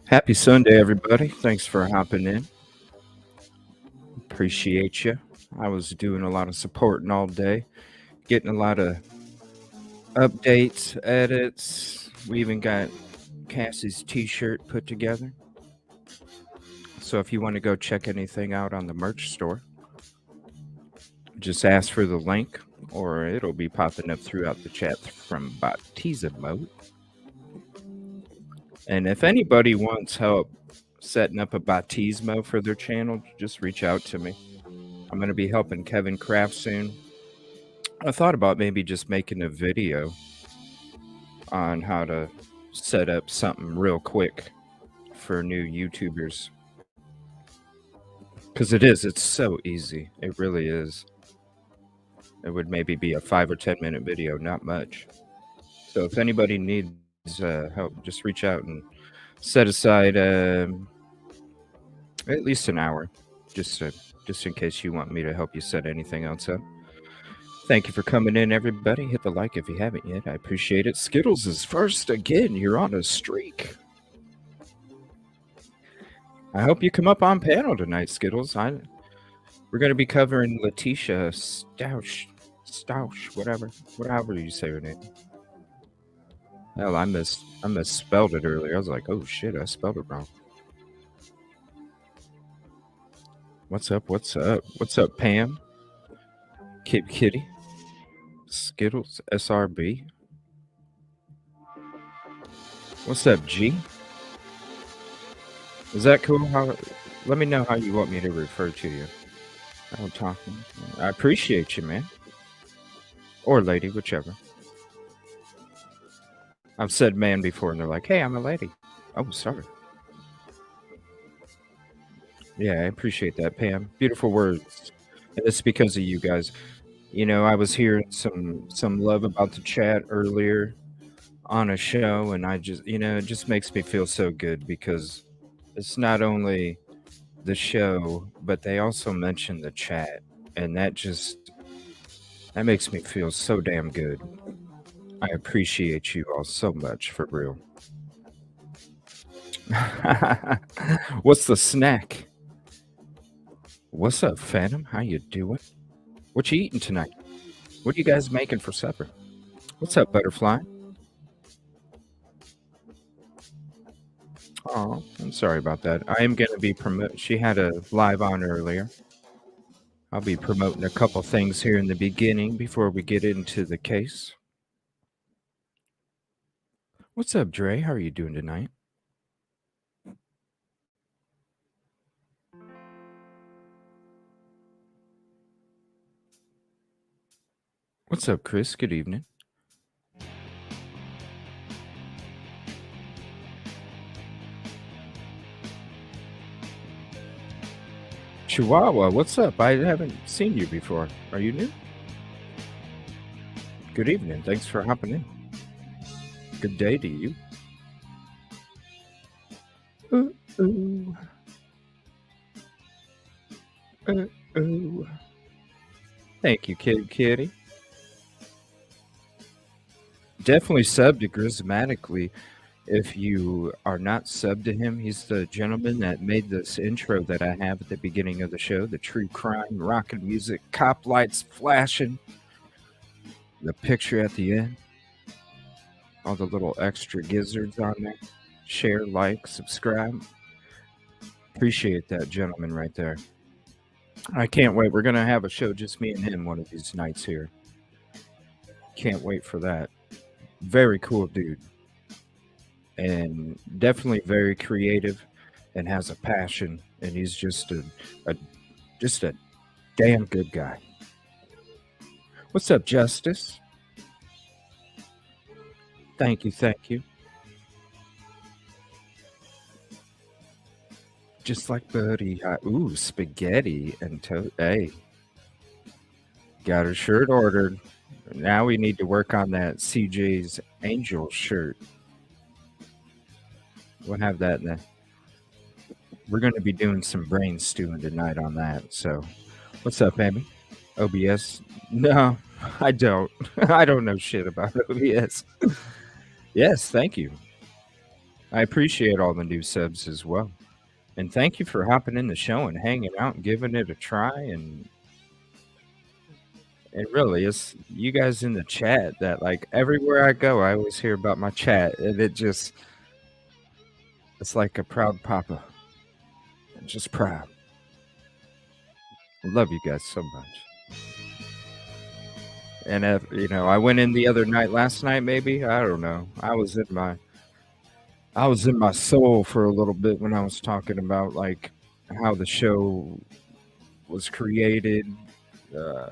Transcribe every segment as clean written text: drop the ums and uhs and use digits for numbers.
Happy Sunday, everybody. Thanks for hopping in. Appreciate you. I was doing a lot of supporting all day, getting a lot of updates, edits. We even got Cassie's t shirt put together. So if you want to go check anything out on the merch store, just ask for the link or it'll be popping up throughout the chat from Baptiza Mode. And if anybody wants help setting up a baptismo for their channel, just reach out to me. I'm going to be helping Kevin Kraft soon. I thought about maybe just making a video on how to set up something real quick for new YouTubers. Because it's so easy. It really is. It would maybe be a 5 or 10 minute video, not much. So if anybody needs help, just reach out and set aside at least an hour, just in case you want me to help you set anything else up. Thank you for coming in, everybody. Hit the like if you haven't yet. I appreciate it. Skittles is first again. You're on a streak. I hope you come up on panel tonight, Skittles. We're going to be covering Letitia Stausch, whatever you say her name. Hell, I misspelled it earlier. I was like, oh shit, I spelled it wrong. What's up? What's up, Pam? Kitty? Skittles SRB. What's up, G? Is that cool? Let me know how you want me to refer to you. I don't talk. I appreciate you, man. Or lady, whichever. I've said man before, and they're like, "Hey, I'm a lady." Oh, sorry. Yeah, I appreciate that, Pam. Beautiful words. And it's because of you guys. You know, I was hearing some love about the chat earlier on a show, and I just, it just makes me feel so good because it's not only the show, but they also mention the chat, and that makes me feel so damn good. I appreciate you all so much, for real. What's the snack? What's up, Phantom? How you doing? What you eating tonight? What are you guys making for supper? What's up, Butterfly? Oh, I'm sorry about that. I am going to be she had a live on earlier. I'll be promoting a couple things here in the beginning before we get into the case. What's up, Dre? How are you doing tonight? What's up, Chris? Good evening. Chihuahua, what's up? I haven't seen you before. Are you new? Good evening. Thanks for hopping in. Good day to you. Ooh. Ooh. Thank you, Kitty. Definitely sub to Grismatically. If you are not subbed to him, he's the gentleman that made this intro that I have at the beginning of the show, the true crime, rockin' music, cop lights flashing, the picture at the end, all the little extra gizzards on there. Share, like, subscribe. Appreciate that gentleman right there. I can't wait. We're going to have a show, just me and him, one of these nights here. Can't wait for that. Very cool dude. And definitely very creative and has a passion. And he's just a damn good guy. What's up, Justice? Thank you. Just like Buddy. Ooh, spaghetti and hey. Got her shirt ordered. Now we need to work on that CJ's Angel shirt. We'll have that then. We're going to be doing some brain stewing tonight on that. So, what's up, Amy? OBS? No, I don't. I don't know shit about OBS. Yes, thank you. I appreciate all the new subs as well. And thank you for hopping in the show and hanging out and giving it a try. And really, it's you guys in the chat that, like, everywhere I go, I always hear about my chat, and it's like a proud papa. I'm just proud. I love you guys so much. And if I went in the other night, last night maybe, I don't know. I was in my soul for a little bit when I was talking about like how the show was created, uh,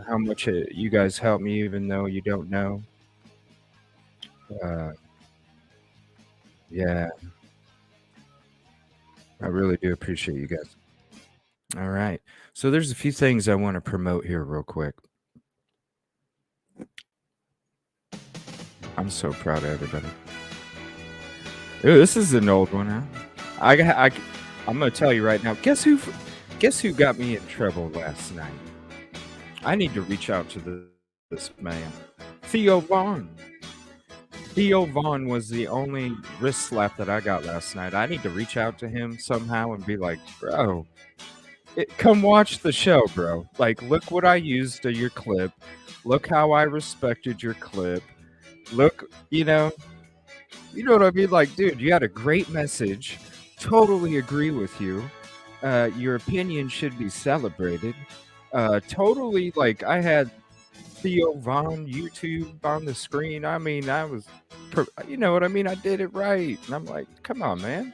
how much you guys helped me, even though you don't know. Uh, yeah, I really do appreciate you guys. All right. So there's a few things I want to promote here real quick. I'm so proud of everybody. Ooh, this is an old one, huh? I'm gonna tell you right now. Guess who got me in trouble last night? I need to reach out to this man, Theo Vaughn. Theo Vaughn was the only wrist slap that I got last night. I need to reach out to him somehow and be like, bro, come watch the show, bro. Like, look what I used to your clip. Look how I respected your clip. Look, you know what I mean? Like, dude, you had a great message. Totally agree with you. Your opinion should be celebrated. Totally, like, I had Theo Von YouTube on the screen. I mean, you know what I mean? I did it right. And I'm like, come on, man.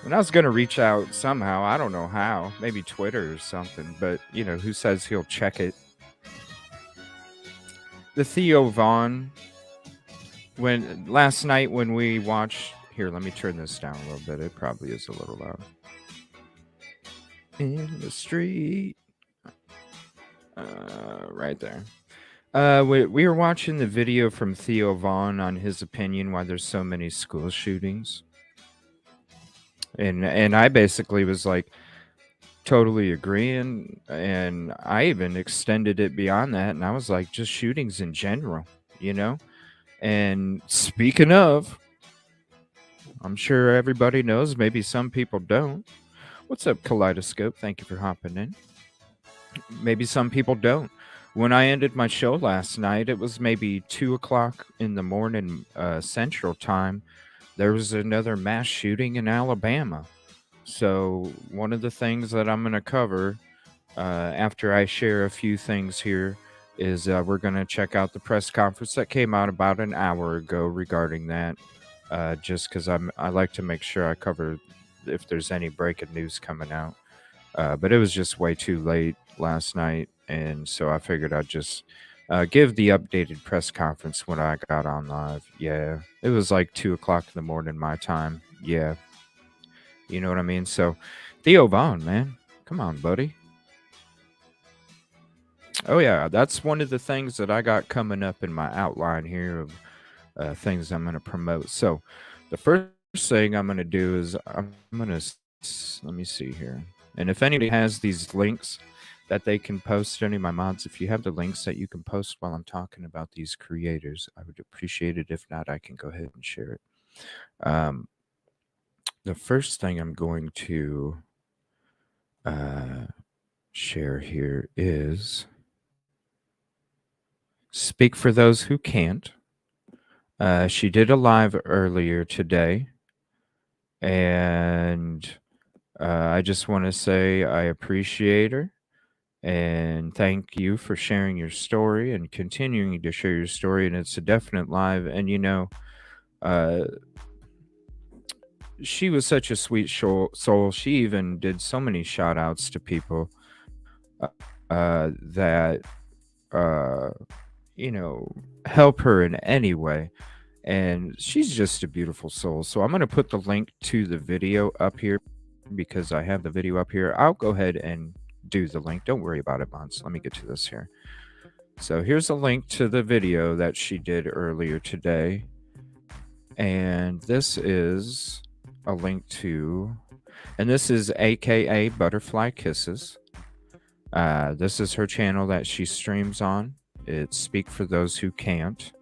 And I was going to reach out somehow. I don't know how. Maybe Twitter or something. But, who says he'll check it? The Theo Vaughn, last night when we watched, here, let me turn this down a little bit. It probably is a little loud. In the street. Right there. We were watching the video from Theo Vaughn on his opinion why there's so many school shootings. And I basically was like totally agreeing, and I even extended it beyond that, and I was like, just shootings in general, And speaking of, I'm sure everybody knows, maybe some people don't. What's up, Kaleidoscope? Thank you for hopping in. Maybe some people don't. When I ended my show last night, it was maybe 2 o'clock in the morning, Central Time. There was another mass shooting in Alabama. So one of the things that I'm going to cover after I share a few things here is we're going to check out the press conference that came out about an hour ago regarding that. Just because I like to make sure I cover if there's any breaking news coming out. But it was just way too late last night, and so I figured I'd just give the updated press conference when I got on live. Yeah, it was like 2 o'clock in the morning my time. Yeah, you know what I mean. So, Theo Vaughn, man, come on, buddy. Oh yeah, that's one of the things that I got coming up in my outline here of things I'm going to promote. So, the first thing I'm going to do is I'm going to let me see here. And if anybody has these links that they can post, any of my mods, if you have the links that you can post while I'm talking about these creators, I would appreciate it. If not, I can go ahead and share it. The first thing I'm going to share here is Speak for Those Who Can't. She did a live earlier today, and I just want to say I appreciate her and thank you for sharing your story and continuing to share your story. And it's a definite live. And she was such a sweet soul. She even did so many shout outs to people that help her in any way. And she's just a beautiful soul. So I'm going to put the link to the video up here because I have the video up here. I'll go ahead and do the link. Don't worry about it, Mons. Let me get to this here. So here's a link to the video that she did earlier today. And this is a link to, and this is AKA Butterfly Kisses. This is her channel that she streams on. It's Speak for Those Who Can't.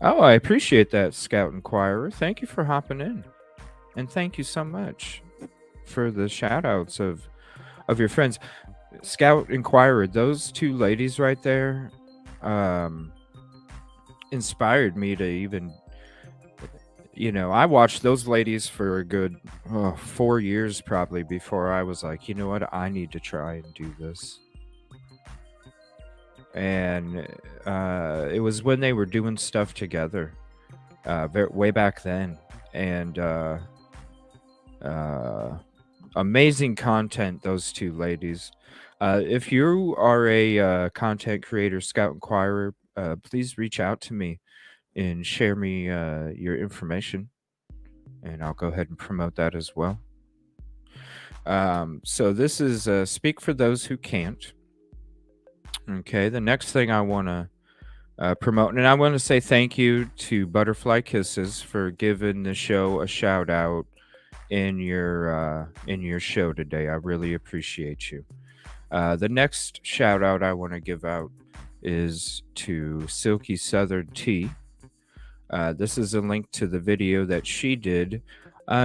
Oh, I appreciate that, Scout Inquirer. Thank you for hopping in. And thank you so much for the shout outs of your friends. Scout Inquirer, those two ladies right there um, inspired me to even, I watched those ladies for a good 4 years probably before I was like, you know what, I need to try and do this. And it was when they were doing stuff together, way back then. And amazing content, those two ladies. If you are a content creator, Scout Inquirer, please reach out to me and share me your information, and I'll go ahead and promote that as well. So this is Speak for Those Who Can't. Okay, the next thing I want to promote, and I want to say thank you to Butterfly Kisses for giving the show a shout out in your show today. I really appreciate you. The next shout out I want to give out is to Silky Southern Tea. This is a link to the video that she did.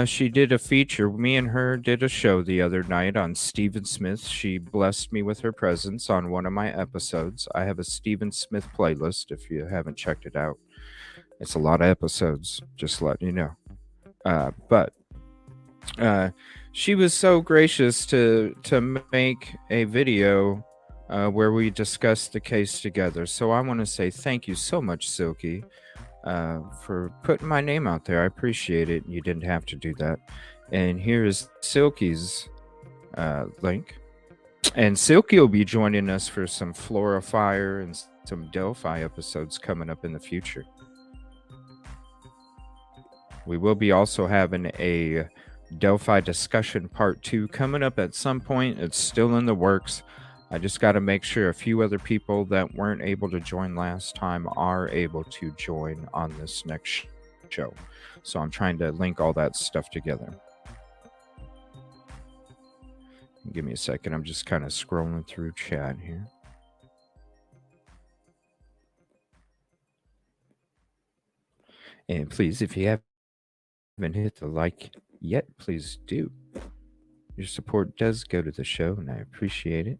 She did a feature. Me and her did a show the other night on Stephen Smith. She blessed me with her presence on one of my episodes. I have a Stephen Smith playlist if you haven't checked it out. It's a lot of episodes, just letting you know. But she was so gracious to make a video where we discussed the case together. So I want to say thank you so much, Silky, for putting my name out there. I appreciate it. You didn't have to do that. And here is Silky's link. And Silky will be joining us for some Flora Fire and some Delphi episodes coming up in the future. We will be also having a Delphi discussion part 2 coming up at some point. It's still in the works. I just got to make sure a few other people that weren't able to join last time are able to join on this next show. So I'm trying to link all that stuff together. Give me a second. I'm just kind of scrolling through chat here. And please, if you haven't hit the like yet, please do. Your support does go to the show, and I appreciate it.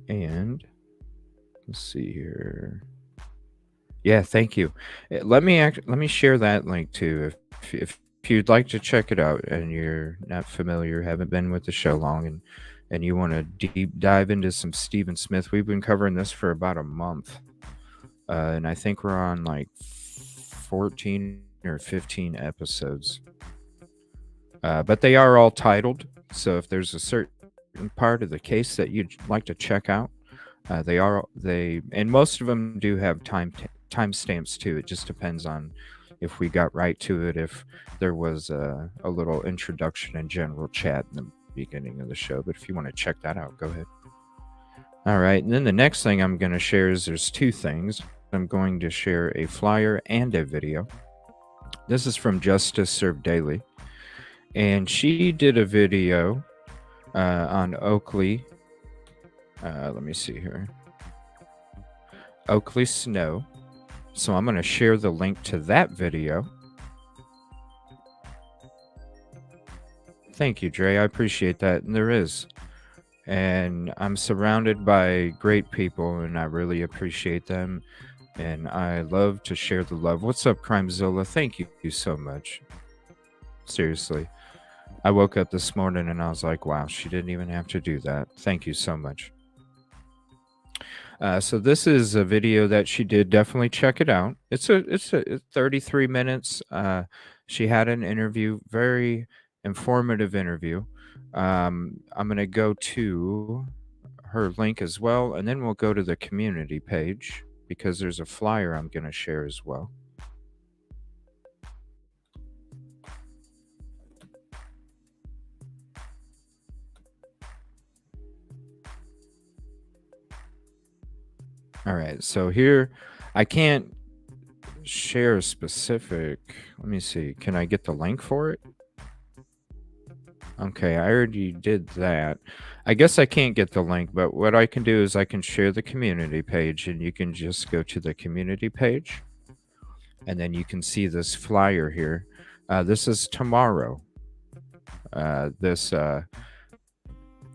And let's see here. Yeah, thank you. Let me share that link too. If you'd like to check it out and you're not familiar, haven't been with the show long, and you want to deep dive into some Stephen Smith, we've been covering this for about a month, and I think we're on like 14 or 15 episodes. But they are all titled, so if there's a certain part of the case that you'd like to check out, and most of them do have timestamps too. It just depends on if we got right to it, if there was a little introduction and general chat in the beginning of the show. But if you want to check that out, go ahead. All right, and then the next thing I'm going to share is there's two things. I'm going to share a flyer and a video. This is from Justice Served Daily, and she did a video on Oakley. Let me see here. Oakley Snow. So I'm going to share the link to that video. Thank you, Dre. I appreciate that. And there is. And I'm surrounded by great people, and I really appreciate them. And I love to share the love. What's up, CrimeZilla? Thank you so much. Seriously. I woke up this morning and I was like, wow, she didn't even have to do that. Thank you so much. So this is a video that she did. Definitely check it out. It's 33 minutes. She had an interview, very informative interview. I'm going to go to her link as well, and then we'll go to the community page because there's a flyer I'm going to share as well. All right, so here I can't share a specific. Let me see. Can I get the link for it? Okay, I already did that. I guess I can't get the link, but what I can do is I can share the community page, and you can just go to the community page, and then you can see this flyer here. This is tomorrow. This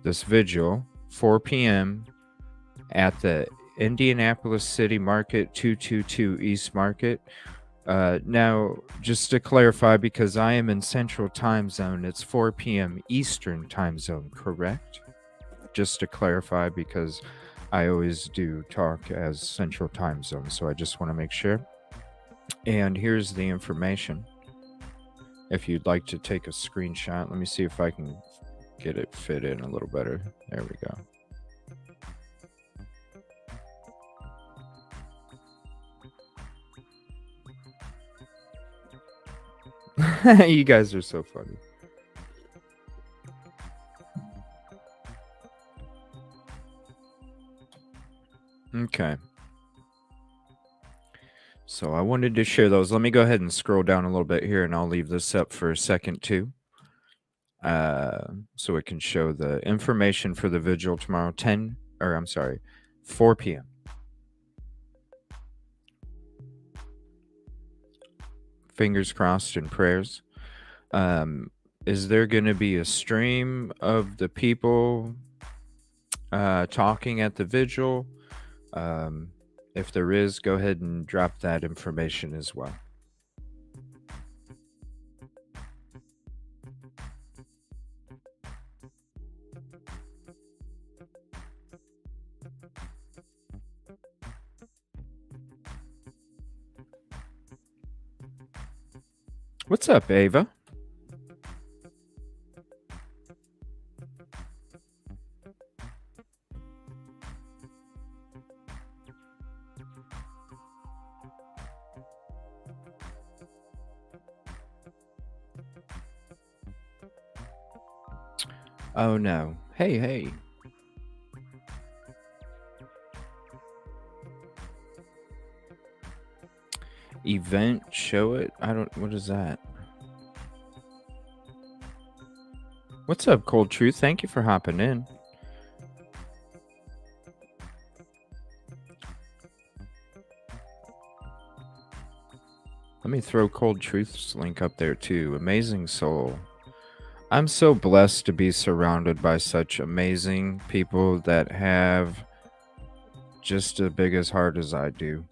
this vigil, 4 p.m. at the Indianapolis City Market, 222 East Market. Now, just to clarify, because I am in Central Time Zone, it's 4 p.m. Eastern Time Zone, correct? Just to clarify, because I always do talk as Central Time Zone, so I just want to make sure. And here's the information. If you'd like to take a screenshot, let me see if I can get it fit in a little better. There we go. You guys are so funny. Okay. So I wanted to share those. Let me go ahead and scroll down a little bit here, and I'll leave this up for a second too. So it can show the information for the vigil tomorrow, 4 p.m. Fingers crossed and prayers. Is there going to be a stream of the people talking at the vigil? If there is, go ahead and drop that information as well. What's up, Ava? Oh no. Hey, hey. Event, show it? What is that? What's up, Cold Truth? Thank you for hopping in. Let me throw Cold Truth's link up there too. Amazing soul. I'm so blessed to be surrounded by such amazing people that have just as big as heart as I do.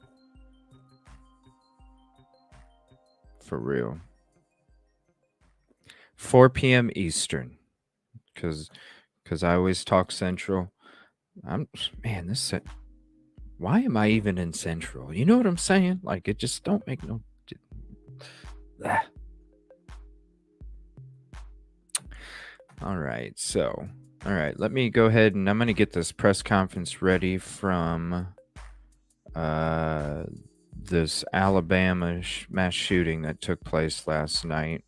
For real. 4 p.m. Eastern, because I always talk Central. Why am I even in Central? You know what I'm saying? Like, it just don't make no. Ah. All right, so let me go ahead and I'm going to get this press conference ready from this Alabama mass shooting that took place last night.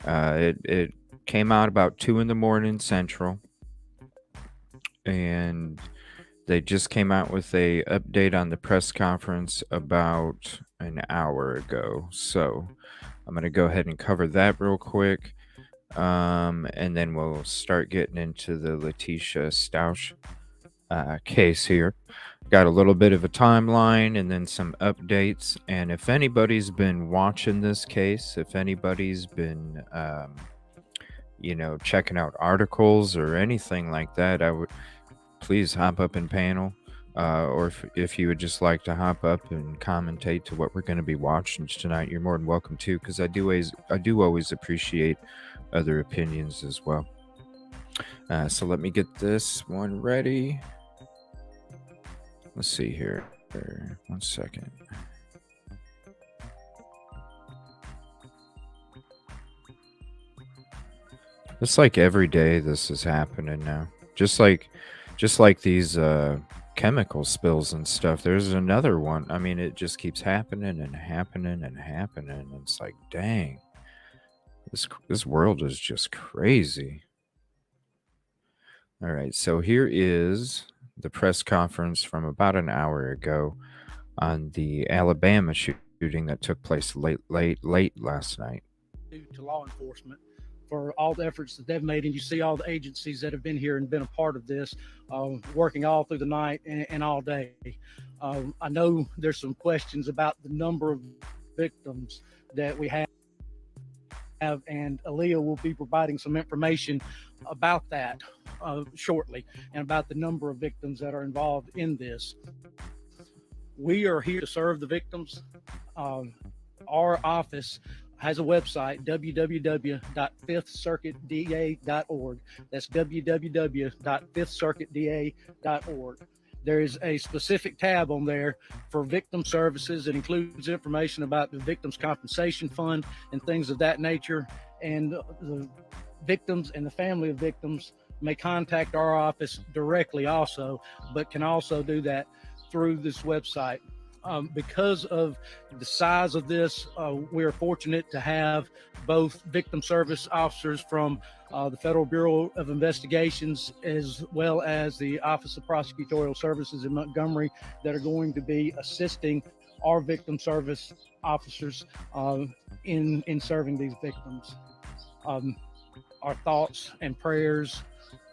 It came out about 2 in the morning Central, and they just came out with a update on the press conference about an hour ago. So I'm going to go ahead and cover that real quick. And then we'll start getting into the Letitia Stausch case here. Got a little bit of a timeline and then some updates. And if anybody's been watching this case, if anybody's been, checking out articles or anything like that, I would please hop up and panel. Or if you would just like to hop up and commentate to what we're going to be watching tonight, you're more than welcome to, because I do always appreciate other opinions as well. So let me get this one ready. Let's see here. 1 second. It's like every day this is happening now. Just like these chemical spills and stuff. There's another one. I mean, it just keeps happening and happening and happening. It's like, dang. This world is just crazy. All right, so here is the press conference from about an hour ago on the Alabama shooting that took place late last night. To law enforcement for all the efforts that they've made. And you see all the agencies that have been here and been a part of this, working all through the night and all day. I know there's some questions about the number of victims that we have, and Aaliyah will be providing some information about that shortly, and about the number of victims that are involved in this. We are here to serve the victims. Our office has a website, www.fifthcircuitda.org. That's www.fifthcircuitda.org. There is a specific tab on there for victim services. It includes information about the Victims Compensation Fund and things of that nature. And the victims and the family of victims may contact our office directly also, but can also do that through this website. Because of the size of this, we are fortunate to have both victim service officers from the Federal Bureau of Investigations, as well as the Office of Prosecutorial Services in Montgomery, that are going to be assisting our victim service officers in serving these victims. Our thoughts and prayers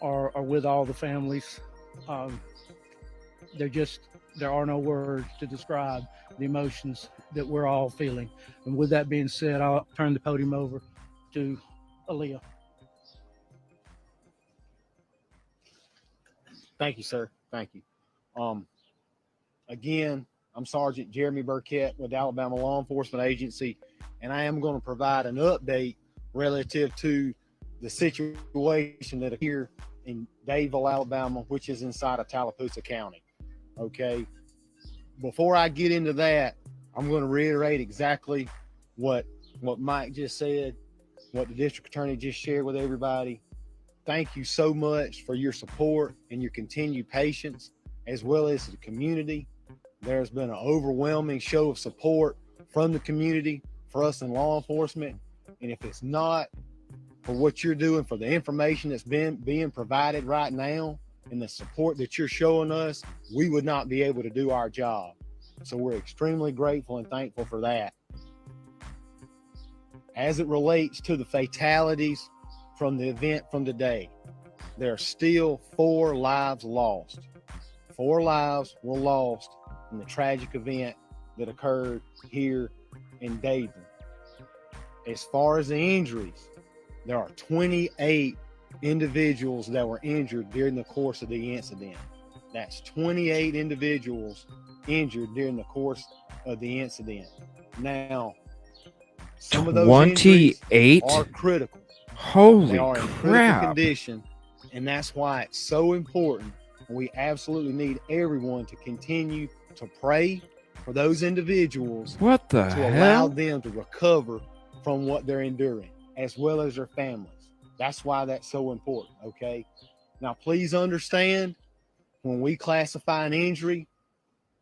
are with all the families. There are no words to describe the emotions that we're all feeling. And with that being said, I'll turn the podium over to Aaliyah. Thank you, sir. Thank you. Again, I'm Sergeant Jeremy Burkett with Alabama Law Enforcement Agency, and I am going to provide an update relative to the situation that occurred in Dadeville, Alabama, which is inside of Tallapoosa County. Okay. Before I get into that, I'm going to reiterate exactly what Mike just said, what the district attorney just shared with everybody. Thank you so much for your support and your continued patience, as well as the community. There's been an overwhelming show of support from the community for us in law enforcement. And if it's not for what you're doing, for the information that's being provided right now, and the support that you're showing us, we would not be able to do our job. So we're extremely grateful and thankful for that. As it relates to the fatalities from the event from today, there are still 4 lives lost. 4 lives were lost in the tragic event that occurred here in Dadeville. As far as the injuries, there are 28 individuals that were injured during the course of the incident. That's 28 individuals injured during the course of the incident. Now, some of those injuries are critical. Holy they are in crap. critical condition, and that's why it's so important. We absolutely need everyone to continue to pray for those individuals. What the to hell? Allow them to recover from what they're enduring, as well as their families. That's why that's so important, okay? Now, please understand, when we classify an injury,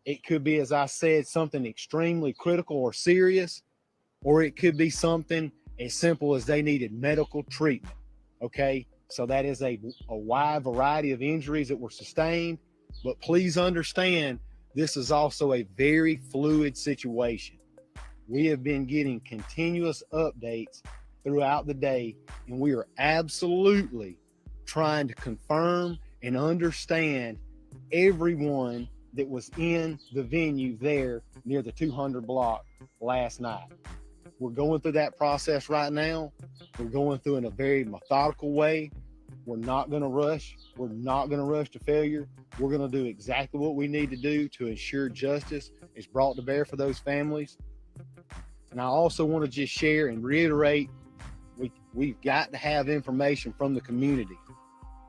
it could be, as I said, something extremely critical or serious, or it could be something as simple as they needed medical treatment, okay? So that is a wide variety of injuries that were sustained, but please understand, this is also a very fluid situation. We have been getting continuous updates throughout the day, and we are absolutely trying to confirm and understand everyone that was in the venue there near the 200 block last night. We're going through that process right now. We're going through in a very methodical way. We're not going to rush. We're not going to rush to failure. We're going to do exactly what we need to do to ensure justice is brought to bear for those families. And I also want to just share and reiterate, we've got to have information from the community.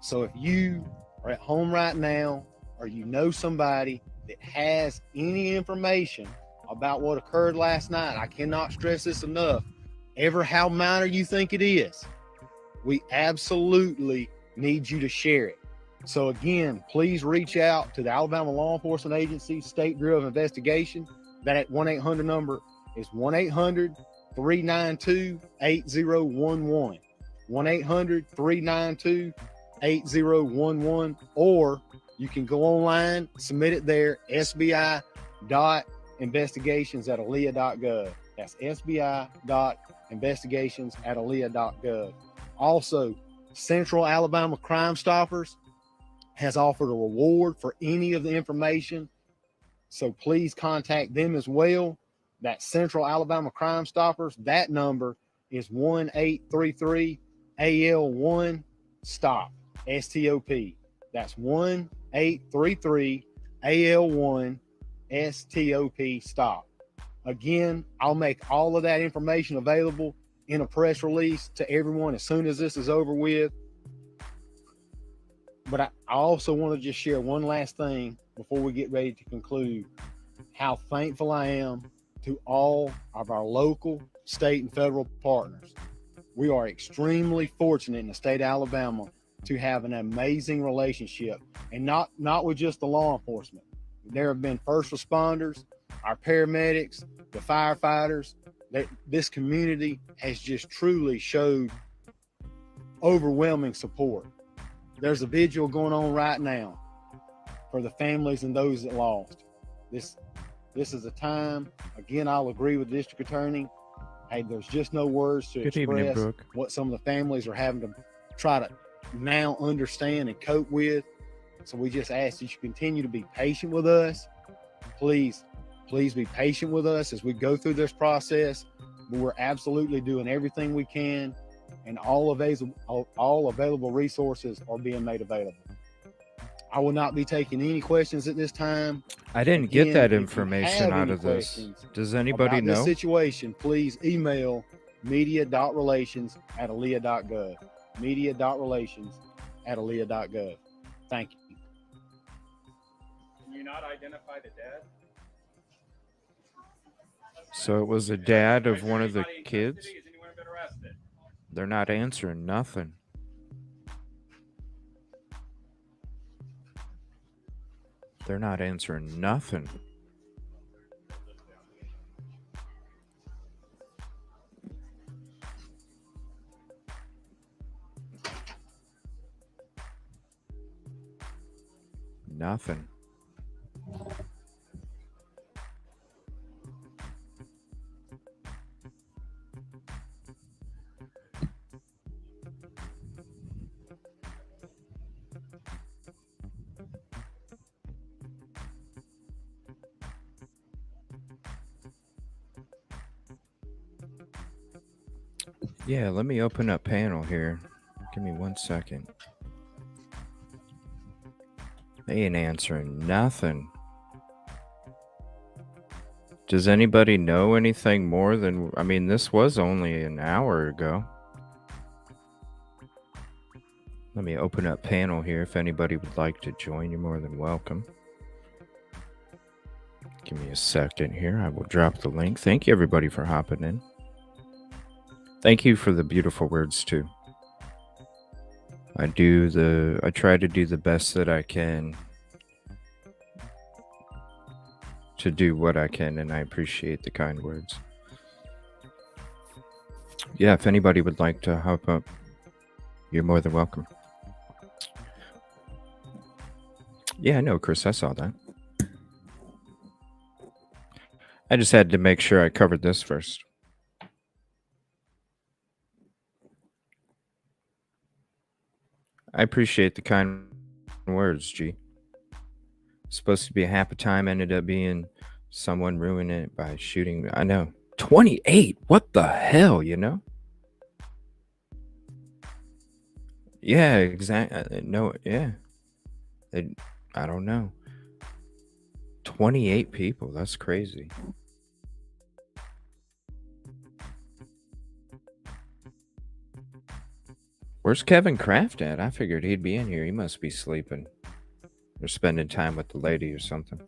So if you are at home right now, or you know somebody that has any information about what occurred last night, I cannot stress this enough, ever how minor you think it is, we absolutely need you to share it. So again, please reach out to the Alabama Law Enforcement Agency, State Bureau of Investigation. That 1-800 number is 1-800-392-8011. 1-800-392-8011, or you can go online, submit it there, sbi.investigations@aaliyah.gov. That's sbi.investigations@aaliyah.gov. Also, Central Alabama Crime Stoppers has offered a reward for any of the information. So please contact them as well. That Central Alabama Crime Stoppers, that number is 1-833-AL1 STOP, STOP. That's 1-833-AL1 STOP, STOP. Again, I'll make all of that information available in a press release to everyone as soon as this is over with. But I also want to just share one last thing before we get ready to conclude. How thankful I am to all of our local, state, and federal partners. We are extremely fortunate in the state of Alabama to have an amazing relationship, and not with just the law enforcement. There have been first responders, our paramedics, the firefighters. This community has just truly showed overwhelming support. There's a vigil going on right now for the families and those that lost. This is a time, again, I'll agree with the district attorney. Hey, there's just no words to express what some of the families are having to try to now understand and cope with. So we just ask that you continue to be patient with us. Please be patient with us as we go through this process. But we're absolutely doing everything we can, and all available resources are being made available. I will not be taking any questions at this time. I didn't get that information out of this. Does anybody know? This situation, please email media.relations@alea.gov. Media.relations@alea.gov. Thank you. Can you not identify the dad? So it was a dad of one of the kids? Has anyone been arrested? They're not answering nothing. They're not answering nothing. Nothing. Yeah, let me open up panel here. Give me 1 second. They ain't answering nothing. Does anybody know anything more than... I mean, this was only an hour ago. Let me open up panel here. If anybody would like to join, you're more than welcome. Give me a second here. I will drop the link. Thank you, everybody, for hopping in. Thank you for the beautiful words, too. I try to do the best that I can to do what I can, and I appreciate the kind words. Yeah, if anybody would like to hop up, you're more than welcome. Yeah, I know, Chris. I saw that. I just had to make sure I covered this first. I appreciate the kind words, G. Supposed to be a happy time, ended up being someone ruining it by shooting. I know. 28? What the hell, you know? Yeah, exactly. No, yeah. I don't know. 28 people. That's crazy. Where's Kevin Kraft at? I figured he'd be in here. He must be sleeping or spending time with the lady or something.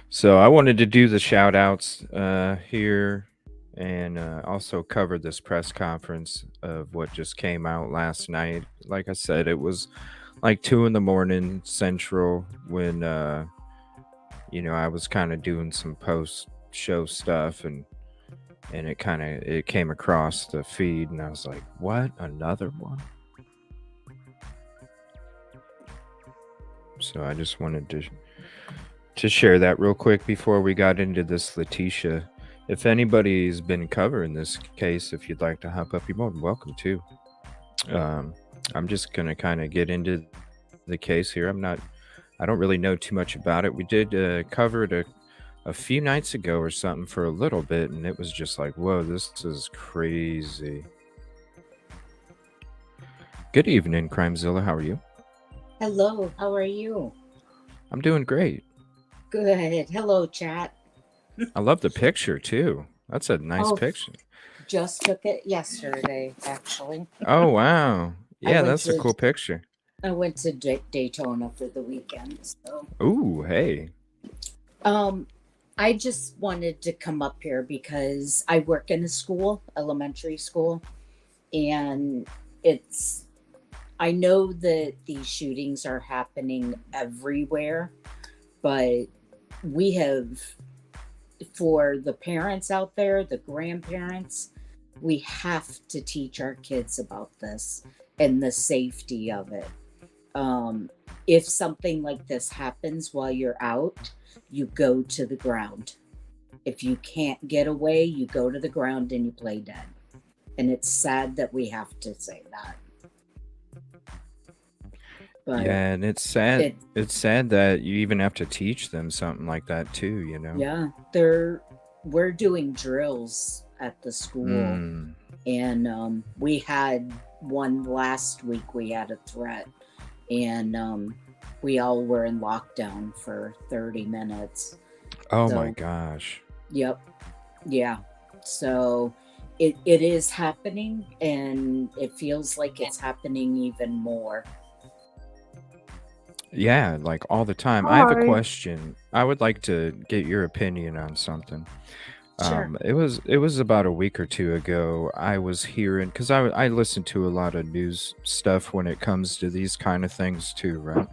So I wanted to do the shout outs here and also cover this press conference of what just came out last night. Like I said, it was like 2 a.m. Central when, I was kind of doing some post-show stuff and it came across the feed and I was like, what? Another one? So I just wanted to share that real quick before we got into this Letitia If anybody's been covering this case, if you'd like to hop up, you're more than welcome to. Um, I'm just gonna kind of get into the case here. I don't really know too much about it. We did cover it a few nights ago or something for a little bit, and it was just like, whoa, this is crazy. Good evening, CrimeZilla. How are you? Hello, how are you? I'm doing great. Good. Hello, chat. I love the picture too. That's a nice Oh, picture. just took it yesterday, actually. Oh wow. I Yeah, went that's a to cool picture. Daytona for the weekend. So, Ooh, hey. um, I just wanted to come up here because I work in a school, elementary school, and it's I know that these shootings are happening everywhere, but we have, for the parents out there, the grandparents, we have to teach our kids about this and the safety of it. Um, if something like this happens while you're out, you go to the ground. If you can't get away, you go to the ground and you play dead. And it's sad that we have to say that. But Yeah, and it's sad. it, It's sad that you even have to teach them something like that too, you know? yeah, we're doing drills at the school, Mm. and we had one last week. We had a threat, and we all were in lockdown for 30 minutes. Oh my So, gosh. yep, yeah. So it is happening, and it feels like it's happening even more. Yeah, like all the time. I have a question. I would like to get your opinion on something. Sure. It was about a week or two ago. I was hearing because I listen to a lot of news stuff when it comes to these kind of things too, right?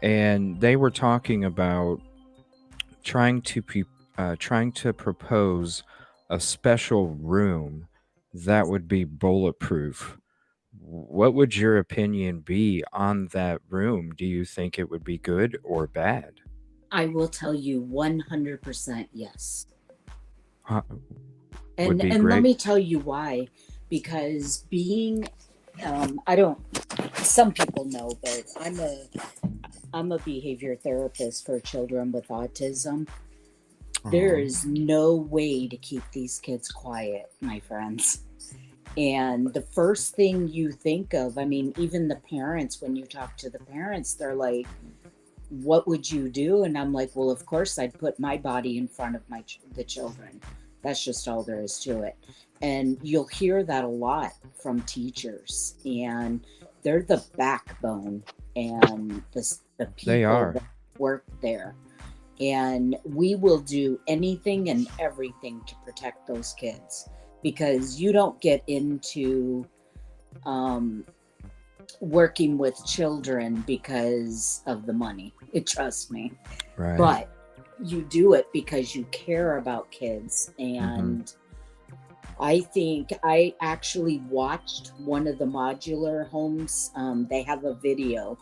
And they were talking about trying to trying to propose a special room that would be bulletproof. What would your opinion be on that room? Do you think it would be good or bad? I will tell you 100% yes. Huh, would And be let great. me tell you why. Because being I don't, some people know, but I'm a behavior therapist for children with autism. There Oh, is no way to keep these kids quiet, my friends. And the first thing you think of, I mean, even the parents, when you talk to the parents, they're like, what would you do? And I'm like, well, of course I'd put my body in front of the children. That's just all there is to it. And you'll hear that a lot from teachers, and they're the backbone and the they people are. that work there. And we will do anything and everything to protect those kids, because you don't get into um, working with children because of the money. Trust me. Right. But you do it because you care about kids. Mm-hmm. And I think I actually watched one of the modular homes. They have a video,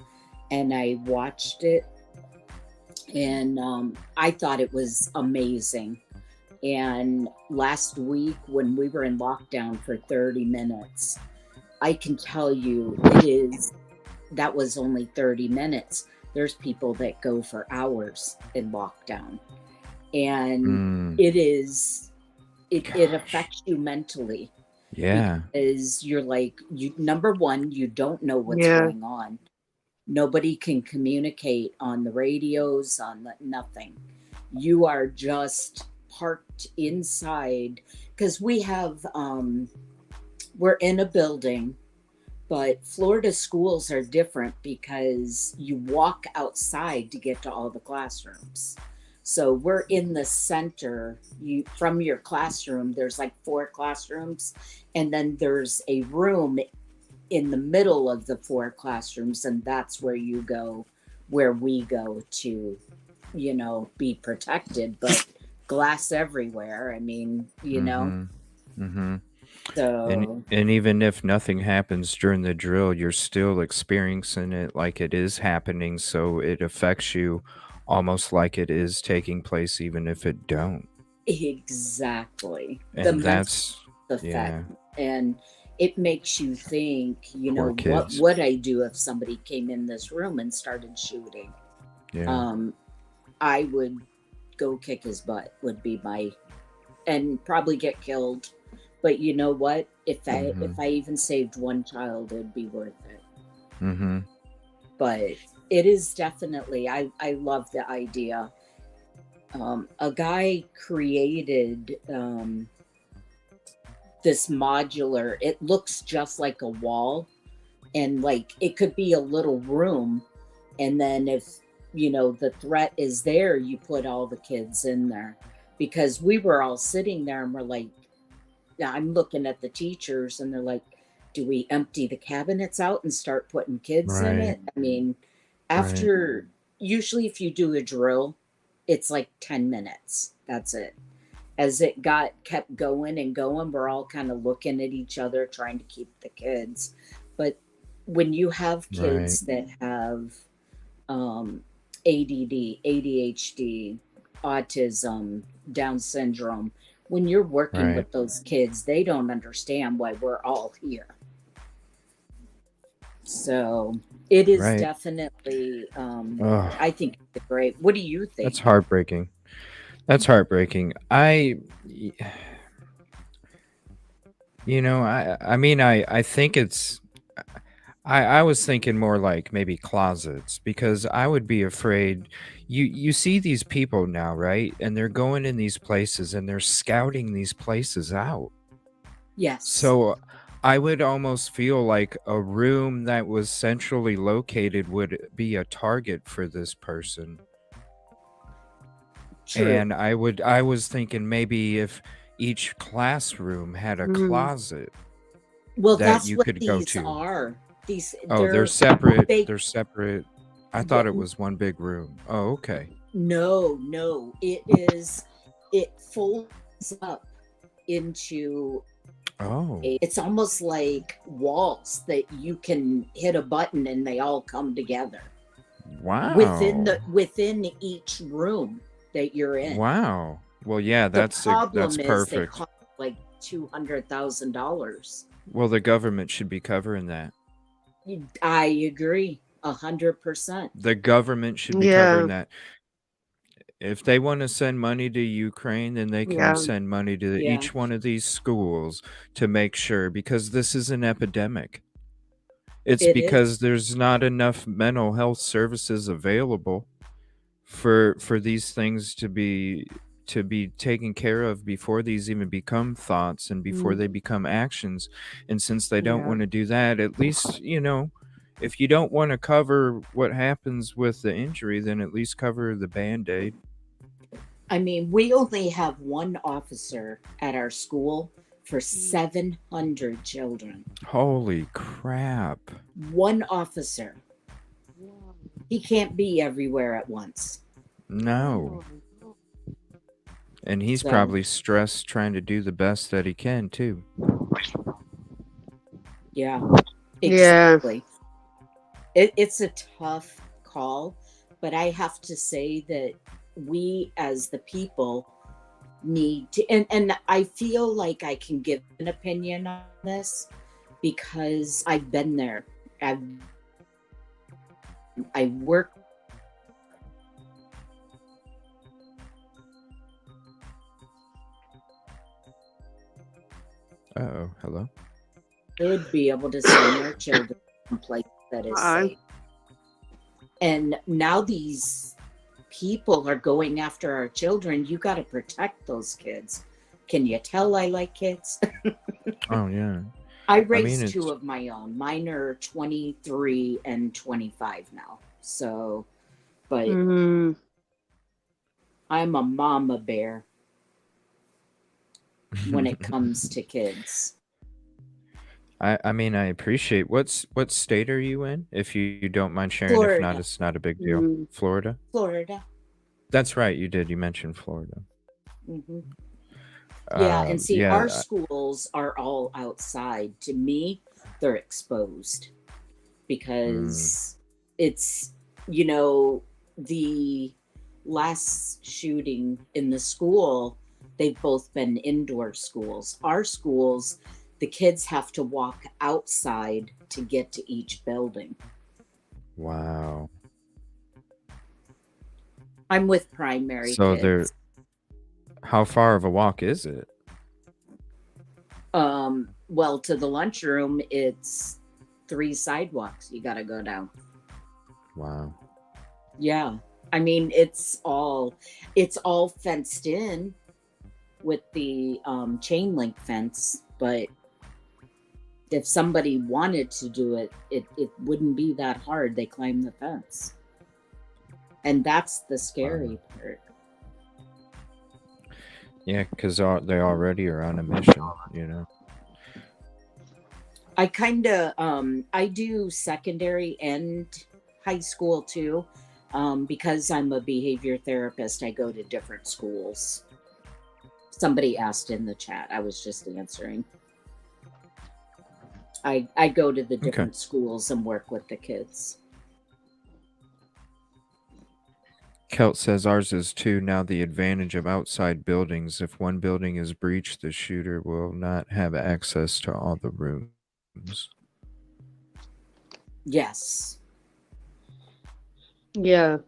and I watched it, and I thought it was amazing. And last week, when we were in lockdown for 30 minutes, I can tell you that was only 30 minutes. There's people that go for hours in lockdown. And Mm, it gosh. affects you mentally, Yeah. because you're like, number one, you don't know what's Yeah. going on. Nobody can communicate on the radios, nothing. You are just parked inside, because we're in a building, but Florida schools are different because you walk outside to get to all the classrooms. So we're in the center. From your classroom, there's like 4 classrooms, and then there's a room in the middle of the 4 classrooms, and that's where we go to, be protected. But glass everywhere. I mean, Mm-hmm. Mm-hmm. And so and even if nothing happens during the drill, you're still experiencing it like it is happening, so it affects you almost like it is taking place even if it don't. Exactly. The And mental that's, yeah, effect. And it makes you think, poor what kids. would I do if somebody came in this room and started shooting? Yeah. Um, I would go kick his butt, would be my, and probably get killed. But you know what? Mm-hmm. If I even saved one child, it'd be worth it. Mm-hmm. But it is definitely, I love the idea. A guy created this modular, it looks just like a wall, and like it could be a little room, and then if the threat is there, you put all the kids in there. Because we were all sitting there and we're like, I'm looking at the teachers and they're like, do we empty the cabinets out and start putting kids in Right. it? I mean, Right. after, usually if you do a drill, it's like 10 minutes, that's it. As it kept going and going, we're all kind of looking at each other trying to keep the kids. But when you have Right. kids that have ADD, ADHD, autism, Down syndrome, when you're working Right. with those kids, they don't understand why we're all here. So it is Right. definitely, Oh, I think it's great. What do you that's think? heartbreaking. That's heartbreaking. I mean, I think it's, I was thinking more like maybe closets, because I would be afraid. You see these people now, right? And they're going in these places and they're scouting these places out. Yes, So I would almost feel like a room that was centrally located would be a target for this person. true. And I was thinking maybe if each classroom had a Mhm. closet Well, that that's you what could go these to. are. These, Oh, they're separate. they, They're separate. I yeah, thought it was one big room. Oh, okay. no, it folds up into Oh, it's almost like walls that you can hit a button and they all come together wow. within each room that you're in. Wow. Well, yeah, The that's problem is they perfect. cost like $200,000. Well, the government should be covering that. I agree 100%. The government should be covering Yeah, that. If they want to send money to Ukraine, then they can yeah. send money to Yeah, each one of these schools to make sure, because this is an epidemic. It's it is. because there's not enough mental health services available for these things to be taken care of before these even become thoughts and before Mm, they become actions. And since they don't yeah. want to do that, at least, if you don't want to cover what happens with the injury, then at least cover the band-aid. I mean, we only have one officer at our school for 700 children. Holy crap. One officer. He can't be everywhere at once. No. And he's So, probably stressed trying to do the best that he can too. yeah, Yeah. exactly. It's a tough call, but I have to say that we as the people need to, and I feel like I can give an opinion on this because I've been there. I work Uh-oh, hello. should be able to send their children someplace that is Hi. safe. And now these people are going after our children. You got to protect those kids. Can you tell I like kids? Oh yeah. I I mean, raised two it's of my own. Mine are 23 and 25 now. So, but Mm, I'm a mama bear when it comes to kids. I mean, I appreciate. What state are you in? If you don't mind sharing, if not, Florida, it's not a big deal. mm, Florida? Florida. That's right, you did. You mentioned Florida. hmm Yeah, and see, our Yeah. schools are all outside. To me, they're exposed Mm, because it's, the last shooting in the school, they've both been indoor schools. Our schools, the kids have to walk outside to get to each building. Wow. I'm with primary So kids. how far of a walk is it? Well, to the lunchroom, it's 3 sidewalks you got to go down. Wow. Yeah. I mean, it's all fenced in with the chain link fence, but if somebody wanted to do it, it wouldn't be that hard. They climb the fence. And that's the scary part. Yeah, because they already are on a mission, you know. I kind of I do secondary and high school too. Because I'm a behavior therapist, I go to different schools. Somebody asked in the chat. I was just answering. I go to the different schools and work with the kids. Kelt says ours is too. Now the advantage of outside buildings. If one building is breached, the shooter will not have access to all the rooms. Yes. Yeah.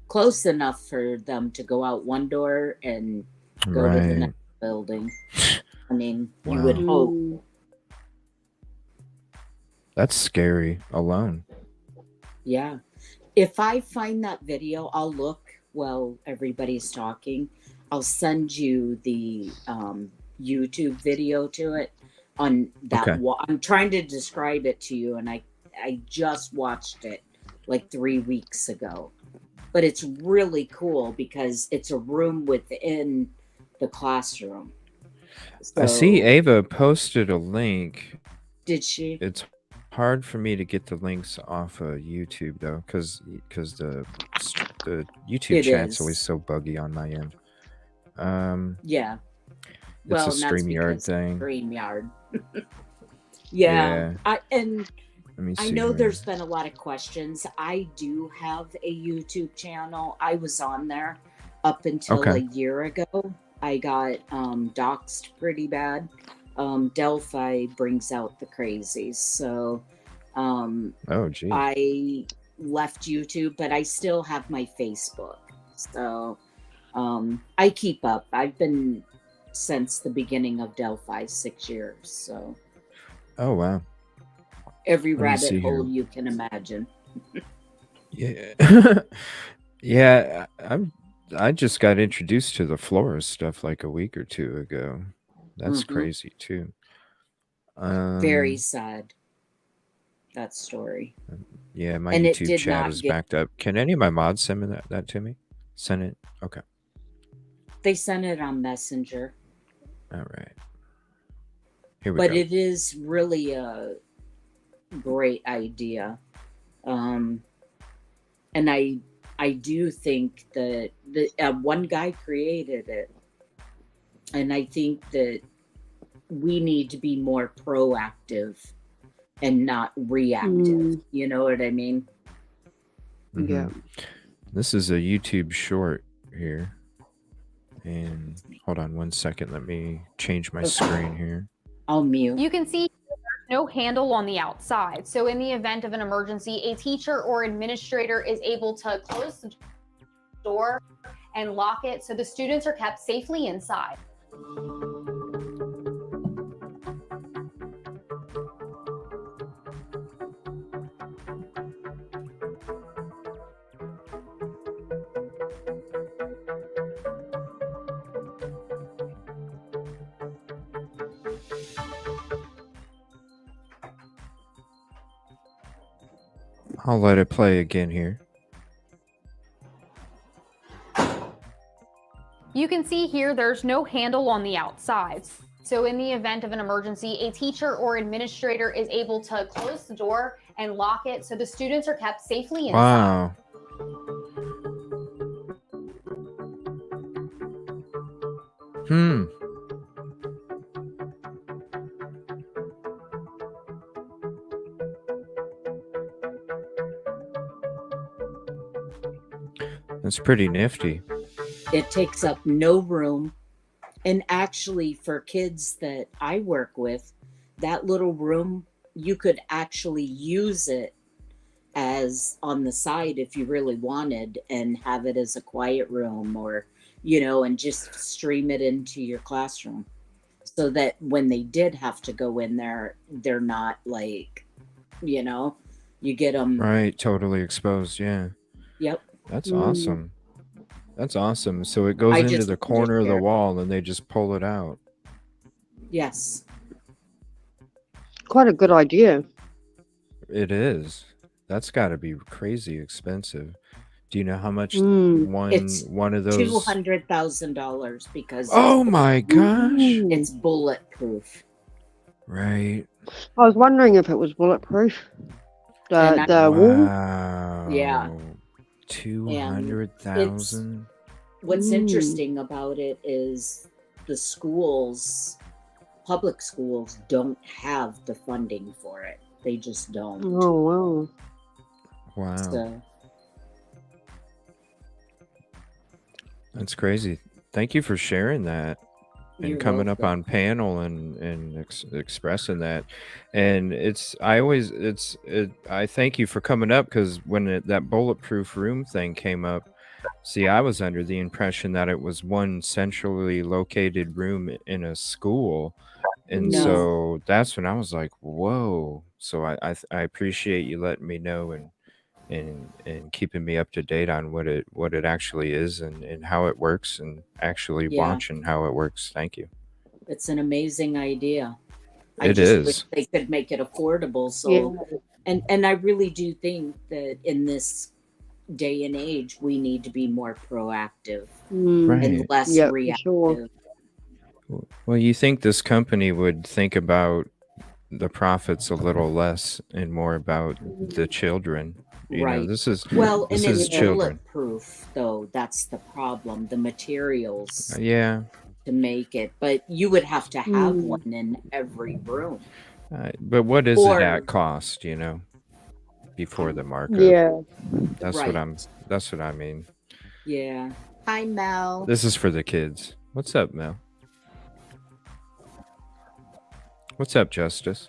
Close enough for them to go out one door and go to the next building. I mean, you would hope. That's scary alone. Yeah. If I find that video, I'll look while everybody's talking. I'll send you the YouTube video to it on that. Okay. I'm trying to describe it to you, and I just watched it like 3 weeks ago. But it's really cool because it's a room within the classroom. So, I see Ava posted a link. Did she? It's hard for me to get the links off of YouTube though, because the YouTube chat's always so buggy on my end. Yeah. It's a StreamYard thing. StreamYard. Yeah. I know there's been a lot of questions. I do have a YouTube channel. I was on there up until a year ago. I got doxxed pretty bad. Delphi brings out the crazies. So I left YouTube, but I still have my Facebook. So I keep up. I've been since the beginning of Delphi 6 years. So oh wow. Every rabbit hole you can imagine. Yeah. Yeah, I just got introduced to the florist stuff like a week or two ago. That's crazy too. Very sad. That story. Yeah, my YouTube chat is backed up. Can any of my mods send me that to me? Send it. Okay. They sent it on Messenger. All right. Here we go. But it is really a great idea. And I do think that one guy created it. And I think that we need to be more proactive and not reactive. You know what I mean? Yeah. This is a YouTube short here. And hold on 1 second. Let me change my screen here. I'll mute. You can see there's no handle on the outside. So in the event of an emergency, a teacher or administrator is able to close the door and lock it so the students are kept safely inside. I'll let it play again here. You can see here there's no handle on the outside. So in the event of an emergency, a teacher or administrator is able to close the door and lock it so the students are kept safely inside. Wow. That's pretty nifty. It takes up no room. And actually, for kids that I work with, that little room, you could actually use it as on the side if you really wanted, and have it as a quiet room, or, and just stream it into your classroom, so that when they did have to go in there, they're not like, you get them. Right, totally exposed. Yeah, Yep. that's Mm. awesome. That's awesome. So it goes I into just the wanted to corner of the share. wall, and they just pull it out. Yes. Quite a good idea. It is. That's got to be crazy expensive. Do you know how much Mm. It's one of those? $200,000 because Oh my gosh! Mm. it's bulletproof. Right. I was wondering if it was bulletproof. And The wall. Wow. Yeah. 200,000. What's Mm. interesting about it is the schools, public schools, don't have the funding for it. They just don't. Oh wow. Wow. So, That's crazy. Thank you for sharing that and you're coming up welcome. on panel and expressing that. And I thank you for coming up, because when that bulletproof room thing came up, see, I was under the impression that it was one centrally located room in a school. And No. so that's when I was like, whoa. So I appreciate you letting me know and keeping me up to date on what it actually is and how it works, and actually Yeah. watching how it works. Thank you. It's an amazing idea. I It just wish is. they could make it affordable. Yeah. So, and I really do think that in this day and age, we need to be more proactive Mm. and Right. less Yep, for reactive. sure. Well, you think this company would think about the profits a little less and more about the children. Right. This is Well, and this it's is children. bulletproof, though. That's the problem. The materials Yeah. to make it, but you would have to have Mm. one in every room. But what is it Or at cost, before the markup? Yeah. That's right. that's what I mean. Yeah. Hi, Mel. This is for the kids. What's up, Mel? What's up, Justice?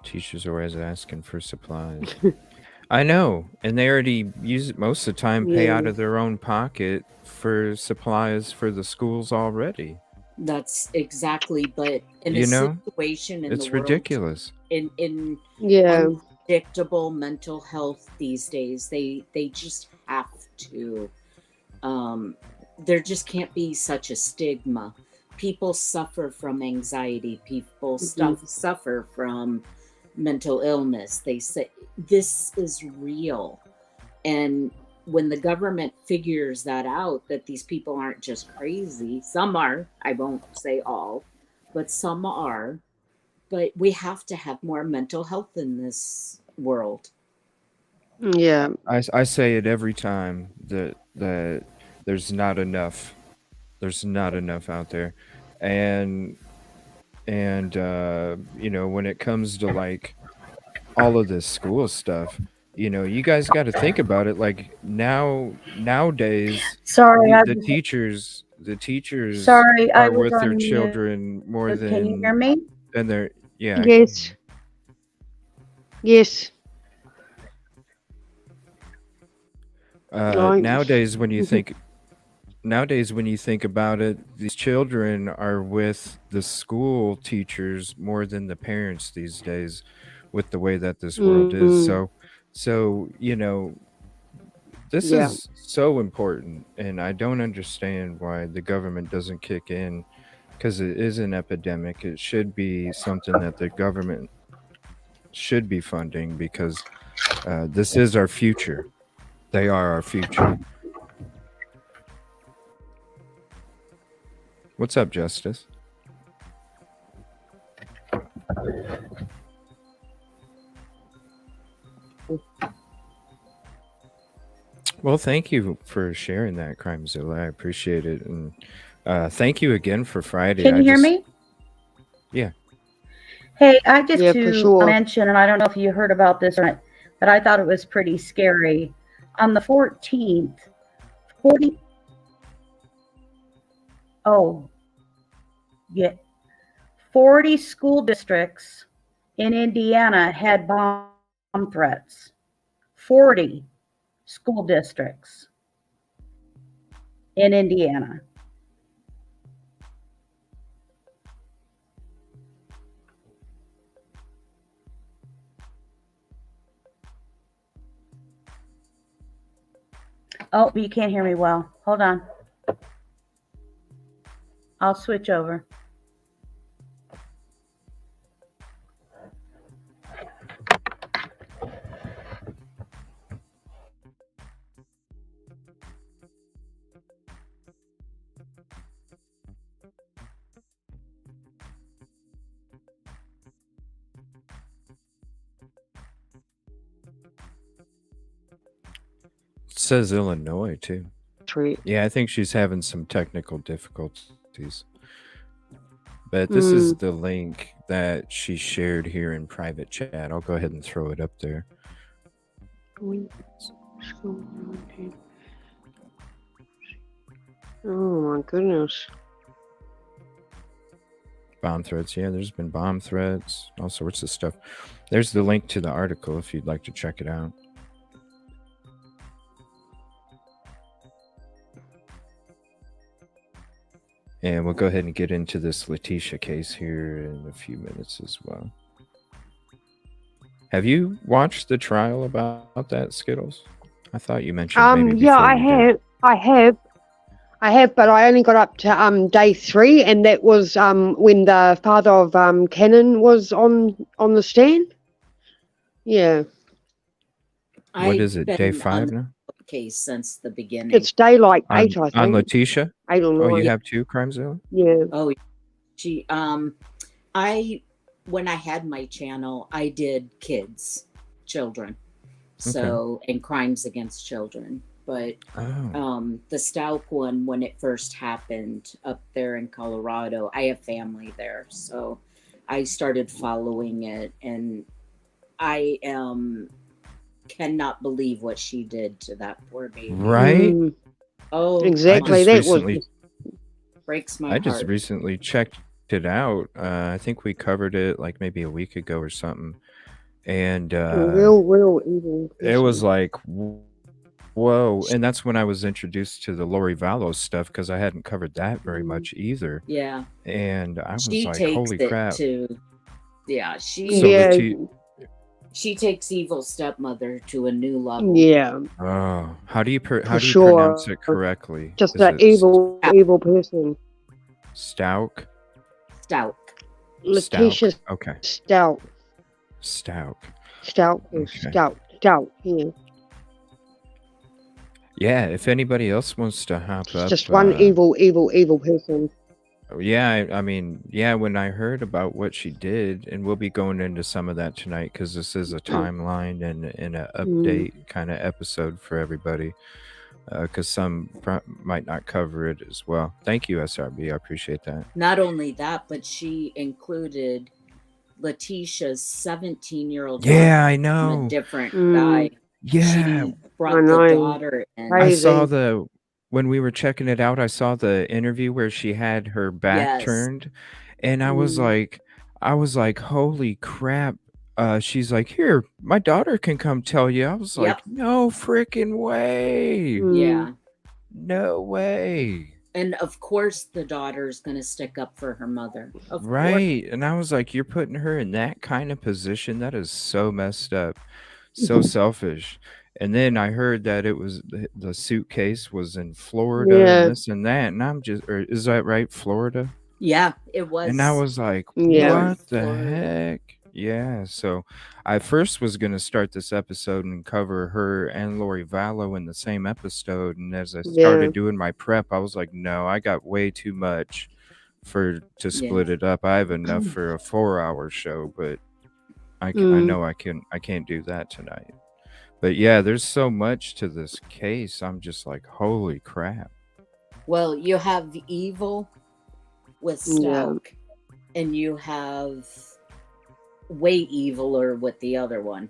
Teachers are always asking for supplies. I know, and they already use it most of the time, pay out Yeah. of their own pocket for supplies for the schools already. That's exactly. But in a You know, situation in it's the world, ridiculous. in Yeah. unpredictable mental health these days, they just have to. There just can't be such a stigma. People suffer from anxiety. People suffer from mental illness. They say this is real. And when the government figures that out, that these people aren't just crazy, some are, I won't say all, but some are. But we have to have more mental health in this world. Yeah. I say it every time that there's not enough. There's not enough out there, and when it comes to like all of this school stuff, you guys got to think about it. Like nowadays, Sorry, the teachers sorry, I are was with their on mute. children more Can you hear than me? and they're yeah. Yes. Yes. Right. Nowadays when you think about it, these children are with the school teachers more than the parents these days, with the way that this world is. Mm. So this Yeah. is so important, and I don't understand why the government doesn't kick in, because it is an epidemic. It should be something that the government should be funding, because this is our future. They are our future. What's up, Justice? Well, thank you for sharing that, CrimeZilla. I appreciate it, and thank you again for Friday. Can you hear me? Yeah. Hey, I just Yeah, for to sure. mention, and I don't know if you heard about this or not, but I thought it was pretty scary. On the 14th, 40. Oh, yeah. 40 school districts in Indiana had bomb threats. 40 school districts in Indiana. Oh, you can't hear me well. Hold on. I'll switch over. It says Illinois too. Sweet. Yeah, I think she's having some technical difficulties. But this is the link that she shared here in private chat. I'll go ahead and throw it up there. Oh my goodness. Bomb threats. Yeah, there's been bomb threats, all sorts of stuff. There's the link to the article if you'd like to check it out. And we'll go ahead and get into this Letitia case here in a few minutes as well. Have you watched the trial about that, Skittles? I thought you mentioned maybe Yeah, before you did. I have, but I only got up to day 3, and that was when the father of Cannon was on the stand. Yeah, What is it, day 5 now? Case since the beginning. it's day like 8, I think. On Letitia? 8 or 9. Oh, you have 2, CrimeZilla? Yeah. Oh, she when I had my channel, I did children, so and crimes against children. But the Stout one, when it first happened up there in Colorado, I have family there, so I started following it, and I cannot believe what she did to that poor baby. Right? Oh, Exactly. That was breaks my I heart. just recently checked it out. I think we covered it like maybe a week ago or something. And real evil. it was like, whoa. And that's when I was introduced to the Lori Vallow stuff, because I hadn't covered that very much either. Yeah. And I was She like, takes holy it crap. She takes evil stepmother to a new level. Yeah. Oh, how do you pronounce it correctly? Just Is an it evil person. Stout? Letitia Okay. Stout. Okay. Stout. Yeah. Yeah, if anybody else wants to hop It's up. just one evil person. Yeah, I mean, yeah, when I heard about what she did, and we'll be going into some of that tonight, because this is a timeline and an update kind of episode for everybody, because some might not cover it as well. Thank you, SRB. I appreciate that. Not only that, but she included Letitia's 17-year-old daughter. Yeah, I know. From a different guy. Yeah. She brought the daughter in. I saw when we were checking it out, I saw the interview where she had her back turned, and I was like, holy crap. She's like, here, my daughter can come tell you. I was like, no freaking way. Yeah. No way. And of course the daughter's going to stick up for her mother. Of Right. course. And I was like, you're putting her in that kind of position? That is so messed up. So selfish. And then I heard that it was the suitcase was in Florida and this and that. And I'm just, is that right? Florida? Yeah, it was. And I was like, what the heck? Yeah. So I first was going to start this episode and cover her and Lori Vallow in the same episode. And as I started doing my prep, I was like, no, I got way too much to split it up. I have enough for a 4-hour show, but I know I can't do that tonight. But yeah, there's so much to this case. I'm just like, holy crap. Well, you have evil with Stout, and you have way eviler with the other one.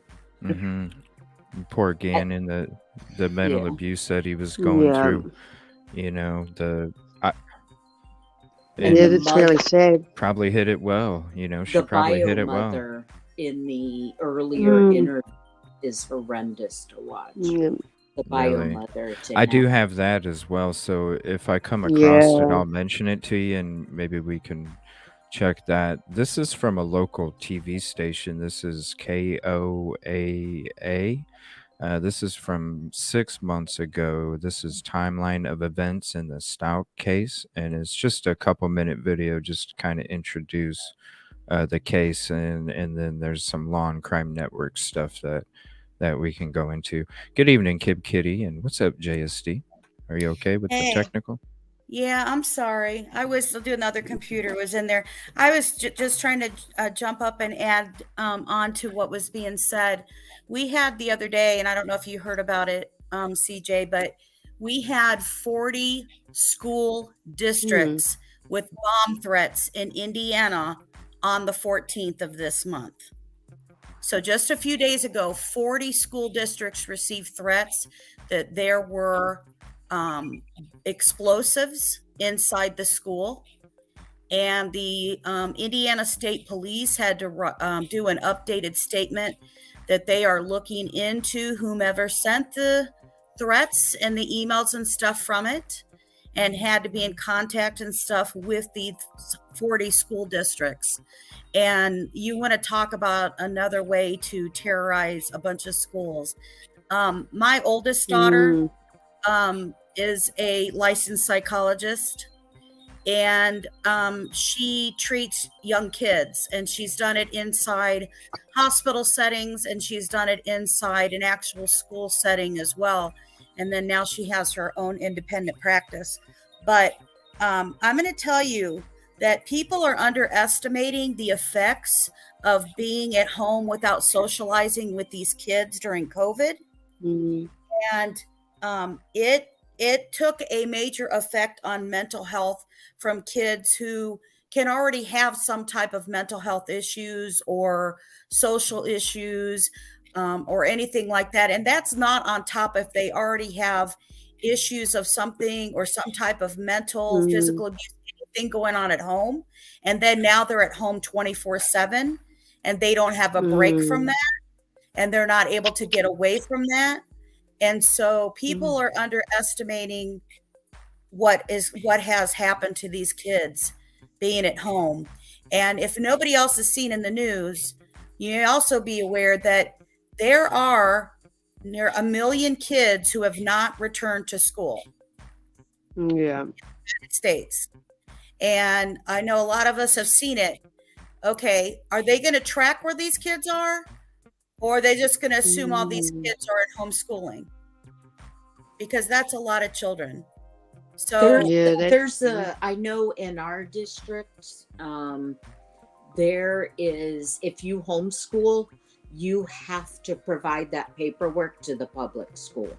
Poor Gannon, the mental Yeah. abuse that he was going Yeah. through. You know, I, And Yeah, the and that's mother, really sad. probably hit it well. You know, she the probably bio hit it well. mother in the earlier Mm, interview is horrendous to watch. yeah. The bio Really. mother to I do him. have that as well. So if I come across it, Yeah. I'll mention it to you and maybe we can check that. This is from a local TV station. This is KOAA. This is from 6 months ago. This is timeline of events in the Stout case, and it's just a couple-minute video just to kind of introduce the case, and then there's some Law and Crime Network stuff that we can go into. Good evening, Kib Kitty, and what's up, JSD? Are you okay with the Hey, technical? yeah, I'm sorry. I was doing the other computer was in there. I was just trying to jump up and add on to what was being said. We had the other day, and I don't know if you heard about it, CJ, but we had 40 school Mm, districts with bomb threats in Indiana on the 14th of this month. So just a few days ago, 40 school districts received threats that there were explosives inside the school. And the Indiana State Police had to do an updated statement that they are looking into whomever sent the threats and the emails and stuff from it, and had to be in contact and stuff with the 40 school districts. And you want to talk about another way to terrorize a bunch of schools. My oldest daughter mm, is a licensed psychologist, and she treats young kids, and she's done it inside hospital settings, and she's done it inside an actual school setting as well. And then now she has her own independent practice. But I'm going to tell you that people are underestimating the effects of being at home without socializing with these kids during COVID. mm, And it took a major effect on mental health from kids who can already have some type of mental health issues or social issues, or anything like that. And that's not on top if they already have issues of something or some type of mental, mm, physical abuse, anything going on at home. And then now they're at home 24/7, and they don't have a break from mm, that, and they're not able to get away from that. And so people mm. are underestimating what has happened to these kids being at home. And if nobody else is seen in the news, you may also be aware that there are near 1 million kids who have not returned to school Yeah. in the United States. And I know a lot of us have seen it. Okay, are they going to track where these kids are? Or are they just going to assume all these Mm, kids are at homeschooling? Because that's a lot of children. So There's yeah, that's there's true. I know in our district, there is, if you homeschool, you have to provide that paperwork to the public school.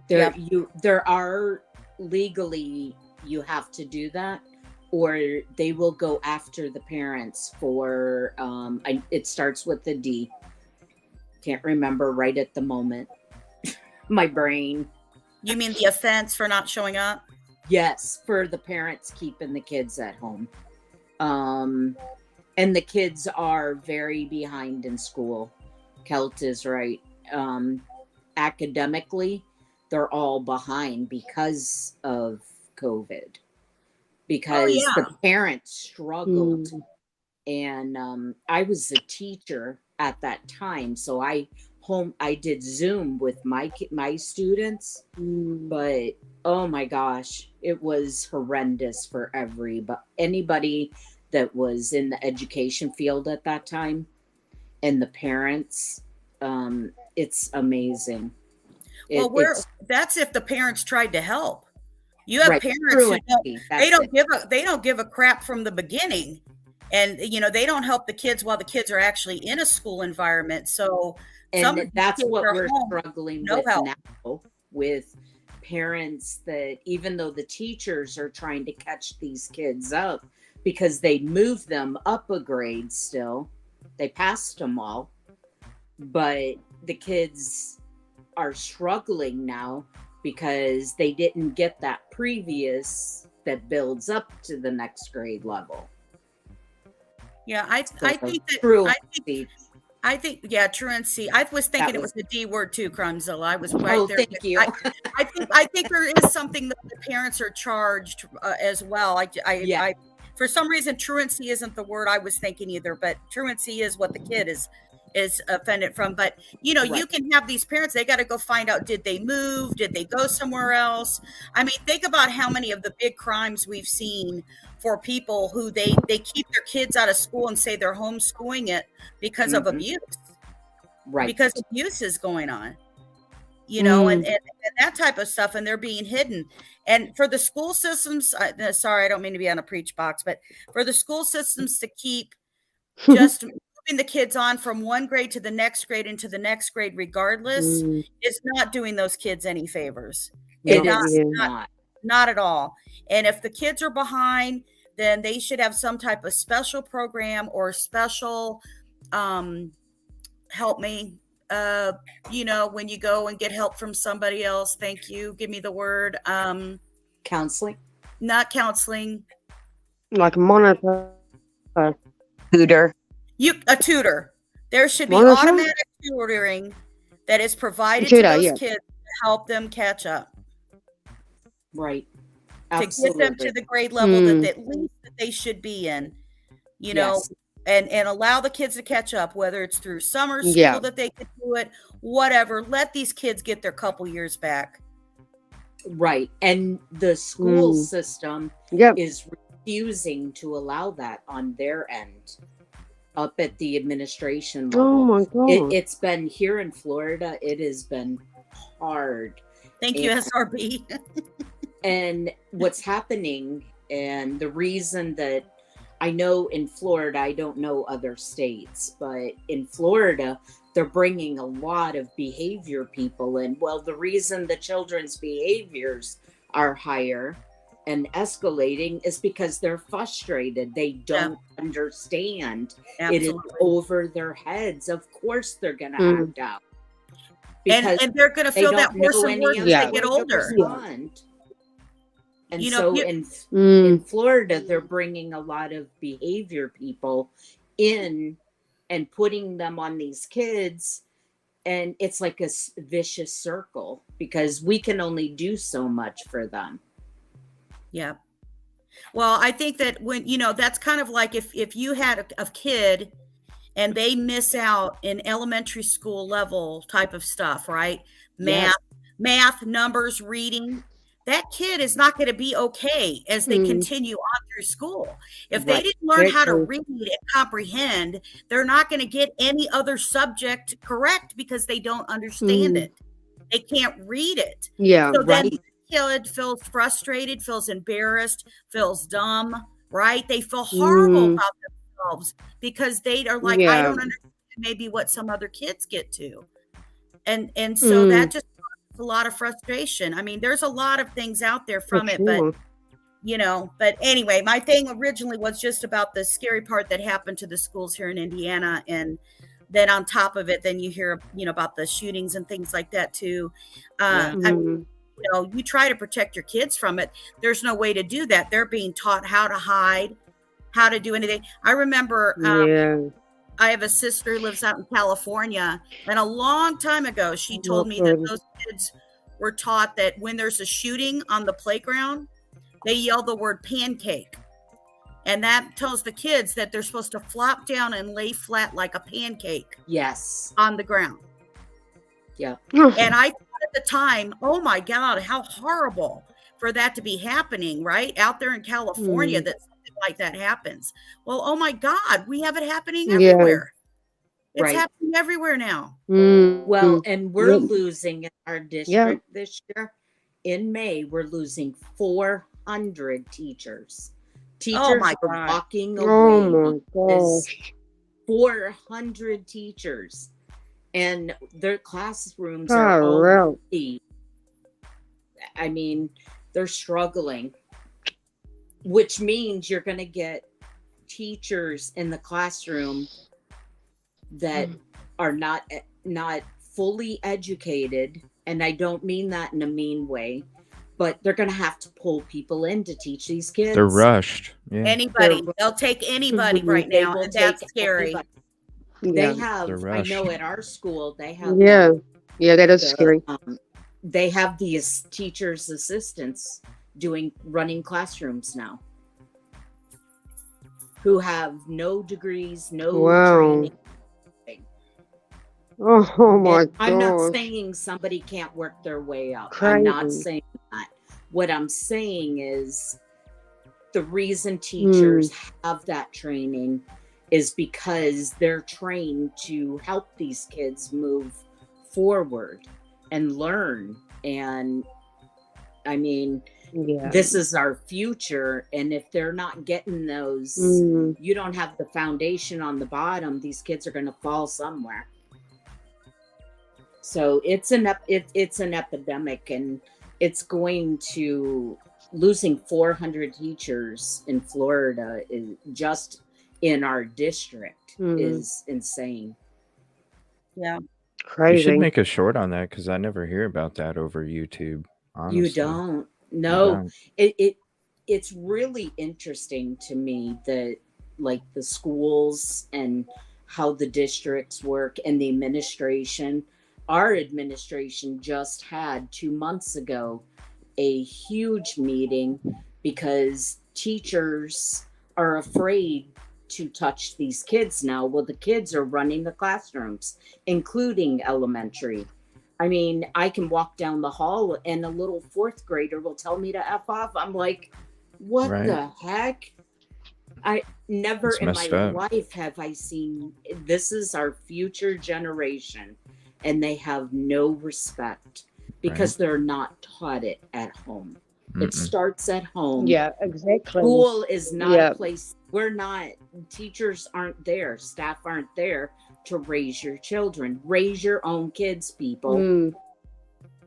There are legally, you have to do that, or they will go after the parents for it starts with the D. Can't remember right at the moment. My brain. you mean the offense for not showing up? Yes, for the parents keeping the kids at home. And the kids are very behind in school. Kelt is right. Academically, they're all behind because of COVID. Because the parents struggled. Mm, And I was a teacher at that time, so I did Zoom with my students, mm, but oh my gosh, it was horrendous for anybody that was in the education field at that time, and the parents. It's amazing. Well, that's if the parents tried to help. You have Right, parents who truancy, they that's don't give a crap from the beginning. And they don't help the kids while the kids are actually in a school environment. So some of And these that's kids what are we're home, struggling no with help. now, with parents that even though the teachers are trying to catch these kids up because they moved them up a grade still, they passed them all, but the kids are struggling now because they didn't get that previous that builds up to the next grade level. Yeah, I So, think that truancy. I think, yeah, truancy. I was thinking That it was- was the D word too, CrimeZilla. I was right Oh, there. thank you. I think there is something that the parents are charged as well. Yeah. I for some reason, truancy isn't the word I was thinking either, but truancy is what the kid is offended from. But you know, you Right. can have these parents, they got to go find out, did they move? Did they go somewhere else? I mean, think about how many of the big crimes we've seen for people who they keep their kids out of school and say they're homeschooling it because of Mhm. abuse. Right. Because abuse is going on, you know, and that type of stuff, and they're being hidden. And for the school systems, sorry, I don't mean to be on a preach box, but for the school systems to keep just moving the kids on from one grade to the next grade into the next grade regardless is not doing those kids any favors. It Not, is not, not at all. And if the kids are behind, then they should have some type of special program or special help me, you know, when you go and get help from somebody else. Thank you, give me the word. Counseling. Not counseling. Like a monitor. Tutor. A tutor. There should be Monitor? automatic tutoring that is provided Tutor, to those yeah. kids to help them catch up, Right. to get Absolutely. them to the grade level that at least that they should be in, you know. Yes. And allow the kids to catch up, whether it's through summer school Yeah. that they can do it, whatever. Let these kids get their couple years back. Right. And the school system Yep. is refusing to allow that on their end up at the administration level. Oh my God. It's been here in Florida, it has been hard. Thank you, And- SRB. And what's happening, and the reason that I know in Florida, I don't know other states, but in Florida, they're bringing a lot of behavior people in. Well, the reason the children's behaviors are higher and escalating is because they're frustrated. They don't understand. It is Absolutely. over their heads. Of course, they're going to act out. And they're going to they feel that don't worse know and any worse as other they way get to older. respond. And You know, so in Florida, they're bringing a lot of behavior people in and putting them on these kids. And it's like a vicious circle because we can only do so much for them. Yeah. Well, I think that when, you know, that's kind of like if you had a kid and they miss out in elementary school level type of stuff, right? Math, numbers, reading. That kid is not going to be okay as they continue on through school. If they didn't learn how to read and comprehend, they're not going to get any other subject correct because they don't understand it. They can't read it. Yeah. So then the kid feels frustrated, feels embarrassed, feels dumb, right? They feel horrible about themselves because they are like, I don't understand maybe what some other kids get to. And so that just a lot of frustration. I mean, there's a lot of things out there from it, but you know, but anyway, my thing originally was just about the scary part that happened to the schools here in Indiana. And then on top of it, then you hear, you know, about the shootings and things like that too. I mean, you know, you try to protect your kids from it. There's no way to do that. They're being taught how to hide, how to do anything. I remember, I have a sister who lives out in California, and a long time ago, she told me that those kids were taught that when there's a shooting on the playground, they yell the word pancake. And that tells the kids that they're supposed to flop down and lay flat like a pancake. Yes. On the ground. Yeah. And I thought at the time, oh my God, how horrible for that to be happening, right? Out there in California, that something like that happens. Well, oh my God, we have it happening everywhere. It's happening everywhere now. Well, and we're losing in our district this year. In May, we're losing 400 teachers. Teachers are walking away. Oh my gosh. 400 teachers. And their classrooms are all empty. I mean, they're struggling. Which means you're going to get teachers in the classroom that are not fully educated, and I don't mean that in a mean way, but they're going to have to pull people in to teach these kids. They're rushed. Yeah. Anybody. They're- They'll take anybody Mhm. right They now, will and that's take scary. anybody. Yeah. They They're have, I rushed. know at our school, they have Yeah. now Yeah, that is the, scary. they have these teachers' assistants running classrooms now, who have no degrees, no Wow. training. Oh my And I'm not gosh. saying somebody can't work their way up. I'm not Crazy. saying that. What I'm saying is the reason teachers have that training is because they're trained to help these kids move forward and learn. And I mean, Yeah. this is our future. And if they're not getting those, Mm. you don't have the foundation on the bottom, these kids are going to fall somewhere. So it's an epidemic, and it's going to losing 400 teachers in Florida is just in our district is insane. Yeah. You should Crazy. make a short on that because I never hear about that over YouTube. Honestly, You don't. You No, don't. it's really interesting to me that like the schools and how the districts work and the administration. Our administration just had 2 months ago a huge meeting because teachers are afraid to touch these kids now. Well, the kids are running the classrooms, including elementary. I mean, I can walk down the hall and a little fourth grader will tell me to F off. I'm like, what Right. the heck? I never It's in my messed up. life have I seen, this is our future generation, and they have no respect because they're not taught it at home. It Mm-mm. starts at home. Yeah, exactly. School is not Yeah. a place, teachers aren't there, staff aren't there to raise your children. Raise your own kids, people. Mm.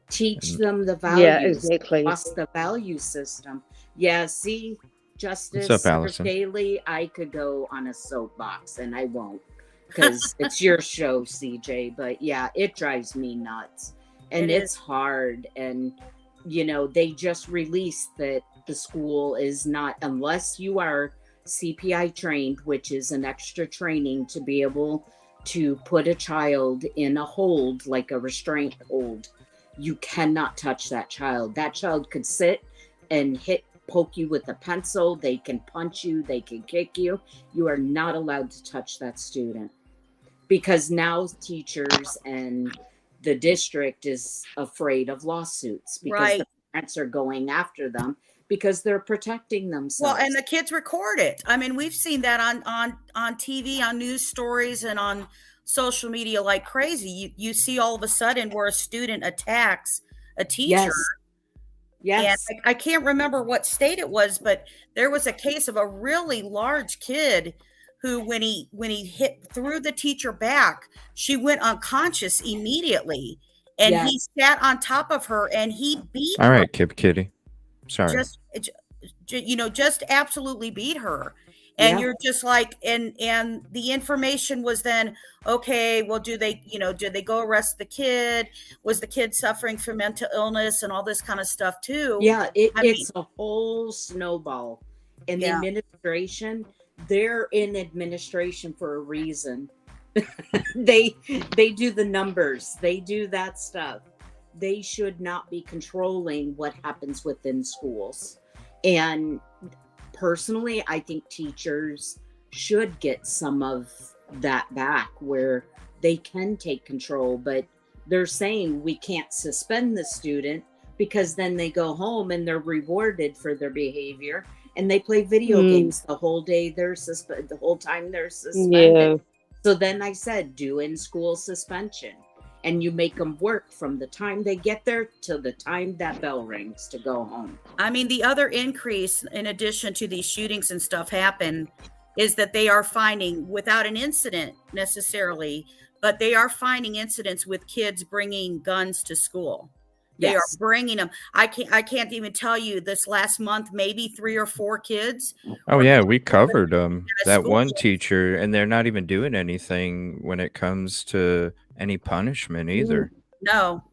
Teach And- them the Yeah, values. exactly. What's the value system? Yeah, see, Justice What's up, Allison? Daily, I could go on a soapbox and I won't because it's your show, CJ. But yeah, it drives me nuts. And It it's hard. And, you know, they just released that the school is not, unless you are CPI trained, which is an extra training to be able to put a child in a hold, like a restraint hold. You cannot touch that child. That child could sit and poke you with a pencil. They can punch you. They can kick you. You are not allowed to touch that student because now teachers and the district is afraid of lawsuits because Right. the parents are going after them because they're protecting themselves. Well, and the kids record it. I mean, we've seen that on TV, on news stories, and on social media like crazy. You see all of a sudden where a student attacks a teacher. Yes. And I can't remember what state it was, but there was a case of a really large kid who, when he hit through the teacher back, she went unconscious immediately, and Yes. he sat on top of her and he beat All her. right, Kip Kitty. Sorry. Just absolutely beat her. And Yeah. you're just like, and the information was then, okay, well, did they go arrest the kid? Was the kid suffering from mental illness and all this kind of stuff too? Yeah, I mean- it's a whole snowball. And Yeah. the administration, they're in administration for a reason. they do the numbers. They do that stuff. They should not be controlling what happens within schools. And personally, I think teachers should get some of that back where they can take control, but they're saying we can't suspend the student because then they go home and they're rewarded for their behavior and they play video games the whole day. The whole time they're suspended. Yeah. So then I said, do in school suspension, and you make them work from the time they get there till the time that bell rings to go home. I mean, the other increase, in addition to these shootings and stuff happen, is that they are finding, without an incident necessarily, but they are finding incidents with kids bringing guns to school. They are Yes. bringing them. I can't even tell you this last month, maybe 3 or 4 kids. Oh were yeah, getting we covered at a that school. one teacher, and they're not even doing anything when it comes to any punishment either. No.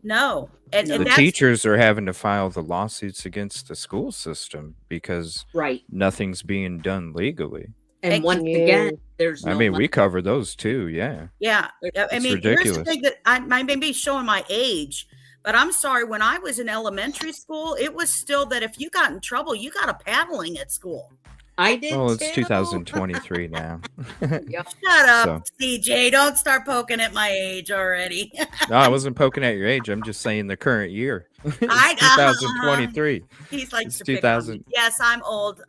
And No. The that's teachers are having to file the lawsuits against the school system because Right. nothing's being done legally. And Ex- once Yeah. again, there's I no mean, money. we cover those too. Yeah, yeah. I it's mean, here's the ridiculous. thing that I may be showing my age, but I'm sorry. When I was in elementary school, it was still that if you got in trouble, you got a paddling at school. I did Well, it's too. 2023 now. Yep. Shut up, So, CJ. Don't start poking at my age already. no, I wasn't poking at your age. I'm just saying the current year. It's I- 2023. He likes It's to pick on me. 2000. Yes, I'm old.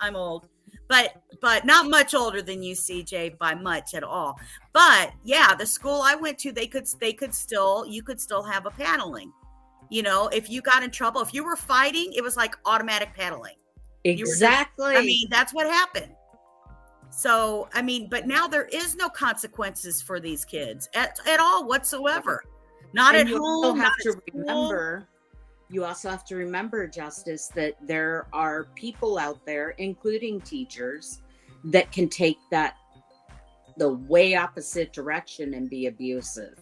But not much older than you, CJ, by much at all. But yeah, the school I went to, you could still have a paddling. You know, if you got in trouble, if you were fighting, it was like automatic paddling. Exactly. I mean, that's what happened. So, I mean, but now there is no consequences for these kids at all whatsoever. Not And at you also home. have Not to at school. remember. You also have to remember, Justice, that there are people out there, including teachers, that can take that the way opposite direction and be abusive.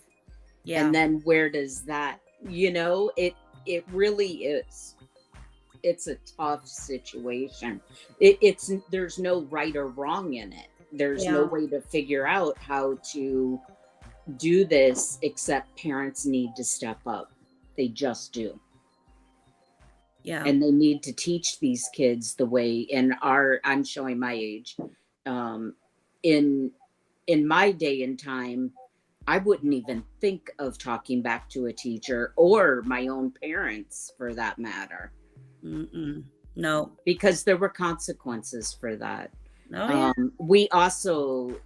Yeah. And then where does that? It really is. It's a tough situation. There's no right or wrong in it. There's no Yeah. way to figure out how to do this except parents need to step up. They just do. Yeah. And they need to teach these kids the way I'm showing my age. In my day and time, I wouldn't even think of talking back to a teacher or my own parents for that matter. No. Because there were consequences for that. Oh, yeah. We also,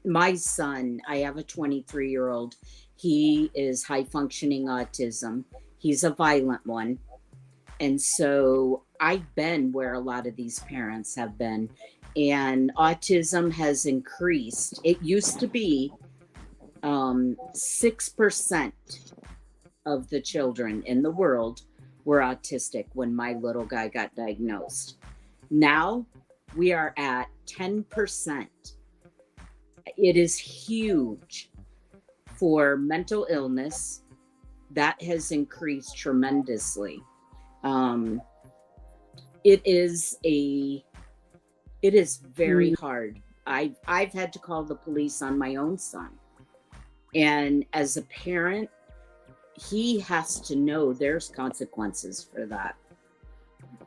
my son, I have a 23-year-old. He is high functioning autism. He's a violent one. And so I've been where a lot of these parents have been. And autism has increased. It used to be 6% of the children in the world were autistic when my little guy got diagnosed. Now we are at 10%. It is huge for mental illness. That has increased tremendously. It is very hard. I've had to call the police on my own son. And as a parent, he has to know there's consequences for that.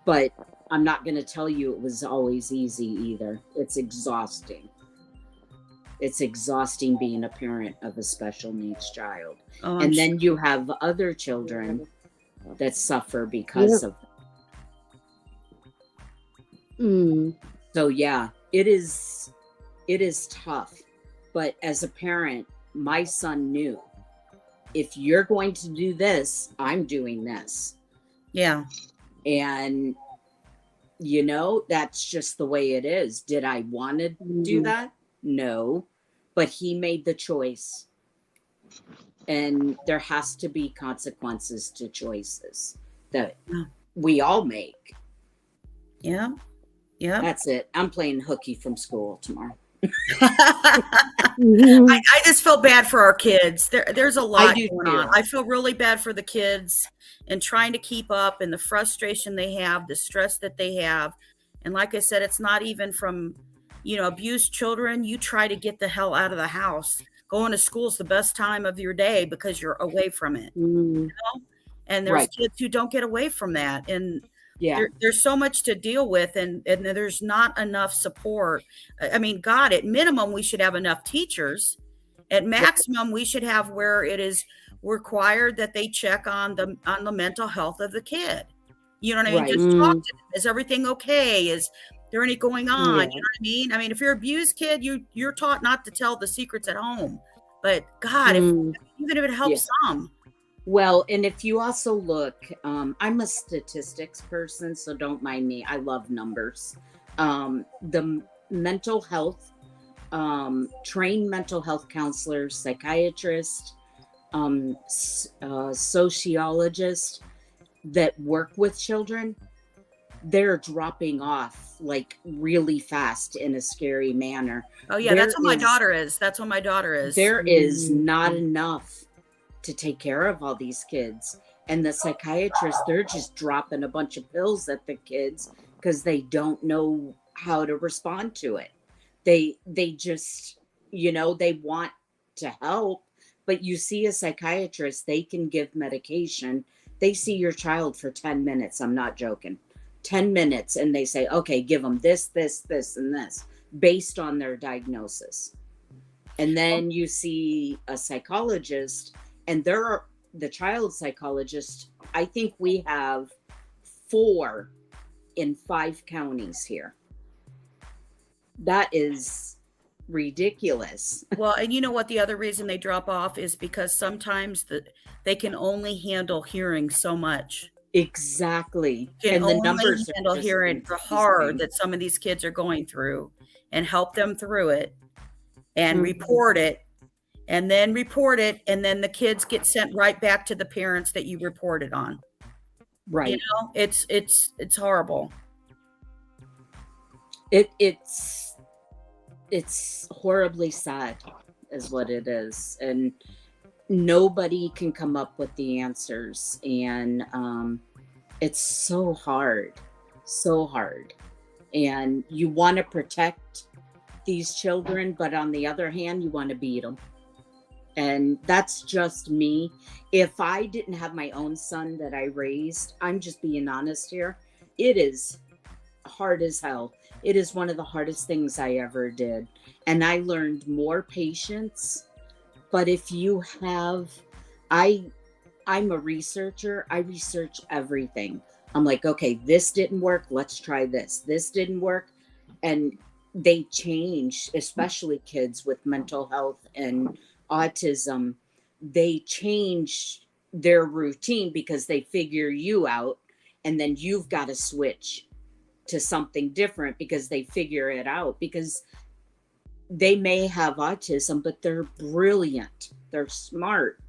But I'm not going to tell you it was always easy either. It's exhausting. It's exhausting being a parent of a special needs child. Oh, and then you have other children that suffer because of Mm. So yeah, it is tough. But as a parent, my son knew, if you're going to do this, I'm doing this. Yeah. And that's just the way it is. Did I want to do that? No. But he made the choice. And there has to be consequences to choices that we all make. Yeah. Yeah. That's it. I'm playing hooky from school tomorrow. I just feel bad for our kids. There's a lot going on. Too. I feel really bad for the kids and trying to keep up and the frustration they have, the stress that they have. And like I said, it's not even from, abused children. You try to get the hell out of the house. Going to school is the best time of your day because you're away from it. And there's kids who don't get away from that. And there's so much to deal with, and there's not enough support. I mean, God, at minimum, we should have enough teachers. At maximum, we should have where it is required that they check on the mental health of the kid. You know what I mean? Just talk to them. Is everything okay? Is there any going on? You know what I mean? I mean, if you're an abused kid, you're taught not to tell the secrets at home. But God, even if it helps some. Well, and if you also look, I'm a statistics person, so don't mind me. I love numbers. The mental health, trained mental health counselors, psychiatrists, sociologists, that work with children, they're dropping off like really fast in a scary manner. Oh yeah, that's what my daughter is. That's what my daughter is. There is not enough to take care of all these kids. And the psychiatrists, they're just dropping a bunch of pills at the kids because they don't know how to respond to it. They just, they want to help, but you see a psychiatrist, they can give medication. They see your child for 10 minutes. I'm not joking. 10 minutes. And they say, okay, give them this, this, this, and this based on their diagnosis. And then you see a psychologist, and the child psychologist, I think we have 4 in 5 counties here. That is ridiculous. Well, and you know what? The other reason they drop off is because sometimes they can only handle hearing so much. Exactly. And the numbers handle hearing the horror that some of these kids are going through, and help them through it, and report it, and then the kids get sent right back to the parents that you reported on. Right. It's horrible. It's horribly sad is what it is. And nobody can come up with the answers. And it's so hard. And you want to protect these children, but on the other hand, you want to beat them. And that's just me. If I didn't have my own son that I raised, I'm just being honest here, it is hard as hell. It is one of the hardest things I ever did. And I learned more patience. But if you have, I'm a researcher. I research everything. I'm like, okay, this didn't work. Let's try this. This didn't work. And they change, especially kids with mental health and autism. They change their routine because they figure you out, and then you've got to switch to something different because they figure it out, because they may have autism, but they're brilliant. They're smart.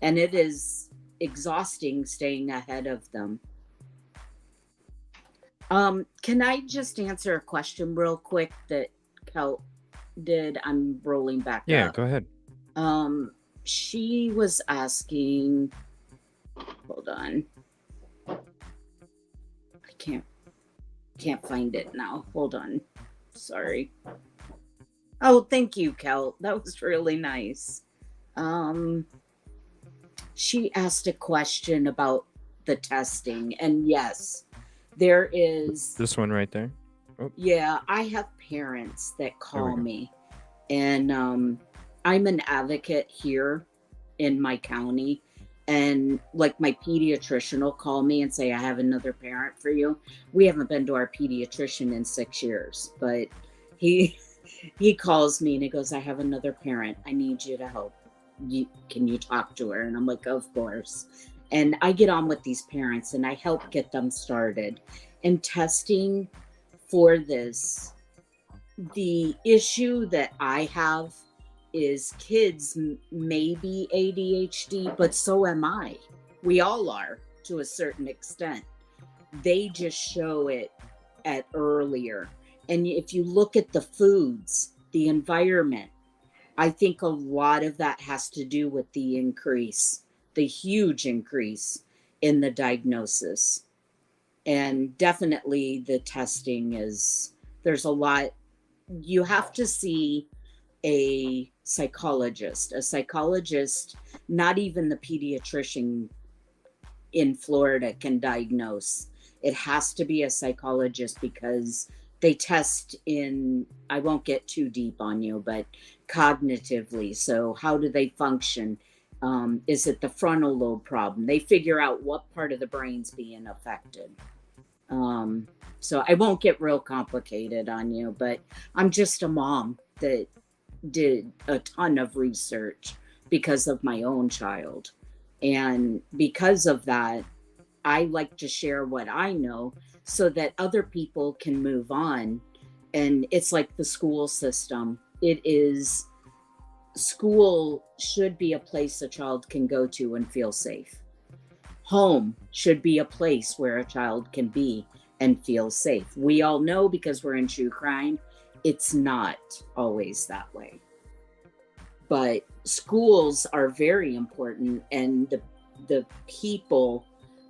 And it is exhausting staying ahead of them. Can I just answer a question real quick that Kel did? I'm rolling back up. Yeah, go ahead. She was asking, hold on. I can't find it now. Hold on. Sorry. Oh, thank you, Kel. That was really nice. She asked a question about the testing, and yes, there is this one right there. Oh. Yeah, I have parents that call me, and I'm an advocate here in my county, and like my pediatrician will call me and say, I have another parent for you. We haven't been to our pediatrician in 6 years, but he calls me and he goes, I have another parent. I need you to help. Can you talk to her? And I'm like, of course. And I get on with these parents and I help get them started. And testing for this, the issue that I have is kids may be ADHD, but so am I. We all are to a certain extent. They just show it at earlier. And if you look at the foods, the environment, I think a lot of that has to do with the increase, the huge increase in the diagnosis. And definitely the testing there's a lot. You have to see a psychologist, not even the pediatrician in Florida can diagnose. It has to be a psychologist because they test I won't get too deep on you, but cognitively. So how do they function? Is it the frontal lobe problem? They figure out what part of the brain's being affected. So I won't get real complicated on you, but I'm just a mom that did a ton of research because of my own child. And because of that, I like to share what I know so that other people can move on. And it's like the school system. School should be a place a child can go to and feel safe. Home should be a place where a child can be and feel safe. We all know, because we're in true crime, it's not always that way. But schools are very important, and the people,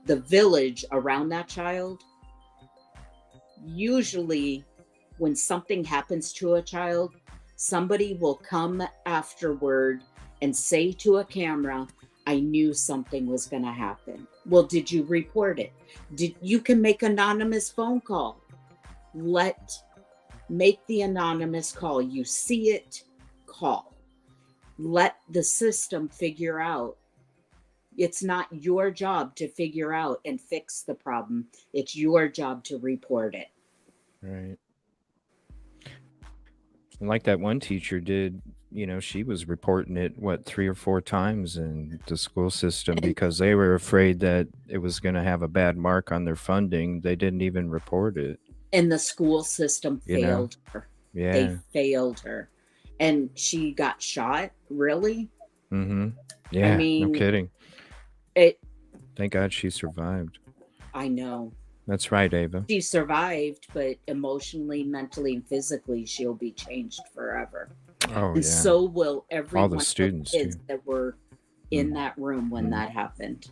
the village around that child, usually when something happens to a child, somebody will come afterward and say to a camera, I knew something was going to happen. Well, did you report it? You can make anonymous phone call. Make the anonymous call. You see it, call. Let the system figure out. It's not your job to figure out and fix the problem. It's your job to report it. Right. And like that one teacher did, she was reporting it, 3 or 4 times in the school system because they were afraid that it was going to have a bad mark on their funding. They didn't even report it. And the school system failed her. Yeah. They failed her. And she got shot, really? Mm-hmm. Yeah, I mean, no kidding. Thank God she survived. I know. That's right, Ava. She survived, but emotionally, mentally, and physically, she'll be changed forever. Oh, and so will every all one the students of the kids too. that were in that room when that happened.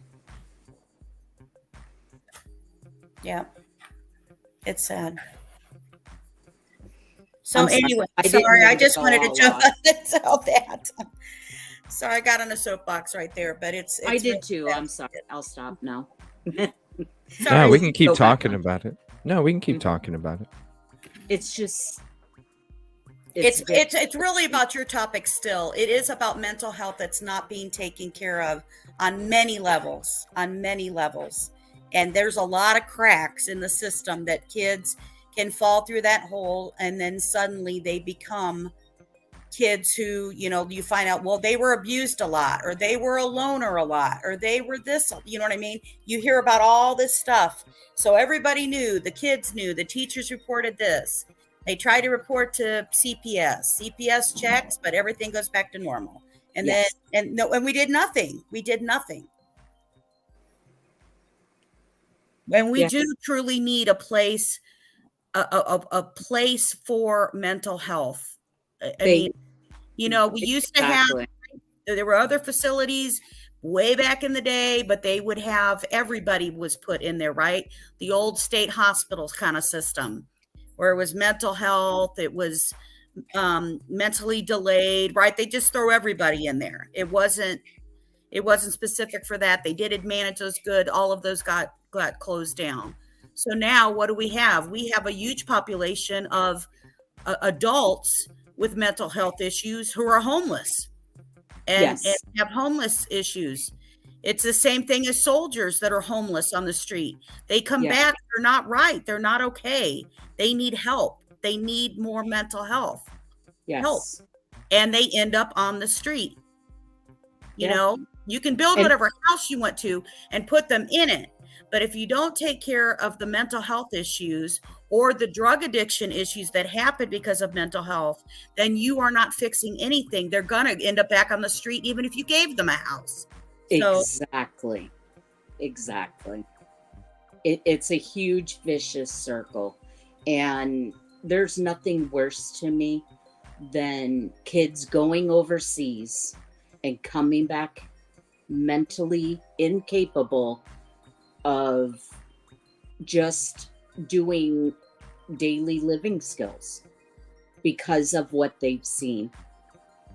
Yeah. It's sad. So I'm sorry. anyway, I didn't sorry, mean I to just go wanted to all jump out. into all that. Sorry, I got on a soapbox right there, but it's I did really too. sad. I'm sorry. I'll stop now. No, Sorry. we can keep Go back talking on. about it. No, we can keep Mhm. talking about it. It's just It's really about your topic still. It is about mental health that's not being taken care of on many levels, And there's a lot of cracks in the system that kids can fall through that hole, and then suddenly they become kids who, you find out, well, they were abused a lot, or they were a loner a lot, or they were this, you know what I mean? You hear about all this stuff. So everybody knew, the kids knew, the teachers reported this. They try to report to CPS. CPS checks, but everything goes back to normal. And Yes. and we did nothing. We did nothing. And we do truly need a place, a place for mental health. I mean, we used to have, there were other facilities way back in the day, but they would have, everybody was put in there, right? The old state hospitals kind of system, where it was mental health, it was mentally delayed, right? They just throw everybody in there. It wasn't specific for that. They did manage those good. All of those got closed down. So now what do we have? We have a huge population of adults with mental health issues who are homeless and have homeless issues. It's the same thing as soldiers that are homeless on the street. They come back, they're not right. They're not okay. They need help. They need more mental health. Help. And they end up on the street. You know, you can build whatever house you want to and put them in it. But if you don't take care of the mental health issues or the drug addiction issues that happen because of mental health, then you are not fixing anything. They're going to end up back on the street, even if you gave them a house. So, Exactly. It's a huge vicious circle. And there's nothing worse to me than kids going overseas and coming back mentally incapable of just doing daily living skills because of what they've seen.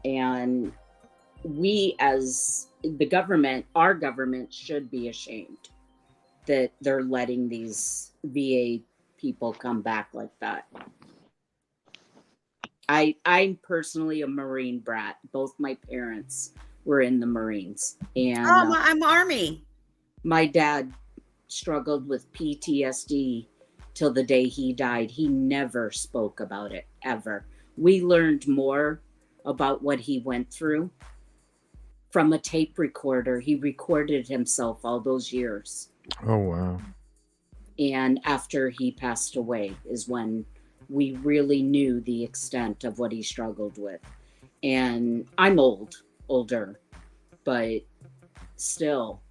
And we, as the government, our government, should be ashamed that they're letting these VA people come back like that. I'm personally a Marine brat. Both my parents were in the Marines, and I'm Army. My dad struggled with PTSD till the day he died. He never spoke about it, ever. We learned more about what he went through from a tape recorder. He recorded himself all those years. Oh, wow. And after he passed away is when we really knew the extent of what he struggled with. And I'm older, but still,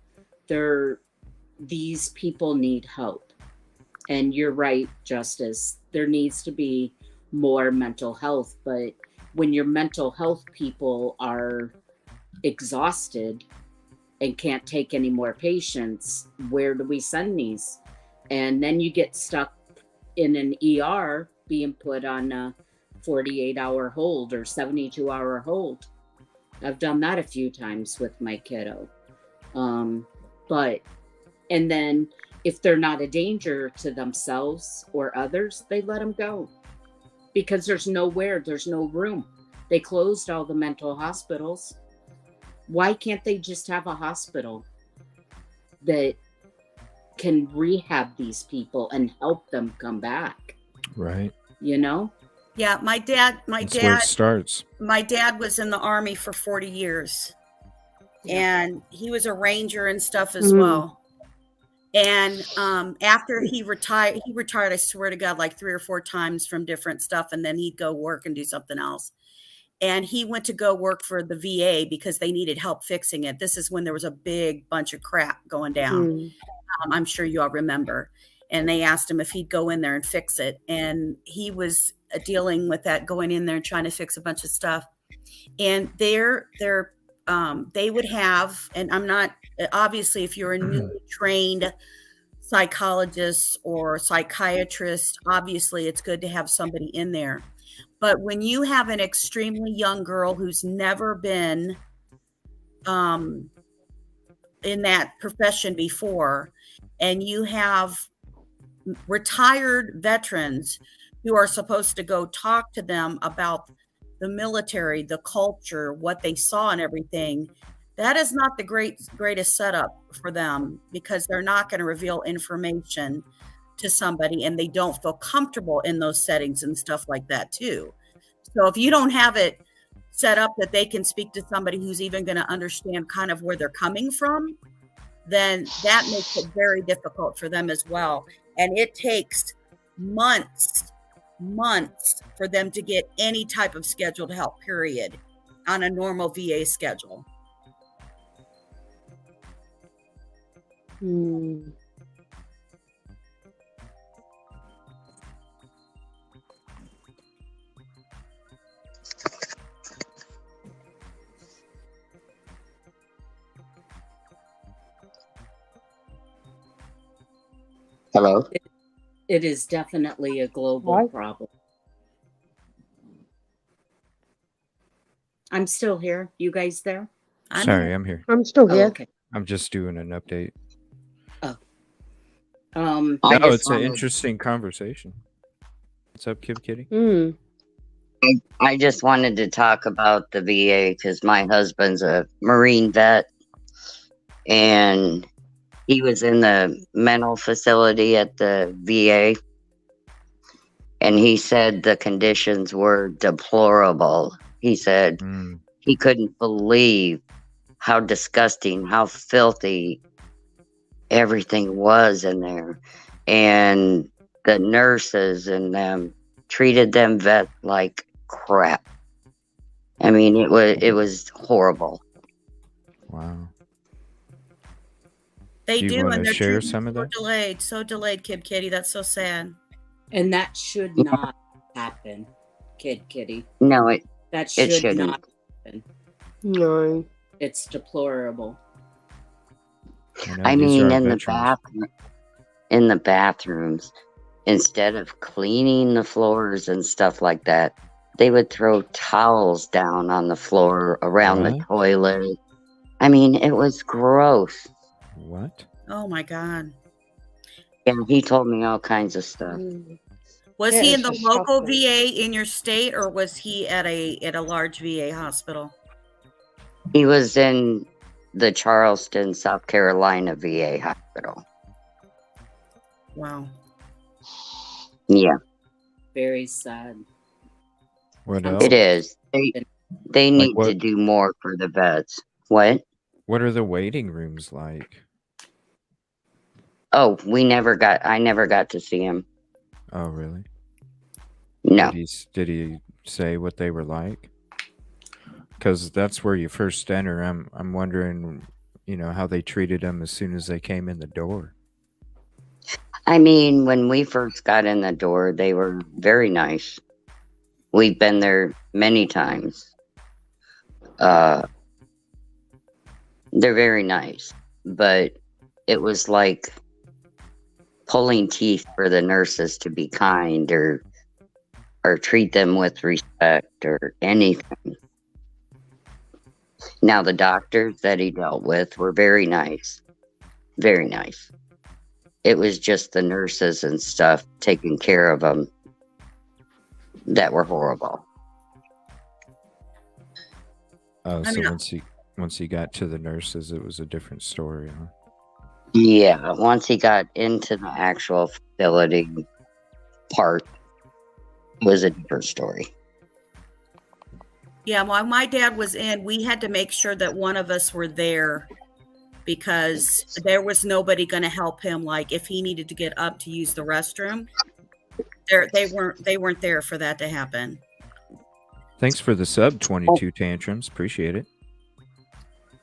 these people need help. And you're right, Justice. There needs to be more mental health. But when your mental health people are exhausted and can't take any more patients, where do we send these? And then you get stuck in an ER being put on a 48-hour hold or 72-hour hold. I've done that a few times with my kiddo. And then if they're not a danger to themselves or others, they let them go because there's no room. They closed all the mental hospitals. Why can't they just have a hospital that can rehab these people and help them come back? Right. You know? Yeah, my dad That's where it starts. my dad was in the Army for 40 years. And he was a ranger and stuff as well. And after he retired, I swear to God, like 3 or 4 times from different stuff. And then he'd go work and do something else. And he went to go work for the VA because they needed help fixing it. This is when there was a big bunch of crap going down. I'm sure you all remember. And they asked him if he'd go in there and fix it. And he was dealing with that, going in there and trying to fix a bunch of stuff. And they would have, and I'm not, obviously, if you're a newly trained psychologist or psychiatrist, obviously it's good to have somebody in there. But when you have an extremely young girl who's never been in that profession before, and you have retired veterans who are supposed to go talk to them about the military, the culture, what they saw and everything, that is not the greatest setup for them, because they're not going to reveal information to somebody, and they don't feel comfortable in those settings and stuff like that too. So if you don't have it set up that they can speak to somebody who's even going to understand kind of where they're coming from, then that makes it very difficult for them as well. And it takes months for them to get any type of scheduled help, period, on a normal VA schedule. Hello? It is definitely a global problem. I'm still here. You guys there? Sorry, I'm here. I'm still here. Okay. I'm just doing an update. Oh. It's an interesting conversation. What's up, Kid Kitty? I just wanted to talk about the VA because my husband's a Marine vet, and he was in the mental facility at the VA, and he said the conditions were deplorable. He said he couldn't believe how disgusting, how filthy everything was in there. And the nurses and them treated them like crap. I mean, it was horrible. Wow. They Do you want and to their share treatment's some of that? So delayed, Kid Kitty. That's so sad. And that should not happen, Kid Kitty. No, it should not happen. No. It's deplorable. I mean, in the bathrooms, instead of cleaning the floors and stuff like that, they would throw towels down on the floor around the toilet. I mean, it was gross. What? Oh my God. Yeah, he told me all kinds of stuff. Was he in the local VA in your state, or was he at a large VA hospital? He was in the Charleston, South Carolina VA hospital. Wow. Yeah. Very sad. What else? It is. They need to do more for the vets. What? What are the waiting rooms like? Oh, I never got to see him. Oh, really? No. Did he say what they were like? Because that's where you first enter. I'm wondering, how they treated them as soon as they came in the door. I mean, when we first got in the door, they were very nice. We've been there many times. They're very nice, but it was like pulling teeth for the nurses to be kind or treat them with respect or anything. Now, the doctors that he dealt with were very nice. Very nice. It was just the nurses and stuff taking care of them that were horrible. Oh, I so mean, once he got to the nurses, it was a different story, huh? Yeah, once he got into the actual facility part, it was a different story. Yeah, while my dad was in, we had to make sure that one of us were there because there was nobody going to help him. Like if he needed to get up to use the restroom, they weren't there for that to happen. Thanks for the sub 22 tantrums. Appreciate it.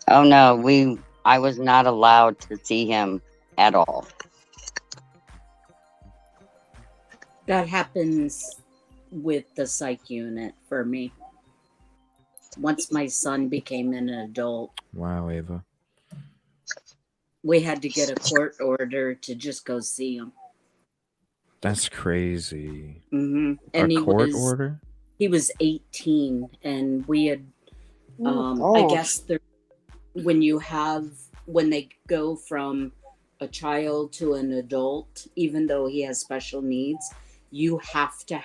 Oh no, I was not allowed to see him at all. That happens with the psych unit for me. Once my son became an adult, Wow, Ava. we had to get a court order to just go see him. That's crazy. And A court order? He was 18, and we had, Oh, I gosh. guess, when they go from a child to an adult, even though he has special needs, you have to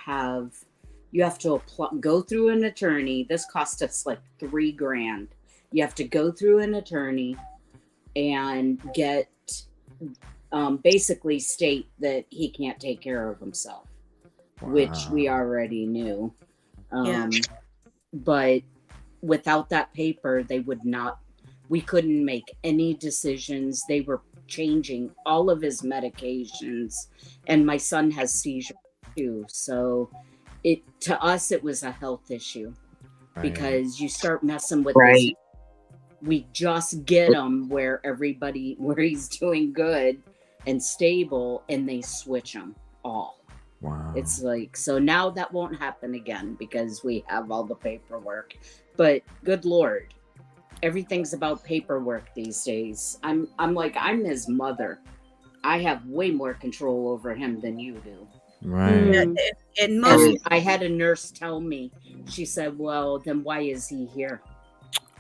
go through an attorney. This cost us like $3,000. You have to go through an attorney and get basically state that he can't take care of himself, which we already knew. Yeah. But without that paper, we couldn't make any decisions. They were changing all of his medications, and my son has seizures too. So to us, it was a health issue because you start messing with this. We just get him where he's doing good and stable, and they switch him all. Wow. It's like, so now that won't happen again because we have all the paperwork. But good Lord, everything's about paperwork these days. I'm his mother. I have way more control over him than you do. Right. And I had a nurse tell me, she said, well, then why is he here?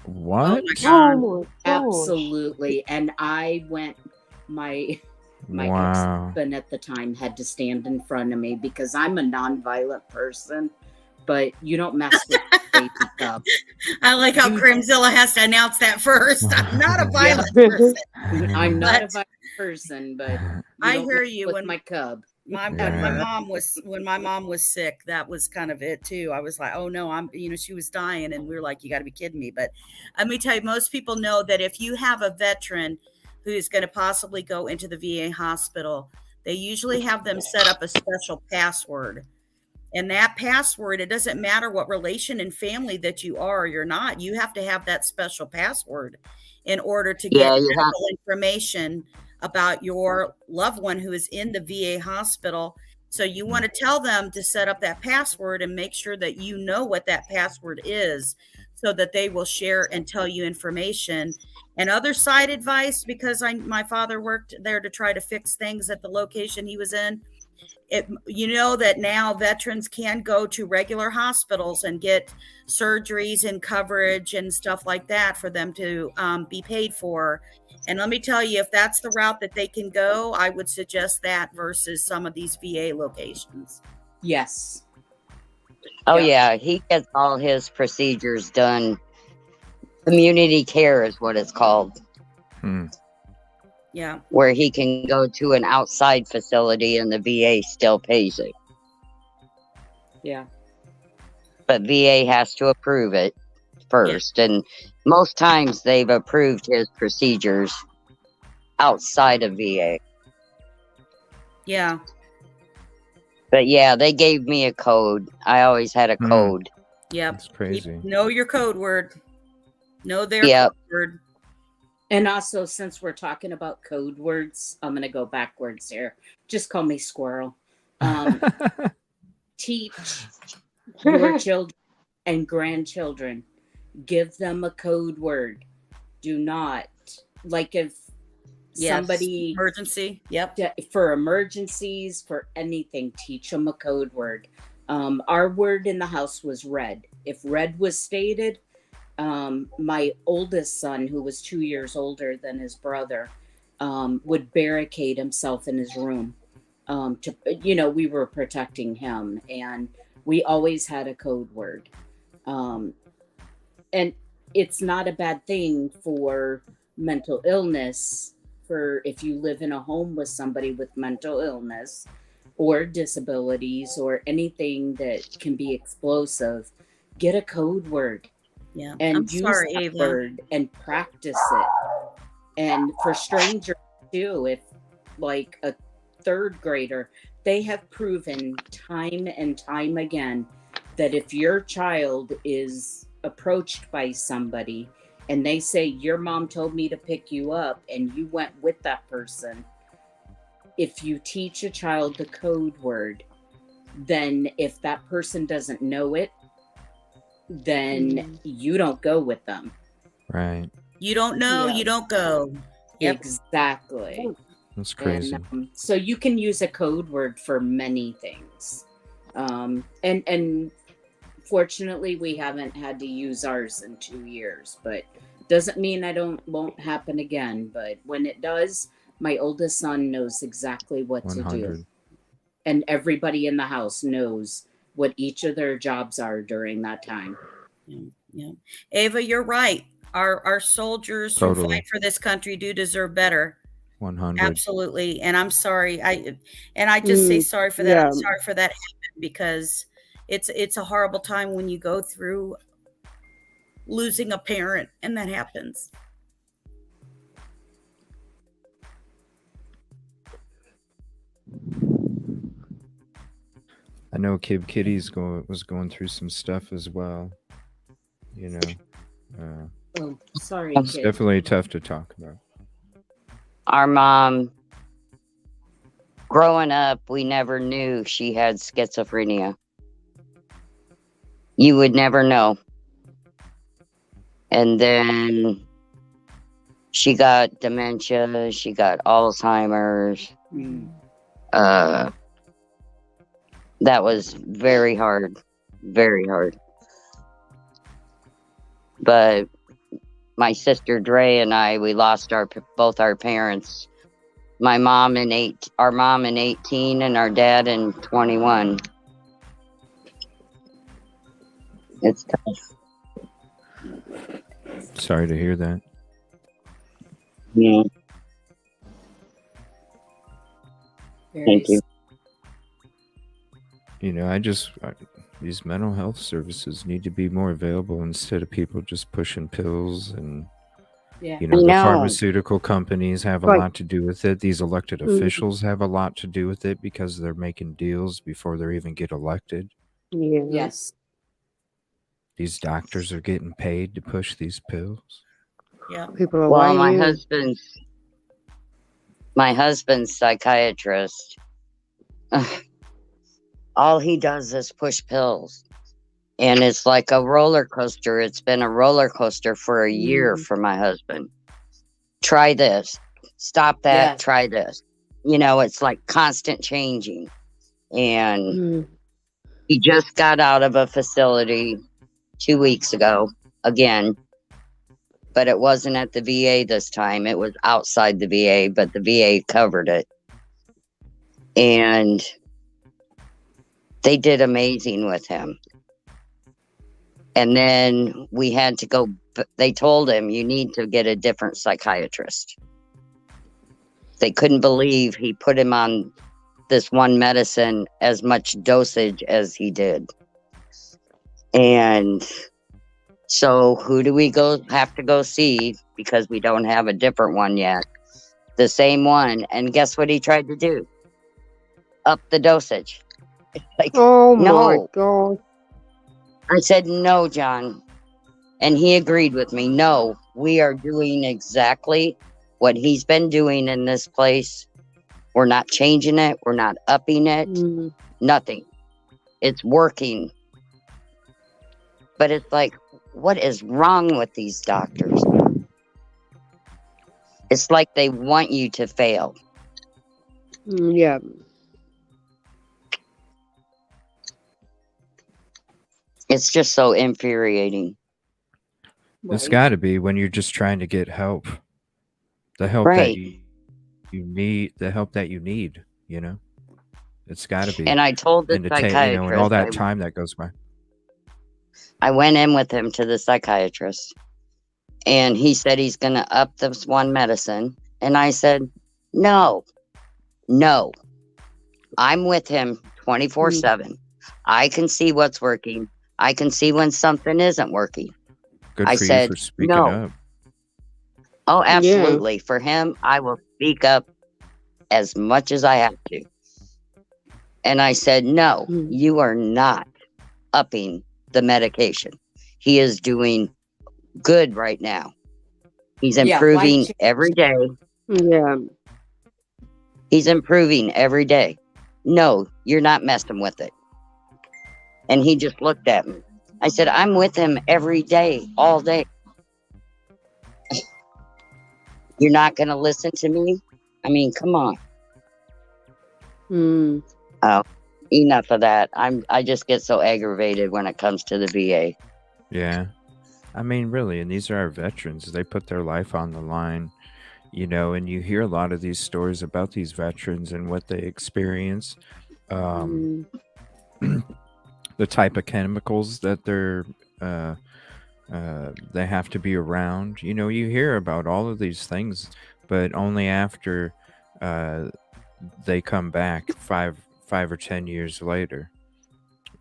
What? Oh my gosh. Absolutely. And I went, my ex-husband at the time had to stand in front of me because I'm a non-violent person, but you don't mess with baby cub. I like how CrimeZilla has to announce that first. I'm not a violent person. I'm not a violent person, but I hear you with when my cub. When my mom was sick, that was kind of it too. I was like, oh no, she was dying, and we were like, you got to be kidding me. But let me tell you, most people know that if you have a veteran who is going to possibly go into the VA hospital, they usually have them set up a special password. And that password, it doesn't matter what relation and family that you are or you're not, you have to have that special password in order to get medical information about your loved one who is in the VA hospital. So you want to tell them to set up that password and make sure that you know what that password is so that they will share and tell you information. And other side advice, because my father worked there to try to fix things at the location he was in. That now veterans can go to regular hospitals and get surgeries and coverage and stuff like that for them to be paid for. And let me tell you, if that's the route that they can go, I would suggest that versus some of these VA locations. Yes. Oh, yeah. He gets all his procedures done. Community care is what it's called. Yeah. Where he can go to an outside facility and the VA still pays it. Yeah. But VA has to approve it first. Yeah. And most times they've approved his procedures outside of VA. Yeah. But yeah, they gave me a code. I always had a code. Yep. That's crazy. Know your code word. Know their code word. And also, since we're talking about code words, I'm going to go backwards here. Just call me Squirrel. Teach your children and grandchildren. Give them a code word. Do not, like if somebody emergency. Yep. For emergencies, for anything, teach them a code word. Our word in the house was red. If red was stated, my oldest son, who was 2 years older than his brother, would barricade himself in his room. We were protecting him, and we always had a code word. And it's not a bad thing for mental illness, for if you live in a home with somebody with mental illness or disabilities or anything that can be explosive, get a code word. Yeah. And I'm use sorry, that Ava. word and practice it. And for strangers too, if like a third grader, they have proven time and time again that if your child is approached by somebody and they say, your mom told me to pick you up, and you went with that person, if you teach a child the code word, then if that person doesn't know it, then you don't go with them. Right. You don't know, Yeah. you don't go. Yep. Exactly. That's crazy. And, so you can use a code word for many things. And fortunately, we haven't had to use ours in 2 years, but doesn't mean won't happen again. But when it does, my oldest son knows exactly what 100. to do. And everybody in the house knows what each of their jobs are during that time. Yeah. Ava, you're right. Our soldiers who Totally. fight for this country do deserve better. 100. Absolutely. And I'm sorry. I just say sorry for that. Yeah. I'm sorry for that happened, because it's a horrible time when you go through losing a parent and that happens. I know Kid Kitty's was going through some stuff as well. You know, Oh, sorry, it's kid. definitely tough to talk about. Our mom, growing up, we never knew she had schizophrenia. You would never know. And then she got dementia, she got Alzheimer's. That was very hard. Very hard. But my sister Dre and I, we lost both our parents. Our mom in 18 and our dad in 21. It's tough. Sorry to hear that. Yeah. Thank you. You know, these mental health services need to be more available instead of people just pushing pills and, Yeah. you know, the No. pharmaceutical companies have a Right. lot to do with it. These elected officials have a lot to do with it because they're making deals before they even get elected. Yeah. Yes. These doctors are getting paid to push these pills. Yeah. People are Well, way my husband's psychiatrist. All he does is push pills. And it's like a roller coaster. It's been a roller coaster for a year for my husband. Try this. Stop that. Yes. Try this. You know, it's like constant changing. And he just got out of a facility 2 weeks ago again. But it wasn't at the VA this time. It was outside the VA, but the VA covered it. And they did amazing with him. And then we had to go, they told him, you need to get a different psychiatrist. They couldn't believe he put him on this one medicine as much dosage as he did. And so who do we have to go see, because we don't have a different one yet? The same one. And guess what he tried to do? Up the dosage. Like, Oh my no. God. I said, no, John. And he agreed with me. No, we are doing exactly what he's been doing in this place. We're not changing it. We're not upping it. Mm. Nothing. It's working. But it's like, what is wrong with these doctors? It's like they want you to fail. Yeah. It's just so infuriating. It's Right. got to be when you're just trying to get help, the help that Right. you need, the help that you need. It's got to be. And I told the And to take, and all psychiatrist, that time that goes by. I went in with him to the psychiatrist, and he said he's going to up this one medicine. And I said, no, I'm with him 24/7. I can see what's working. I can see when something isn't working. Good I for said, you for speaking no. up. Oh, absolutely. For him, I will speak up as much as I have to. And I said, no, you are not upping the medication. He is doing good right now. He's improving every day. Yeah. He's improving every day. No, you're not messing with it. And he just looked at me. I said, I'm with him every day, all day. You're not going to listen to me? I mean, come on. Mm. Oh, enough of that. I just get so aggravated when it comes to the VA. Yeah. I mean, really, and these are our veterans. They put their life on the line, and you hear a lot of these stories about these veterans and what they experience, the type of chemicals that they have to be around. You hear about all of these things, but only after they come back 5 or 10 years later,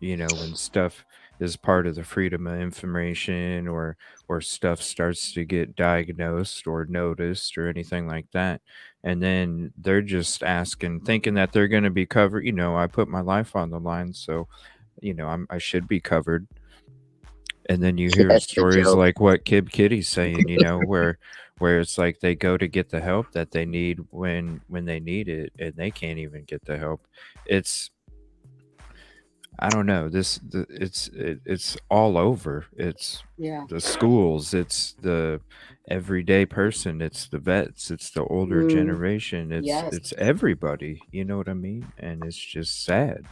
when stuff is part of the freedom of information, or stuff starts to get diagnosed or noticed or anything like that. And then they're just asking, thinking that they're going to be covered. I put my life on the line, so I should be covered. And then you hear That's the stories joke. like what Kid Kitty's saying, where it's like they go to get the help that they need when they need it, and they can't even get the help. I don't know. It's all over. It's Yeah. the schools. It's the everyday person. It's the vets. It's the older generation. Yes. It's everybody. You know what I mean? And it's just sad.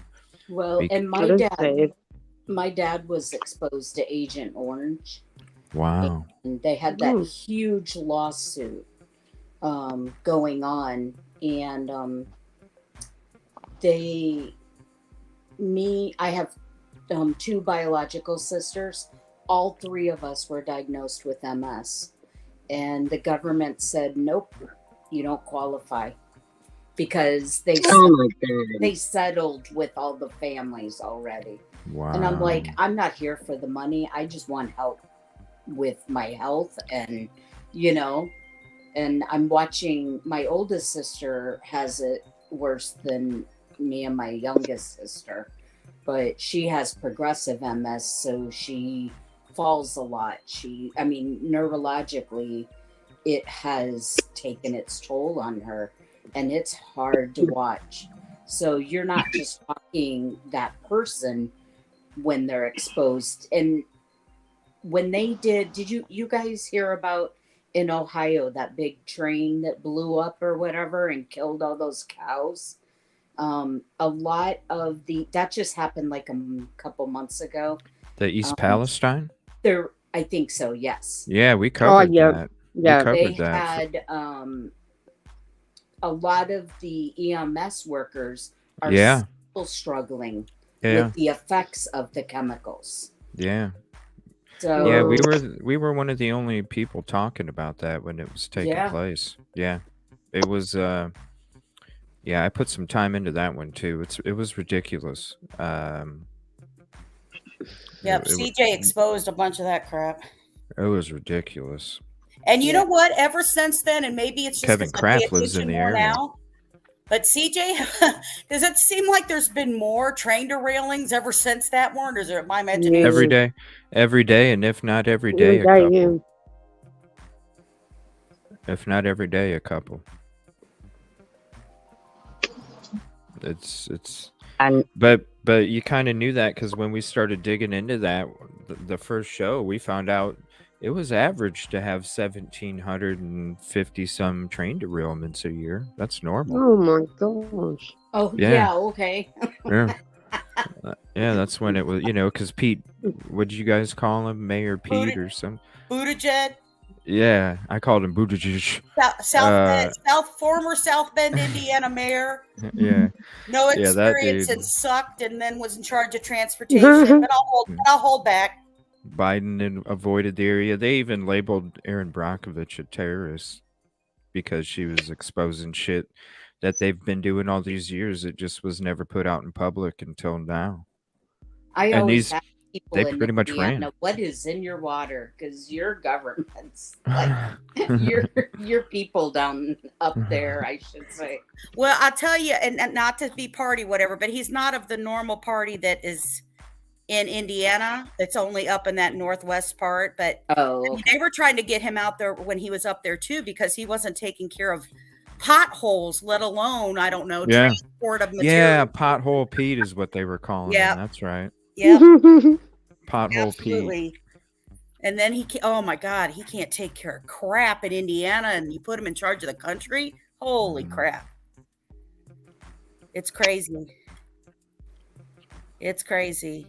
Well, and That is sad. my dad was exposed to Agent Orange. Wow. And they had that huge lawsuit going on, and I have 2 biological sisters. All 3 of us were diagnosed with MS, and the government said, nope, you don't qualify, because they settled with all the families already. Wow. And I'm like, I'm not here for the money. I just want help with my health, and and I'm watching my oldest sister has it worse than me and my youngest sister, but she has progressive MS, so she falls a lot. Neurologically, it has taken its toll on her, and it's hard to watch. So you're not just talking that person when they're exposed. And when they did you guys hear about in Ohio that big train that blew up or whatever and killed all those cows? A lot of that just happened like a couple months ago. The East Palestine? I think so, yes. Yeah, we covered that. Yeah. We covered They that. had a lot of the EMS workers are Yeah. still struggling Yeah. with the effects of the chemicals. Yeah. So Yeah, we were one of the only people talking about that when it was taking place. Yeah. It was I put some time into that one too. It was ridiculous. Yep, it CJ exposed a bunch of that crap. was ridiculous. And you know what? Ever since then, and maybe it's just Kevin 'cause I pay Kraft lives in attention the more area. now. But CJ, does it seem like there's been more train derailings ever since that one, or is it my imagination? Every day, and if not every day, a Every day, couple. If not every day, a couple. It's And but you kind of knew that because when we started digging into that, the first show, we found out it was average to have 1,750 some train derailments a year. That's normal. Oh my gosh. Oh Yeah. yeah, okay. Yeah. Yeah, that's when it was, because Pete, what did you guys call him? Mayor Pete or something? Buttigieg, Yeah, I called him Buttigieg. former South Bend, Indiana mayor. Yeah. No Yeah, that experience dude. and sucked, and then was in charge of transportation. But I'll hold back. Biden avoided the area. They even labeled Erin Brockovich a terrorist because she was exposing shit that they've been doing all these years. It just was never put out in public until now. I And always ask people they in pretty much Indiana, ran. what is in your water? Because your government's like your people down up there, I should say. Well, I'll tell you, and not to be party, whatever, but he's not of the normal party that is in Indiana. It's only up in that northwest part. But they were trying to get him out there when he was up there too, because he wasn't taking care of potholes, let alone, I don't know, transport of material. Yeah, Pothole Pete is what they were calling him. That's right. Yeah. Pothole Absolutely. Pete. And then oh my God, he can't take care of crap in Indiana, and you put him in charge of the country? Holy crap. It's crazy. It's crazy.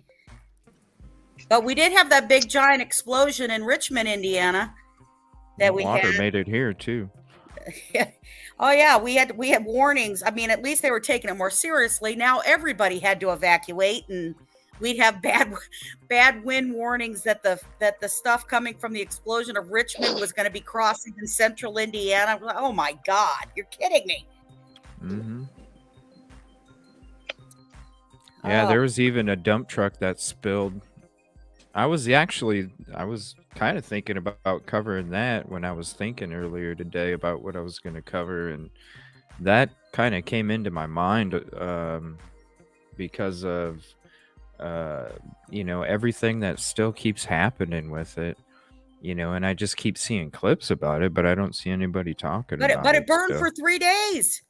But we did have that big giant explosion in Richmond, Indiana. That we water had. made it here too. Oh yeah, we had warnings. I mean, at least they were taking it more seriously. Now everybody had to evacuate, and we'd have bad wind warnings that the stuff coming from the explosion of Richmond was going to be crossing in central Indiana. Oh my God, you're kidding me. Mm-hmm. Yeah, there was even a dump truck that spilled. I was kind of thinking about covering that when I was thinking earlier today about what I was going to cover, and that kind of came into my mind because of everything that still keeps happening with it, and I just keep seeing clips about it, but I don't see anybody talking about it. But it burned for 3 days.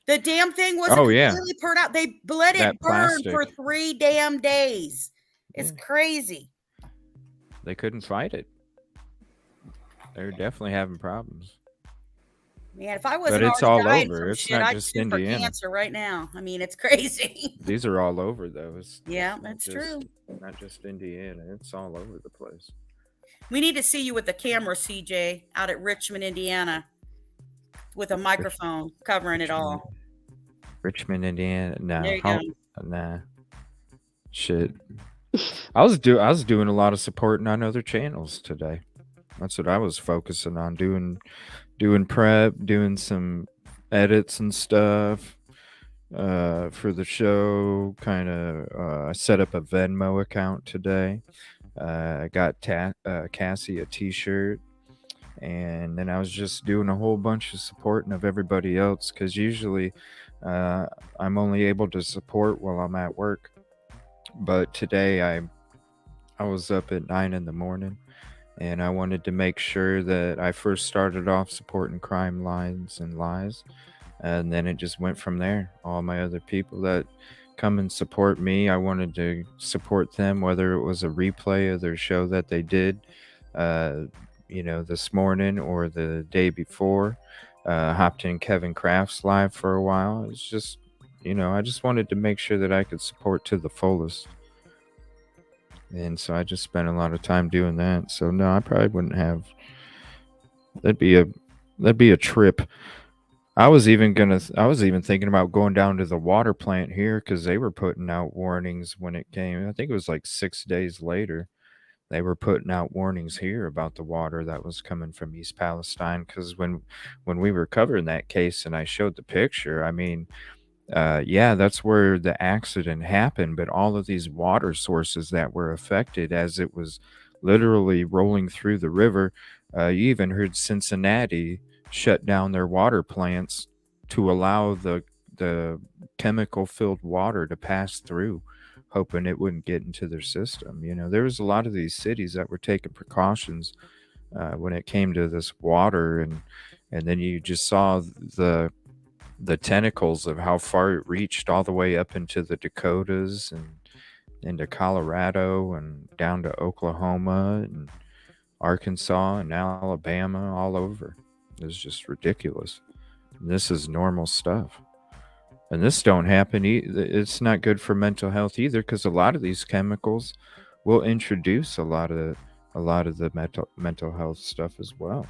The damn thing wasn't completely burned out. They let it burn for 3 damn days. It's crazy. They couldn't fight it. They're definitely having problems. Man, if I wasn't but it's all dying over. From it's shit, not I'd just sue for Indiana. cancer right now. I mean, it's crazy. These are all over, though. That's true. Not just Indiana. It's all over the place. We need to see you with the camera, CJ, out at Richmond, Indiana, with a microphone covering it all. Richmond, Indiana. No. There you go. Nah. Shit. I was doing a lot of supporting on other channels today. That's what I was focusing on, doing prep, doing some edits and stuff for the show. Kind of set up a Venmo account today. I got Cassie a t-shirt, and then I was just doing a whole bunch of supporting of everybody else, because usually I'm only able to support while I'm at work. But today I was up at 9 in the morning, and I wanted to make sure that I first started off supporting Crime Lines and Lies, and then it just went from there. All my other people that come and support me, I wanted to support them, whether it was a replay of their show that they did this morning or the day before. Hopped in Kevin Kraft's live for a while. It's just, I just wanted to make sure that I could support to the fullest. And so I just spent a lot of time doing that. So no, I probably wouldn't have. That'd be a trip. I was even thinking about going down to the water plant here, because they were putting out warnings when it came. I think it was like 6 days later. They were putting out warnings here about the water that was coming from East Palestine. Because when we were covering that case and I showed the picture, I mean, that's where the accident happened. But all of these water sources that were affected as it was literally rolling through the river, you even heard Cincinnati shut down their water plants to allow the the chemical filled water to pass through, hoping it wouldn't get into their system. There was a lot of these cities that were taking precautions when it came to this water, and then you just saw the tentacles of how far it reached all the way up into the Dakotas and into Colorado and down to Oklahoma and Arkansas and Alabama, all over. It was just ridiculous. And this is normal stuff. And this don't happen. It's not good for mental health either, because a lot of these chemicals will introduce a lot of the mental health stuff as well.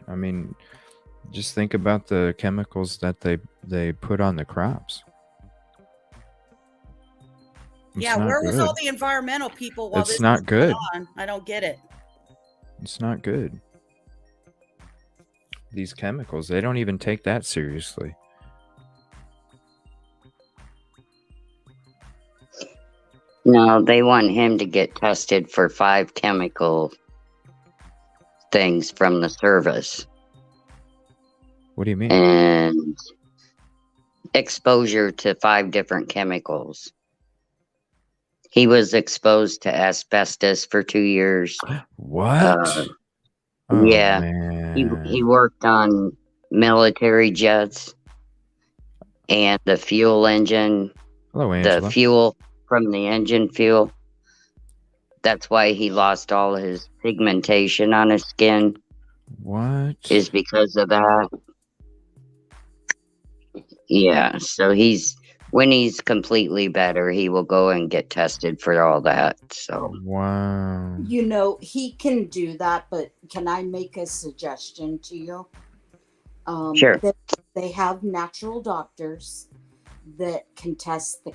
I mean, just think about the chemicals that they put on the crops. Yeah, where was all the environmental people while this It's not was going good. on? I don't get it. It's not good. These chemicals, they don't even take that seriously. No, they want him to get tested for 5 chemical things from the service. What do you mean? And exposure to 5 different chemicals. He was exposed to asbestos for 2 years. What? Yeah. Man. He worked on military jets and the fuel engine. Hello, Angela. The fuel from the engine fuel. That's why he lost all his pigmentation on his skin. What? Is because of that. Yeah, so when he's completely better, he will go and get tested for all that. So wow. He can do that, but can I make a suggestion to you? Sure. They have natural doctors that can test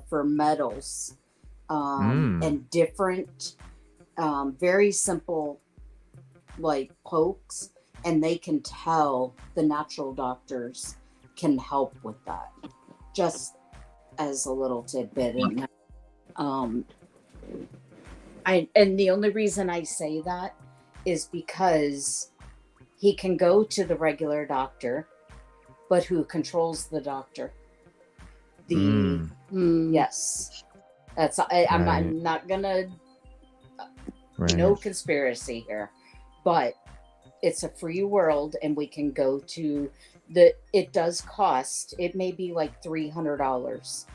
for metals and different, very simple, like pokes, and they can tell. The natural doctors can help with that. Just as a little tidbit. And the only reason I say that is because he can go to the regular doctor, but who controls the doctor? Yes. That's I'm not gonna no conspiracy here, but it's a free world, and we can go to it does cost, it may be like $300,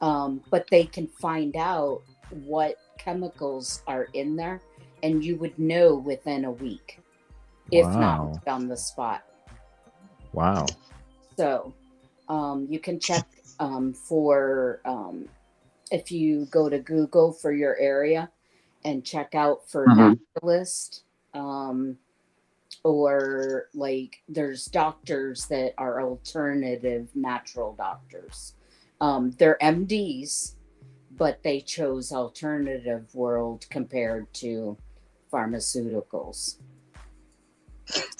but they can find out what chemicals are in there, and you would know within a week, if not on the spot. Wow. So you can check for if you go to Google for your area and check out for naturalist, or like there's doctors that are alternative natural doctors. They're MDs, but they chose alternative world compared to pharmaceuticals.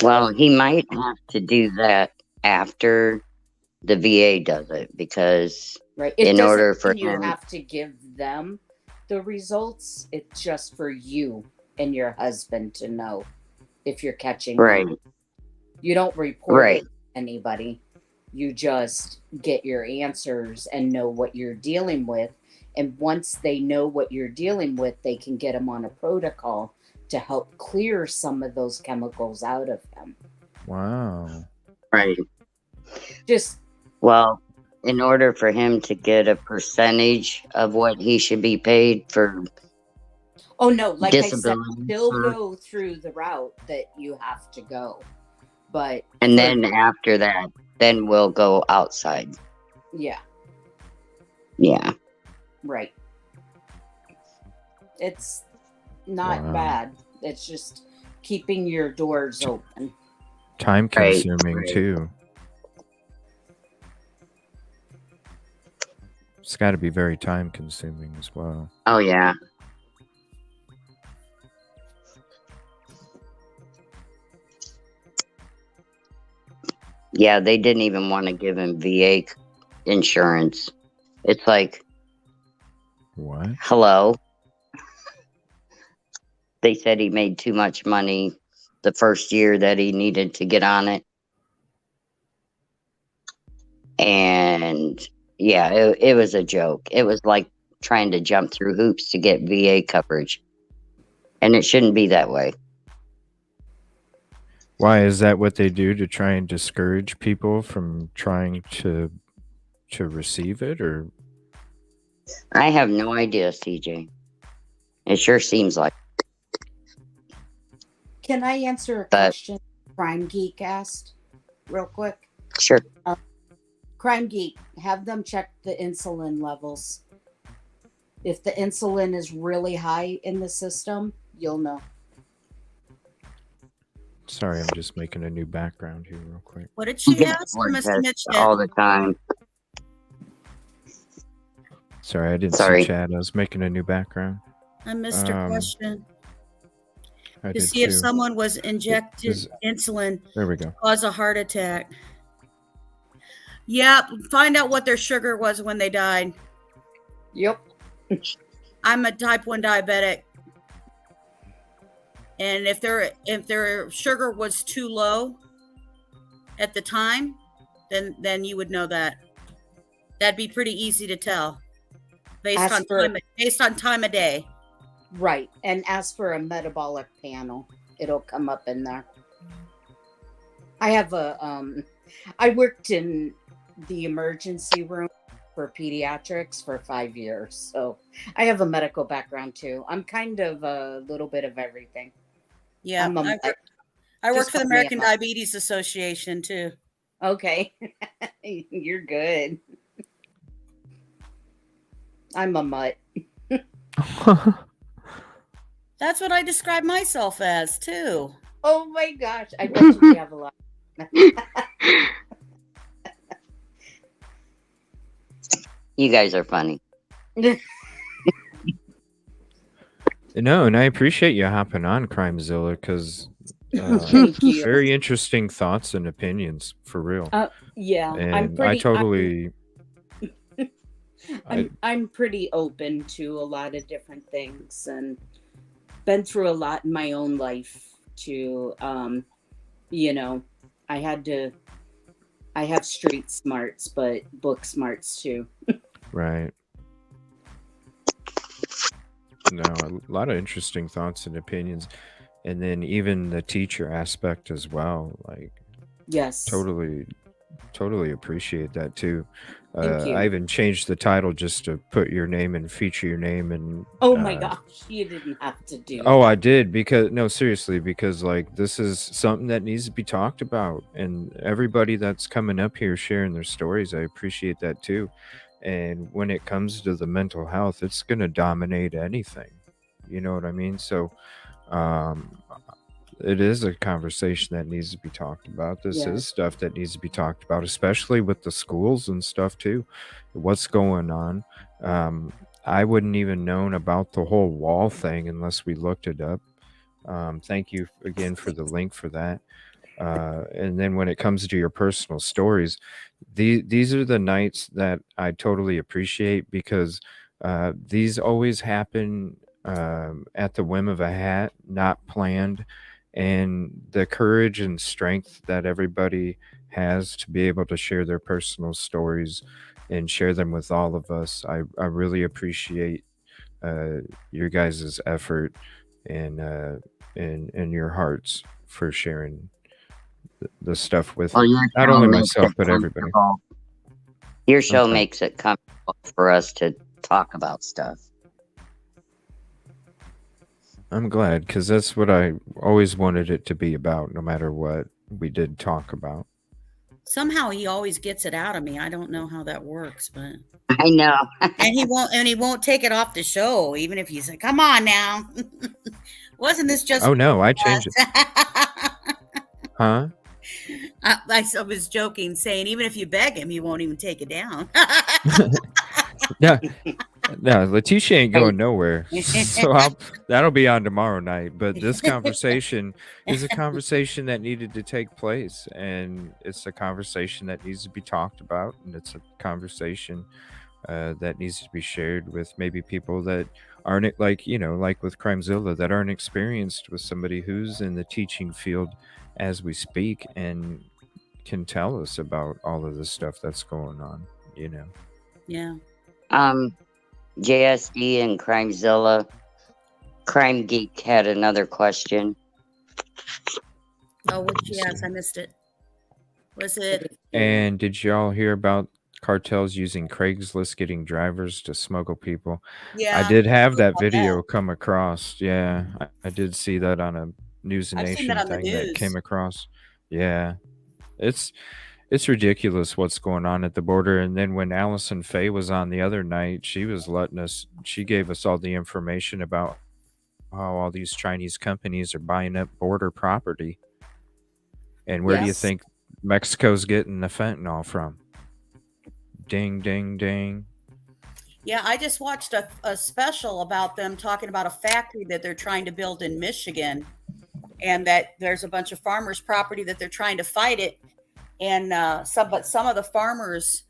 Well, he might have to do that after the VA does it, because in order for you have to give them the results. It's just for you and your husband to know if you're catching them. You don't report it to anybody. You just get your answers and know what you're dealing with. And once they know what you're dealing with, they can get them on a protocol to help clear some of those chemicals out of him. Wow. Right. Well, in order for him to get a percentage of what he should be paid for. Oh no, like I said, they'll go through the route that you have to go. And then after that, then we'll go outside. Yeah. Yeah. Right. It's not bad. It's just keeping your doors open. Time consuming too. It's got to be very time consuming as well. Oh yeah. Yeah, they didn't even want to give him VA insurance. It's like, what? Hello. They said he made too much money the first year that he needed to get on it. And yeah, it was a joke. It was like trying to jump through hoops to get VA coverage, and it shouldn't be that way. Why is that what they do to try and discourage people from trying to receive it? Or I have no idea, CJ. It sure seems like. Can I answer a But- question Crime Geek asked real quick? Sure. Crime Geek, have them check the insulin levels. If the insulin is really high in the system, you'll know. sorry, I'm just making a new background here real quick. What did she Get ask, blood Mr. tests Mitchell? all the time. Sorry, I didn't Sorry. see chat. I was making a new background. I missed her question. I To did see if too. someone was injected Is- insulin There we go. cause a heart attack. Yeah, find out what their sugar was when they died. Yep. I'm a type 1 diabetic. And if their sugar was too low at the time, then you would know that. That'd be pretty easy to tell based As on for- time of day. Right. And as for a metabolic panel, it'll come up in there. I have I worked in the emergency room for pediatrics for 5 years. So I have a medical background too. I'm kind of a little bit of everything. Yeah, I'm a- I work just for the help me American out. Diabetes Association too. Okay. You're good. I'm a mutt. That's what I describe myself as too. Oh my gosh. I bet you have a lot. You guys are funny. No, and I appreciate you hopping on CrimeZilla because Thank you. very interesting thoughts and opinions for real. Yeah. And I totally. I'm pretty open to a lot of different things and been through a lot in my own life to I have street smarts but book smarts too. Right. No, a lot of interesting thoughts and opinions. And then even the teacher aspect as well. Like, Yes. totally appreciate that too. Thank you. I even changed the title just to put your name and feature your name. And Oh my gosh, you didn't have to do oh, I did because no, seriously, because like this is something that needs to be talked about, and everybody that's coming up here sharing their stories, I appreciate that too. And when it comes to the mental health, it's going to dominate anything. You know what I mean? So, it is a conversation that needs to be talked about. This Yes. is stuff that needs to be talked about, especially with the schools and stuff too. What's going on? I wouldn't even known about the whole wall thing unless we looked it up. Thank you again for the link for that. And then when it comes to your personal stories, these are the nights that I totally appreciate because these always happen at the whim of a hat, not planned. And the courage and strength that everybody has to be able to share their personal stories and share them with all of us. I really appreciate your guys' effort and your hearts for sharing the stuff with Well, your not show only makes myself it but everybody. comfortable. Your show Okay. makes it comfortable for us to talk about stuff. I'm glad because that's what I always wanted it to be about, no matter what we did talk about. Somehow he always gets it out of me. I don't know how that works, but I know. and he won't take it off the show, even if he's like, "Come on now, wasn't this just?" Oh no, I changed it. Huh? I was joking, saying even if you beg him, he won't even take it down. No, Letitia ain't going nowhere. So that'll be on tomorrow night. But this conversation is a conversation that needed to take place, and it's a conversation that needs to be talked about, and it's a conversation that needs to be shared with maybe people that aren't like with CrimeZilla, that aren't experienced with somebody who's in the teaching field as we speak, and can tell us about all of the stuff that's going on, you know. Yeah. JSD and CrimeZilla. Crime Geek had another question. Oh, what she asked? I missed it. Was it? And did y'all hear about cartels using Craigslist getting drivers to smuggle people? Yeah. I did have heard that about video come across. Yeah, I did see that on a News I've seen that Nation on the thing that news. came across. Yeah, it's ridiculous what's going on at the border. And then when Allison Faye was on the other night, she gave us all the information about how all these Chinese companies are buying up border property. And where do you Yes. think Mexico's getting the fentanyl from? Ding, ding, ding. Yeah, I just watched a special about them talking about a factory that they're trying to build in Michigan, and that there's a bunch of farmers' property that they're trying to fight it. And some of the farmers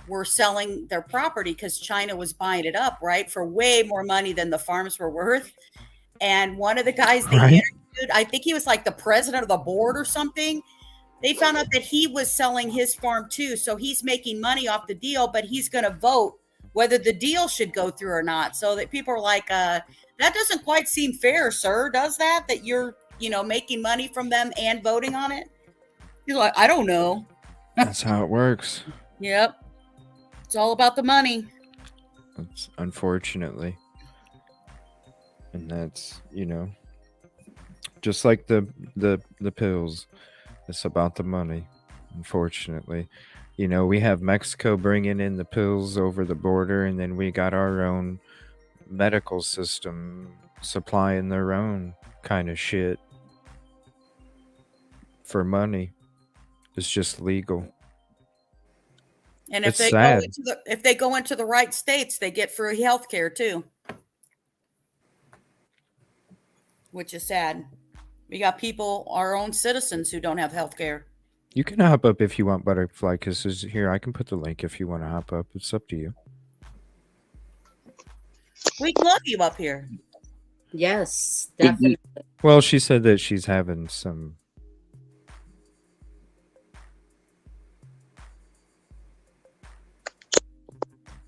were selling their property because China was buying it up, right, for way more money than the farms were worth. And one of the guys they interviewed, I think he was like the president of the board or something. They found out that he was selling his farm too. So he's making money off the deal, but he's going to vote whether the deal should go through or not. So that people are like, that doesn't quite seem fair, sir. Does that you're, making money from them and voting on it? He's like, I don't know. That's how it works. Yep. It's all about the money. It's unfortunately. And that's, just like the pills. It's about the money, unfortunately. We have Mexico bringing in the pills over the border, and then we got our own medical system supplying their own kind of shit for money. It's just legal. And if It's sad. if they go into the right states, they get free health care too, which is sad. We got people, our own citizens, who don't have health care. You can hop up if you want, Butterfly Kisses. Here, I can put the link if you want to hop up. It's up to you. We'd love you up here. Yes, definitely. Well, she said that she's having some...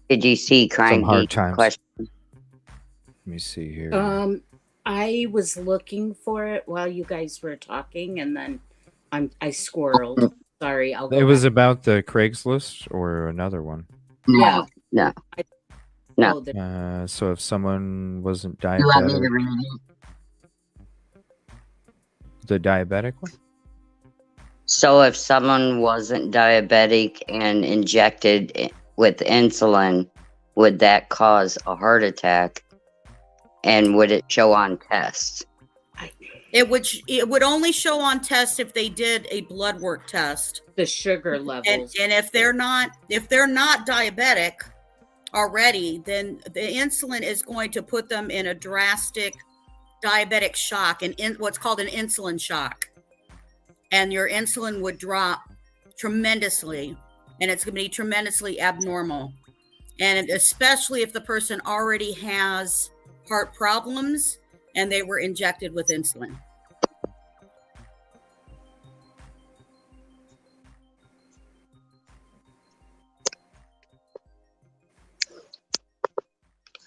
Did you see Crime hard Geek times. question? Let me see here. I was looking for it while you guys were talking, and then I squirreled. Sorry, I'll go It was back. about the Craigslist or another one? Yeah. No. Oh, there- So if someone wasn't You want me to diabetic, read it? the diabetic one? So if someone wasn't diabetic and injected with insulin, would that cause a heart attack? And would it show on tests? It would only show on tests if they did a blood work test. the sugar levels. And if they're not diabetic already, then the insulin is going to put them in a drastic diabetic shock, and what's called an insulin shock. And your insulin would drop tremendously, and it's going to be tremendously abnormal. And especially if the person already has heart problems and they were injected with insulin.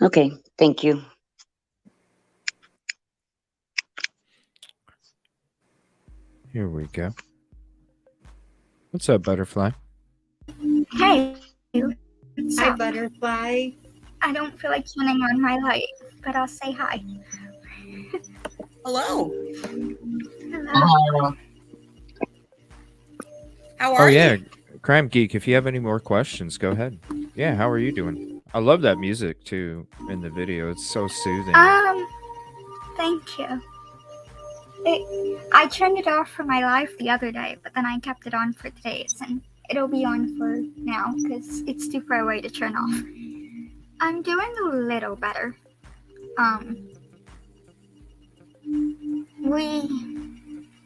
Okay, thank you. Here we go. What's up, Butterfly? Hey. Hi, Butterfly. I don't feel like turning on my light, but I'll say hi. Hello. Hello. How are yeah, you? Crime Geek, if you have any more questions, go ahead. Yeah, how are you doing? I love that music, too, in the video. It's so soothing. Thank you. I turned it off for my live the other day, but then I kept it on for today's, and it'll be on for now because it's too far away to turn off. I'm doing a little better. We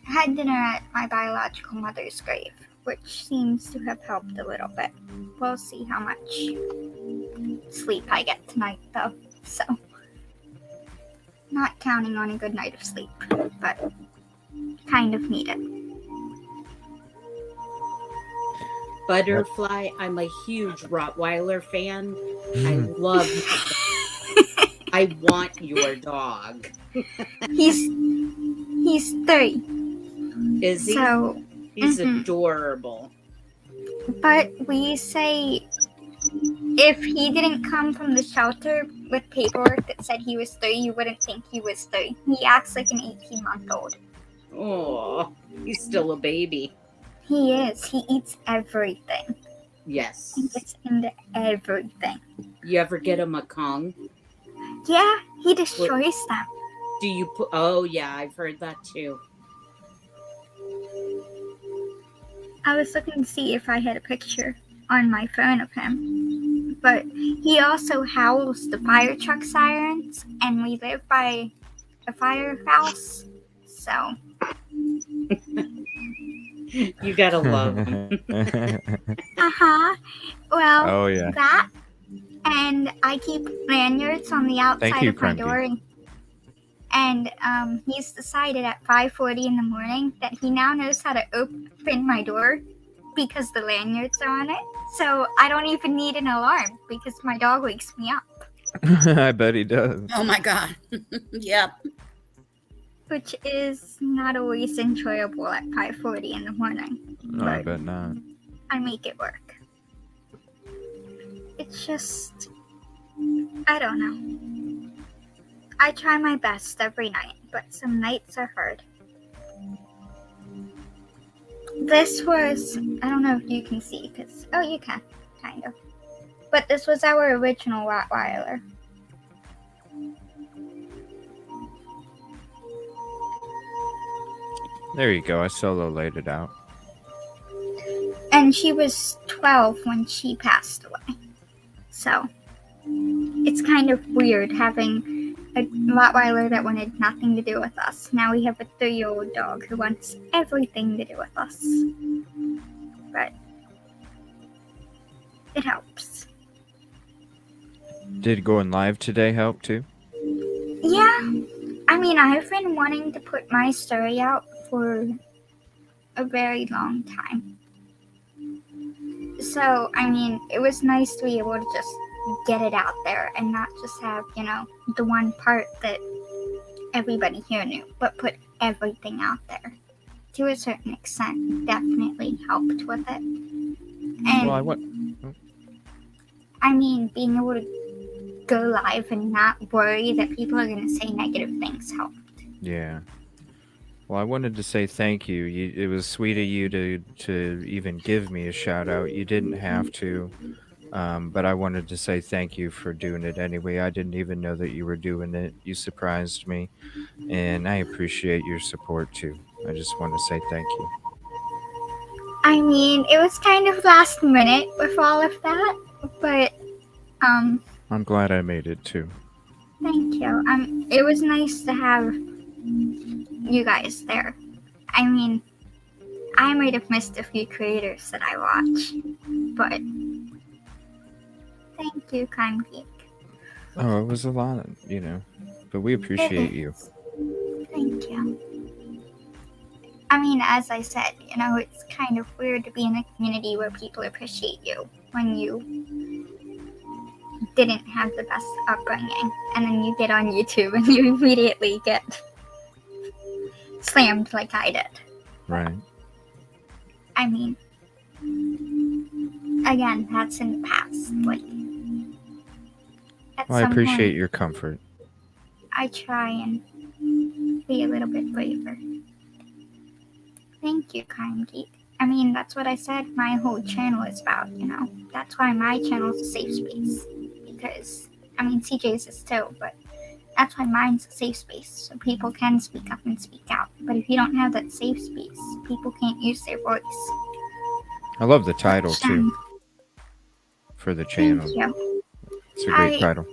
had dinner at my biological mother's grave, which seems to have helped a little bit. We'll see how much sleep I get tonight, though, so not counting on a good night of sleep, but kind of need it. Butterfly. I'm a huge Rottweiler fan. I love I want your dog. He's 3. Is he? So He's adorable. but we say if he didn't come from the shelter with paperwork that said he was 3, you wouldn't think he was 3. He acts like an 18-month-old. Oh, he's still a baby. He is. He eats everything. Yes. He gets into everything. You ever get him a Kong? Yeah, he destroys them. Do you put? Oh yeah, I've heard that too. I was looking to see if I had a picture on my phone of him. But he also howls the fire truck sirens, and we live by a firehouse. So You gotta love him. Well, Oh, yeah. that, and I keep lanyards on the outside you, of my Crime door, and he's decided at 5:40 in the morning that he now knows how to open my door because the lanyards are on it. So I don't even need an alarm because my dog wakes me up. I bet he does. Oh my God. Yep. Which is not always enjoyable at 5:40 in the morning. No, I bet not. I make it work. It's just, I don't know. I try my best every night, but some nights are hard. This was, I don't know if you can see, because, oh, you can, kind of. But this was our original Rottweiler. There you go. I solo laid it out. And she was 12 when she passed away. So, it's kind of weird having a Rottweiler that wanted nothing to do with us. Now we have a 3-year-old dog who wants everything to do with us. But it helps. Did going live today help too? Yeah. I mean, I've been wanting to put my story out for a very long time. So, I mean, it was nice to be able to just get it out there and not just have, the one part that everybody here knew, but put everything out there. To a certain extent, definitely helped with it. And, Well, I mean, being able to go live and not worry that people are going to say negative things helped. Yeah. Well, I wanted to say thank you. It was sweet of you to even give me a shout out. You didn't have to, but I wanted to say thank you for doing it anyway. I didn't even know that you were doing it. You surprised me, and I appreciate your support too. I just want to say thank you. I mean, it was kind of last minute with all of that, but I'm glad I made it too. thank you. It was nice to have you guys there. I mean, I might have missed a few creators that I watch, but thank you, Crime Geek. Oh, it was a lot, but we appreciate you. Thank you. I mean, as I said, it's kind of weird to be in a community where people appreciate you when you didn't have the best upbringing, and then you get on YouTube and you immediately get slammed like I did. Right. I mean, again, that's in the past. Well, I appreciate your comfort. I try and be a little bit braver. Thank you, Crime Geek. I mean, that's what I said my whole channel is about, That's why my channel is a safe space. Because, I mean, CJ's is too, but that's why mine's a safe space. So people can speak up and speak out. But if you don't have that safe space, people can't use their voice. I love the title too for the channel. Thank you. It's a great title.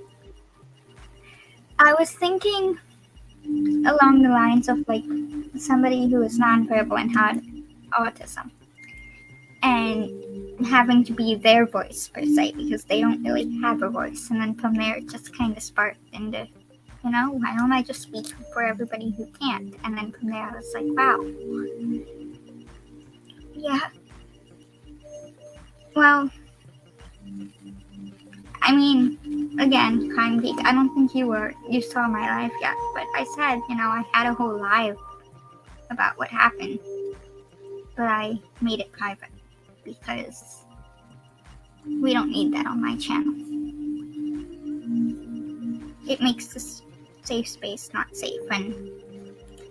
I was thinking along the lines of somebody who is nonverbal and had autism, and having to be their voice per se because they don't really have a voice. And then from there, it just kind of sparked into, why don't I just speak for everybody who can't? And then from there, I was like, wow, yeah, Well, I mean, again, Crime Geek, I don't think you saw my live yet, but I said, I had a whole live about what happened, but I made it private because we don't need that on my channel. It makes this safe space not safe, and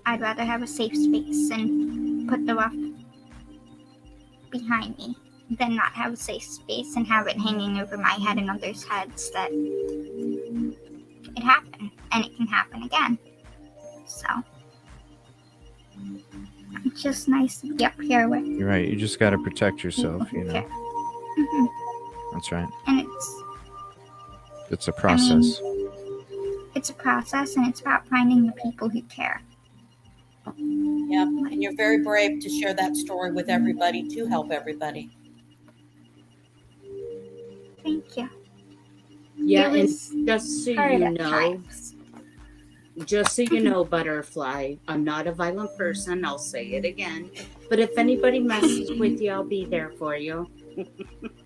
I'd rather have a safe space and put the rough behind me than not have a safe space and have it hanging over my head and others' heads that it happened and it can happen again. So it's just nice to be up here with. You're right. You just got to protect yourself, Okay. That's right. And It's a process. it's a process, and it's about finding the people who care. Yep, and you're very brave to share that story with everybody to help everybody. Thank you. Yeah, It and was just so hard you at know, times. Butterfly, I'm not a violent person. I'll say it again. But if anybody messes with you, I'll be there for you.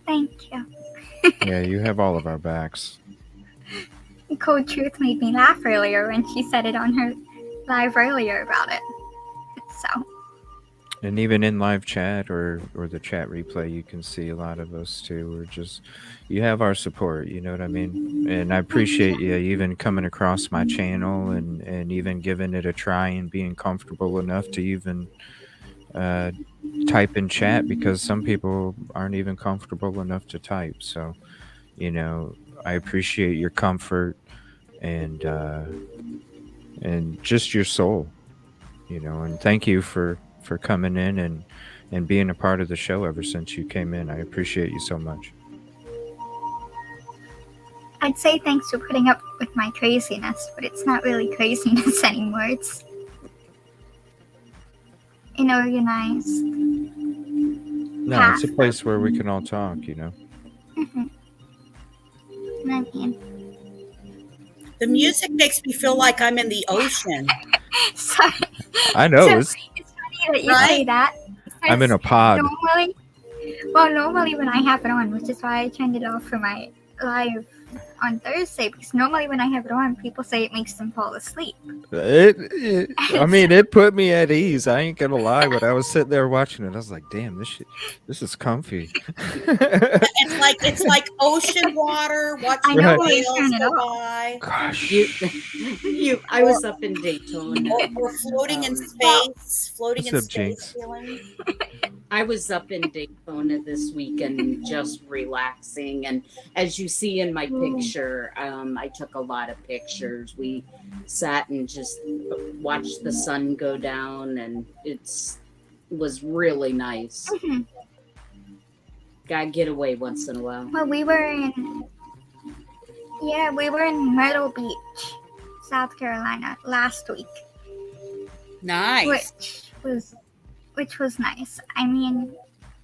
Thank you. Yeah, you have all of our backs. Cold Truth made me laugh earlier when she said it on her live earlier about it. So, And even in live chat or the chat replay, you can see a lot of us too. We're just, you have our support, you know what I mean? And I appreciate you even coming across my channel and even giving it a try and being comfortable enough to even type in chat, because some people aren't even comfortable enough to type. So, I appreciate your comfort and just your soul, and thank you for coming in and being a part of the show ever since you came in. I appreciate you so much. I'd say thanks for putting up with my craziness, but it's not really craziness anymore. It's an organized No, path. it's a place where we can all talk, Mhm. And I mean, The music makes me feel like I'm in the ocean. sorry. I know. So, it's funny that you say that. I'm in a pod. Normally when I have it on, which is why I turned it off for my live on Thursday, because normally when I have it on, people say it makes them fall asleep. It put me at ease. I ain't gonna lie. But I was sitting there watching it, I was like, "Damn, this is comfy." It's like ocean water. Watching I know the when you whales turn it go off. by. Gosh, I was up in Daytona. Or floating in space. Floating in What's up, space Jinx? feeling. I was up in Daytona this weekend just relaxing. And as you see in my picture, I took a lot of pictures. We sat and just watched the sun go down, and it was really nice. Mhm. Gotta get away once in a while. Well, we were in Myrtle Beach, South Carolina last week. Nice. Which was nice. I mean,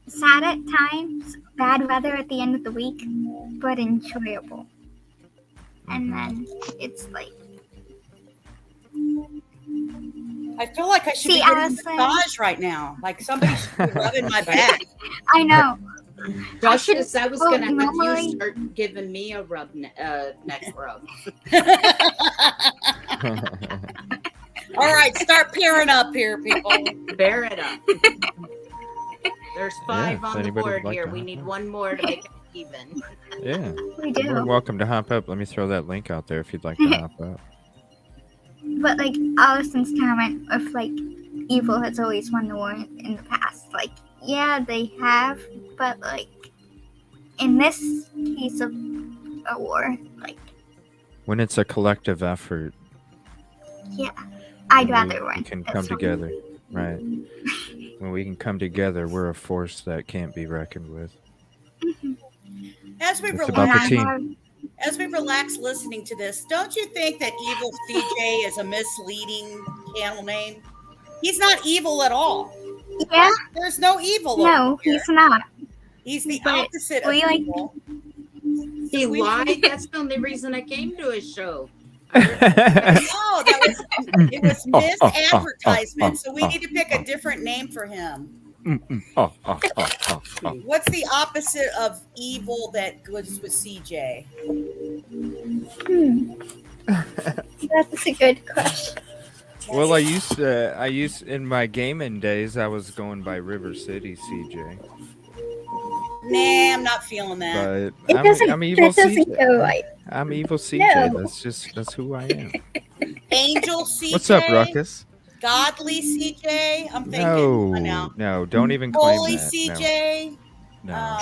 sad at times, bad weather at the end of the week, but enjoyable. And then it's like, I feel like I should be getting a massage right now. Like somebody should be rubbing my back. I know. Justice, I was going to have normally- you start giving me a rub, next rub. All right, start pairing up here, people. Bear it up. There's 5 if on the anybody would board like here. to We hop need up. one more to make it even. Yeah. We You're do. welcome to hop up. Let me throw that link out there if you'd like to hop up. But like Allison's comment of like evil has always won the war in the past. Like, yeah, they have, but like in this case of a war, like, When it's a collective effort, yeah, I'd we rather win. can That's come what- together, right? When we can come together, we're a force that can't be reckoned with. As we It's about relax, the team. as we relax listening to this, don't you think that Evil CJ is a misleading channel name? He's not evil at all. Yeah, There's no evil. no, over here. he's not. He's the but opposite of we like- evil. He lied. That's the only reason I came to his show. No, it was misadvertisement. So we need to pick a different name for him. Oh, oh, oh, oh, oh. What's the opposite of evil that goes with CJ? That's a good question. Well, I used in my gaming days, I was going by River City CJ. Nah, I'm not feeling that. But I'm evil That doesn't CJ. go right. I'm evil CJ. No. That's who I am. Angel CJ. What's up, Ruckus? Godly CJ. I'm thinking. No, don't even claim Holy that. CJ. No,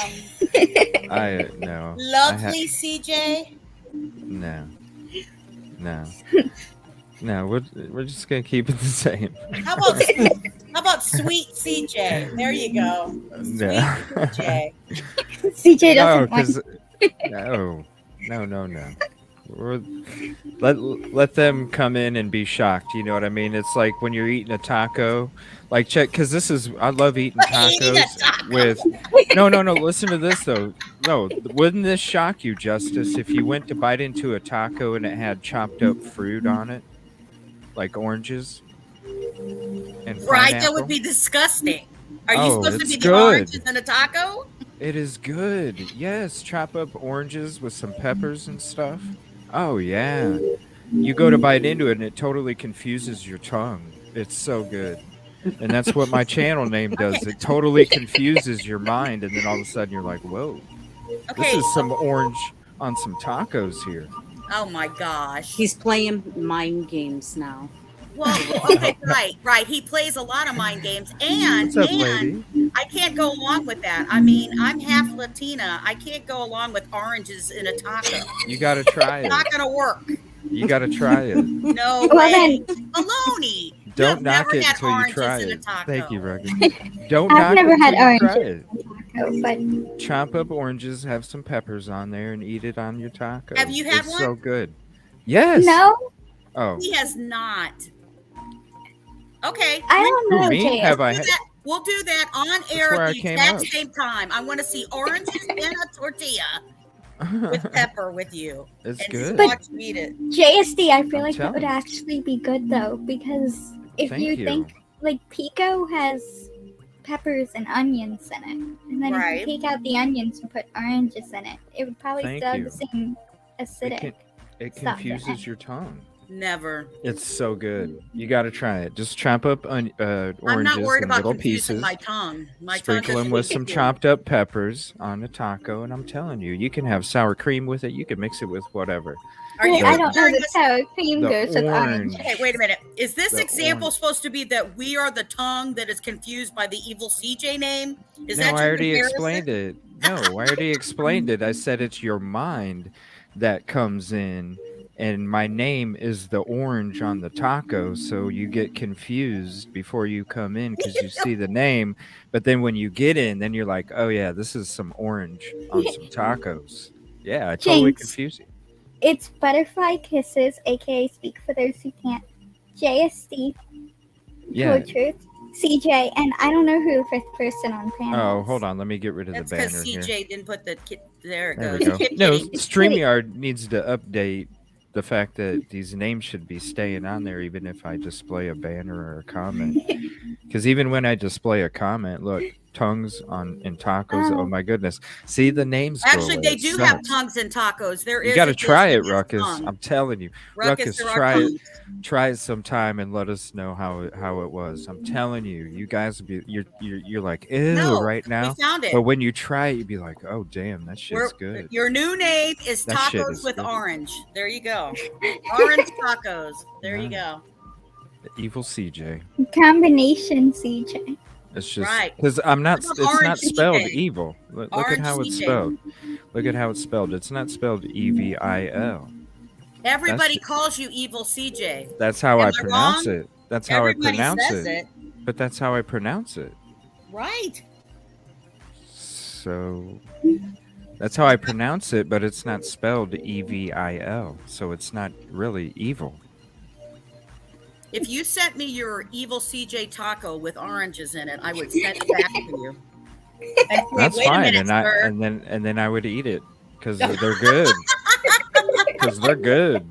no. Lovely CJ. No. No, we're just gonna keep it the same. How about sweet CJ? There you go. Sweet No. CJ. CJ No, doesn't no. Let them come in and be shocked. You know what I mean? It's like when you're eating a taco. Like check, because I love eating tacos with. No. Listen to this though. No, wouldn't this shock you, Justice, if you went to bite into a taco and it had chopped up fruit on it, like oranges and Right, that pineapple? would be disgusting. Are you supposed to it's be the good. oranges in a taco? It is good. Yes, chop up oranges with some peppers and stuff. Oh yeah. You go to bite into it and it totally confuses your tongue. It's so good. And that's what my channel name does. It totally confuses your mind, and then all of a sudden you're like, whoa, this is some orange on some tacos here. Oh my gosh. He's playing mind games now. Well, okay, right. He plays a lot of mind games, and What's up, lady? I can't go along with that. I mean, I'm half Latina. I can't go along with oranges in a taco. You got to try It's it. not gonna work. You got to try it. No Well, way. Baloney. Don't I've knock never it had until you oranges try in a it. taco. Thank you, Rugged. Don't I've knock never it had until you try oranges. it. But Chop up oranges, have some peppers on there, and eat it on your taco. Have you had it's one? so good. Yes. no, Oh. He has not. Okay. I don't know, Me? Jay. Have I? We'll do that on air where at I the came exact up. same time. I want to see oranges in a tortilla with pepper with you. It's and good. watch you eat it. JSD, I feel I'm like that would telling you. actually be good though, because if Thank you you. think like pico has peppers and onions in it, and then Right. if you take out the onions and put oranges in it, it would probably Thank still have you. the same acidic. It stuff in confuses it. your tongue. Never. It's so good. You got to try it. Just chop up oranges I'm not worried in about little confusing pieces. my tongue. My Sprinkle tongue them with some doesn't chopped up peppers on a taco, and I'm telling you, you can have sour cream with it. You can mix it with whatever. Are Well, you I don't know comparing that this- sour cream The goes with orange. orange. Okay, wait a minute. Is this The example orange. supposed to be that we are the tongue that is confused by the evil CJ name? Is No, that I your already comparison? explained it. No, I already explained it. I said it's your mind that comes in, and my name is the orange on the taco, so you get confused before you come in because you see the name, but then when you get in, then you're like, oh yeah, this is some orange on some tacos. Yeah, I totally Jinx. confuse you. It's Butterfly Kisses, aka Speak for Those Who Can't, JSD, Yeah. Code Truth, CJ, and I don't know who the fifth person on panel Oh, is. hold on. Let me get rid of That's the because banner here. CJ didn't put the kid. There it There we goes. go. Kid No, kitty. StreamYard needs to update the fact that these names should be staying on there, even if I display a banner or a comment. Because even when I display a comment, look, tongues in tacos. Oh my goodness! See, the names. go Actually, away. they It do have sucks. tongues in tacos. There is. You got to a dish try that it, has Ruckus. tongue. I'm telling you, Ruckus, there are try it. tongues. Try it sometime and let us know how it was. I'm telling you, you guys will be you're like ew No, right now. we found it. But when you try it, you'd be like, oh damn, that shit's good. Your new name is That shit tacos is with good. orange. There you go. Orange tacos. There you go. The evil CJ. Combination CJ. It's just Right. because I'm not. How about It's orange not spelled CJ? evil. Look at Orange how it's CJ. spelled. Look at how it's spelled. It's not spelled EVIL. Everybody calls you evil CJ. That's how Am I I pronounce wrong? it. That's how Everybody I pronounce says it. it. But that's how I pronounce it. Right. So that's how I pronounce it, but it's not spelled EVIL. So it's not really evil. If you sent me your evil CJ taco with oranges in it, I would send it back to you. And say, That's wait a fine, minute, sir. and then I would eat it because they're good. Because they're good.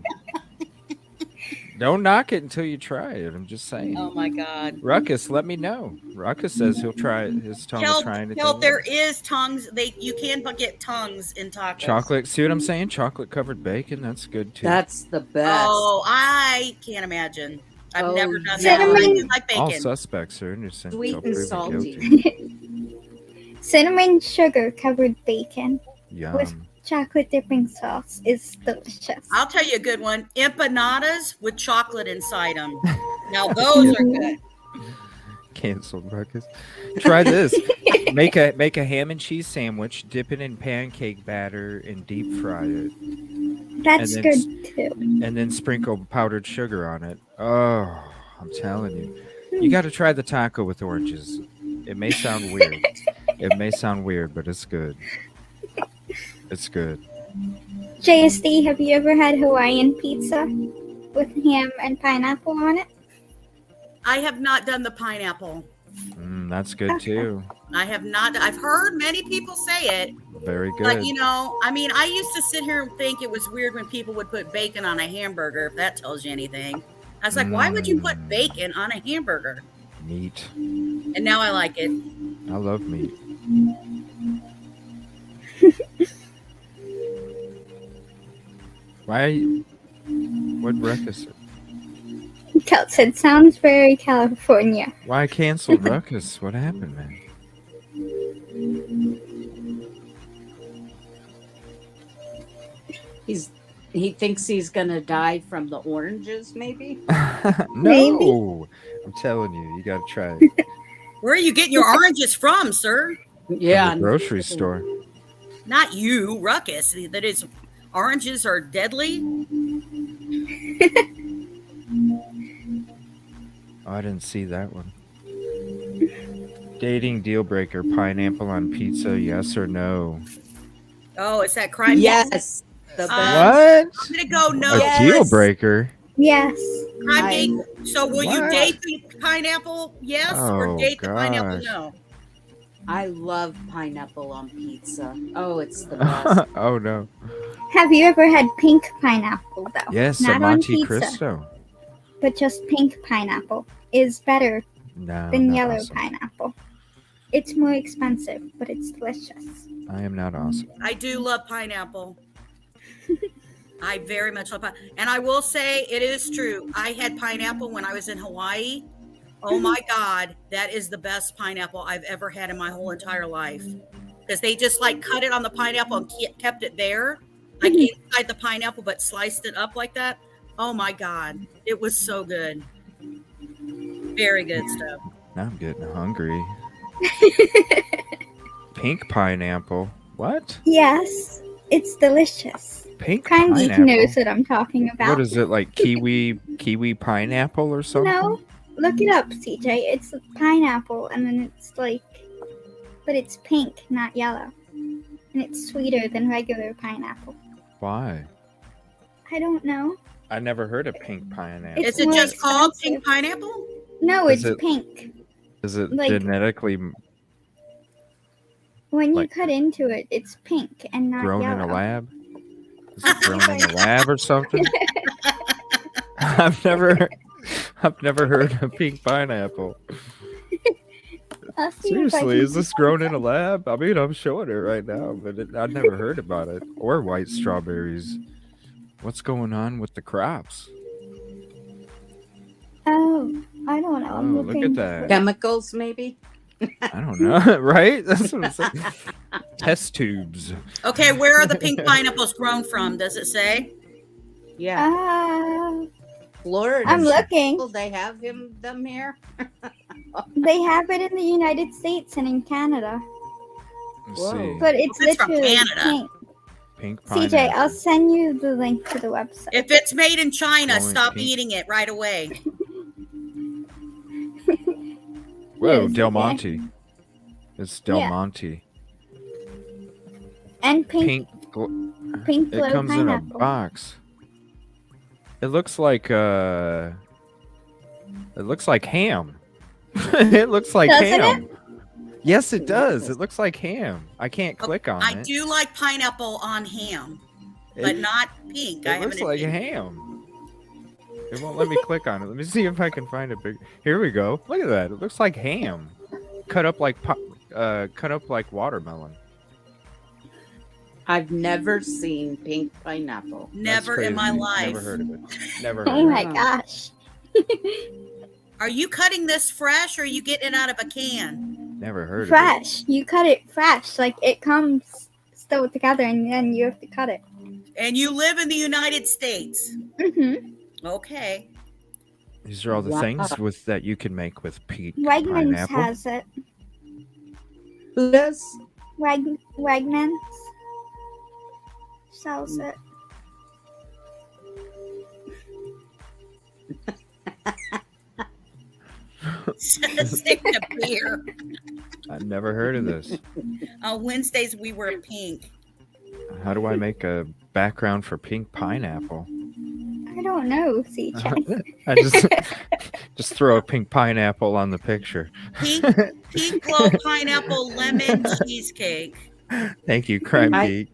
Don't knock it until you try it. I'm just saying. Oh my God. Ruckus, let me know. Ruckus says he'll try his tongue will try anything. Help, there is tongues. You can get tongues in tacos. Chocolate. See what I'm saying? Chocolate covered bacon. That's good too. That's the best. Oh, I can't imagine. I've never done yeah. that. I do like bacon. All suspects are innocent. Sweet until and proven salty. guilty. Cinnamon sugar covered bacon Yum. with chocolate dipping sauce is delicious. I'll tell you a good one. Empanadas with chocolate inside them. Now those are good. Canceled, Ruckus. Try this. Make a ham and cheese sandwich, dip it in pancake batter, and deep fry it. That's And then good too. And then sprinkle powdered sugar on it. Oh, I'm telling you. You got to try the taco with oranges. It may sound weird. It may sound weird, but it's good. It's good. JSD, have you ever had Hawaiian pizza with ham and pineapple on it? I have not done the pineapple. That's good too. I have not. I've heard many people say it. Very good. But, I mean, I used to sit here and think it was weird when people would put bacon on a hamburger, if that tells you anything. I was like, why would you put bacon on a hamburger? Meat. And now I like it. I love meat. Why? What Ruckus? Kel said, sounds very California. Why canceled Ruckus? What happened, man? He thinks he's gonna die from the oranges, maybe. No, Maybe. I'm telling you, you got to try it. Where are you getting your oranges from, sir? Yeah, From the grocery store. Not you, Ruckus. That is, oranges are deadly. Oh, I didn't see that one. Dating deal breaker: pineapple on pizza? Yes or no? Oh, it's that crime. Yes. The best. What? I'm gonna go no. A deal breaker? Yes. Crime date. So will you What? date the pineapple? Yes, or Oh, date the pineapple? gosh. No. I love pineapple on pizza. Oh, it's the best. Oh no. Have you ever had pink pineapple though? Yes, Not a on Monte pizza, Cristo. but just pink pineapple is better No, than not yellow awesome. pineapple. It's more expensive, but it's delicious. I am not awesome. I do love pineapple. I very much love pineapple. And I will say it is true. I had pineapple when I was in Hawaii. Oh my God, that is the best pineapple I've ever had in my whole entire life. Because they just like cut it on the pineapple and kept it there, like inside the pineapple, but sliced it up like that. Oh my God, it was so good. Very good stuff. Now I'm getting hungry. Pink pineapple? What? Yes, it's delicious. Pink Crime Geek pineapple? knows what I'm talking about. What is it, like kiwi pineapple or something? No, look it up, CJ. It's pineapple, and then it's like, but it's pink, not yellow, and it's sweeter than regular pineapple. Why? I don't know. I never heard of pink pineapple. It's Is it more just called expensive. pink pineapple? No, Is it's it- pink. Is it like- genetically When you like- cut into it, it's pink and not grown yellow. in a lab? Is it grown in a lab or something? I've never heard of pink pineapple. I'll see if I Seriously, can is this grown in a lab? I mean, I'm showing it right now, but I've never heard about it. Or white strawberries. What's going on with the crops? Oh, I don't know. Oh, I'm look looking at that. Chemicals, maybe. I don't know, right? That's what I'm saying. Test tubes. Okay, where are the pink pineapples grown from? Does it say? Yeah, Florida. I'm looking. They have them here. They have it in the United States and in Canada, Let's Whoa. see. but it's It's from literally Canada. pink. Pink pineapple. CJ, I'll send you the link to the website. If it's made in China, Growing stop pink. eating it right away. Whoa, Yes, Del okay. Monte. It's Del Yeah. Monte. And pink, Pink. glow It comes in a pineapple. box. It looks like ham. It looks like Doesn't ham. Yes, it does. It looks like ham. I can't click on I it. do like pineapple on ham, but It- not pink. I It looks haven't like eaten- ham. It won't let me click on it. Let me see if I can find a big. Here we go. Look at that. It looks like ham, cut up like watermelon. I've never seen pink pineapple. Never in my Crazy. life. Never heard of it. Never heard Oh of my it. gosh. Are you cutting this fresh or are you getting it out of a can? Never heard of Fresh. You cut it fresh. Like it comes still together and then you have to cut it. And you live in the United States. Mm-hmm. Okay. it. These are all the Wow. things that you can make with pink Wegmans pineapple. has it. Who does? Wegmans sells it. Stick to beer. I've never heard of this. On Wednesdays we wear pink. How do I make a background for pink pineapple? I don't know, CJ. I just throw a pink pineapple on the picture. Pink glow pineapple lemon cheesecake. Thank you, Crime I- Geek.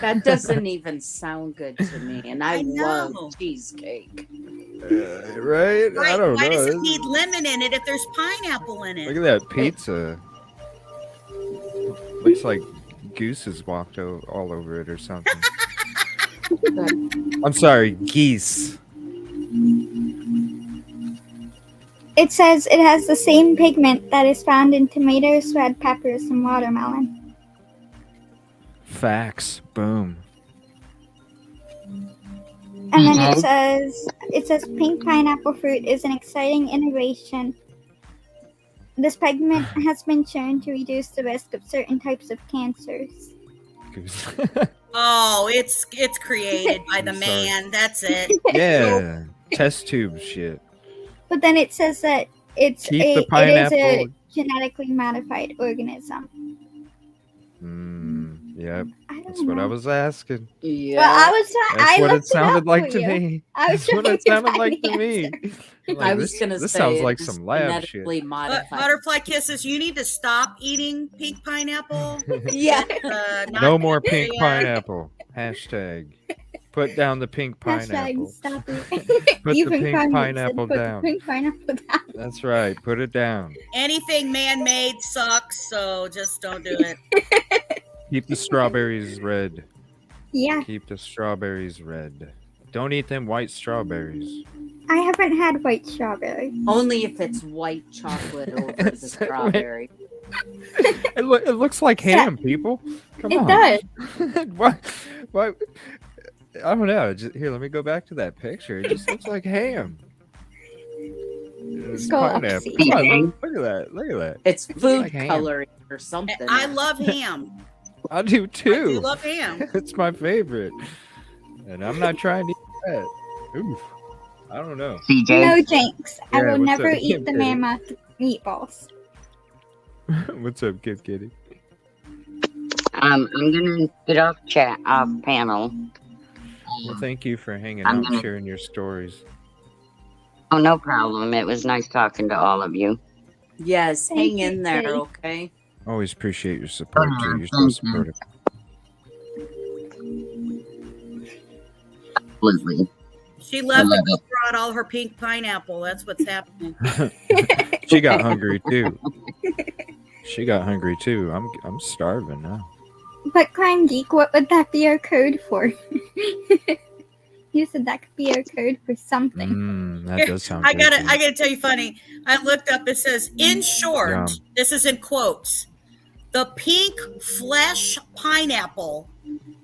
That doesn't even sound good to me, and I I know. love cheesecake. Right? I don't Why does know. it need lemon in it if there's pineapple in Look it? at that pizza. Looks like gooses walked all over it or something. I'm sorry, geese. It says it has the same pigment that is found in tomatoes, red peppers, and watermelon. Facts. Boom. And then it says pink pineapple fruit is an exciting innovation. This pigment has been shown to reduce the risk of certain types of cancers. Goose. Oh, it's created by the I'm sorry. man. That's it. Yeah. Test tube shit. But then it says that it Keep the is a pineapple. genetically modified organism. Yep. I don't That's what I know. was asking. Yeah. Well, That's I what it looked sounded up like for to you. me. I was That's what trying it to sounded find like the to me. answer. I'm like, I was gonna this say sounds it like was some lab shit. genetically modified. Butterfly Kisses, you need to stop eating pink pineapple. Yeah. It's, not No more good for pink ya. pineapple. Hashtag. Put down the pink Hashtag pineapple. stop it. Put the Even pink Kanye said, pineapple "Put the down." pink pineapple down. That's right. Put it down. Anything man-made sucks, so just don't do it. Keep the strawberries red. Yeah, Keep the strawberries red. Don't eat them white strawberries. I haven't had white strawberry. Only if it's white chocolate over the strawberry. It looks like ham, people. Come It on. does. Why? I don't know. Here, let me go back to that picture. It just looks like ham. It's Go up, pineapple. see. Come on, look at that. Look at that. It's food like ham. coloring or something. I love ham. I do I too. do love ham. It's my favorite. And I'm not trying to eat that. Oof. I don't know. CJ, No jinx. I Yeah, will what's never up, eat the Kitty? mammoth meatballs. What's up, Kid Kitty? I'm gonna get off panel. Well, thank you for hanging I'm out and gonna- sharing your stories. Oh, no problem. It was nice talking to all of you. Yes, Thank hang you, in there, Kitty. okay? Always appreciate your support, too. You're so Thank you. supportive. Absolutely. She left I love and go throw out all her pink pineapple. That's what's happening. She got hungry, too. She got hungry, too. I'm starving now. But Crime Geek, what would that be our code for? You said that could be our code for something. That does sound I good. gotta tell you funny. I looked up, it says, in short, Yum. this is in quotes, the pink flesh pineapple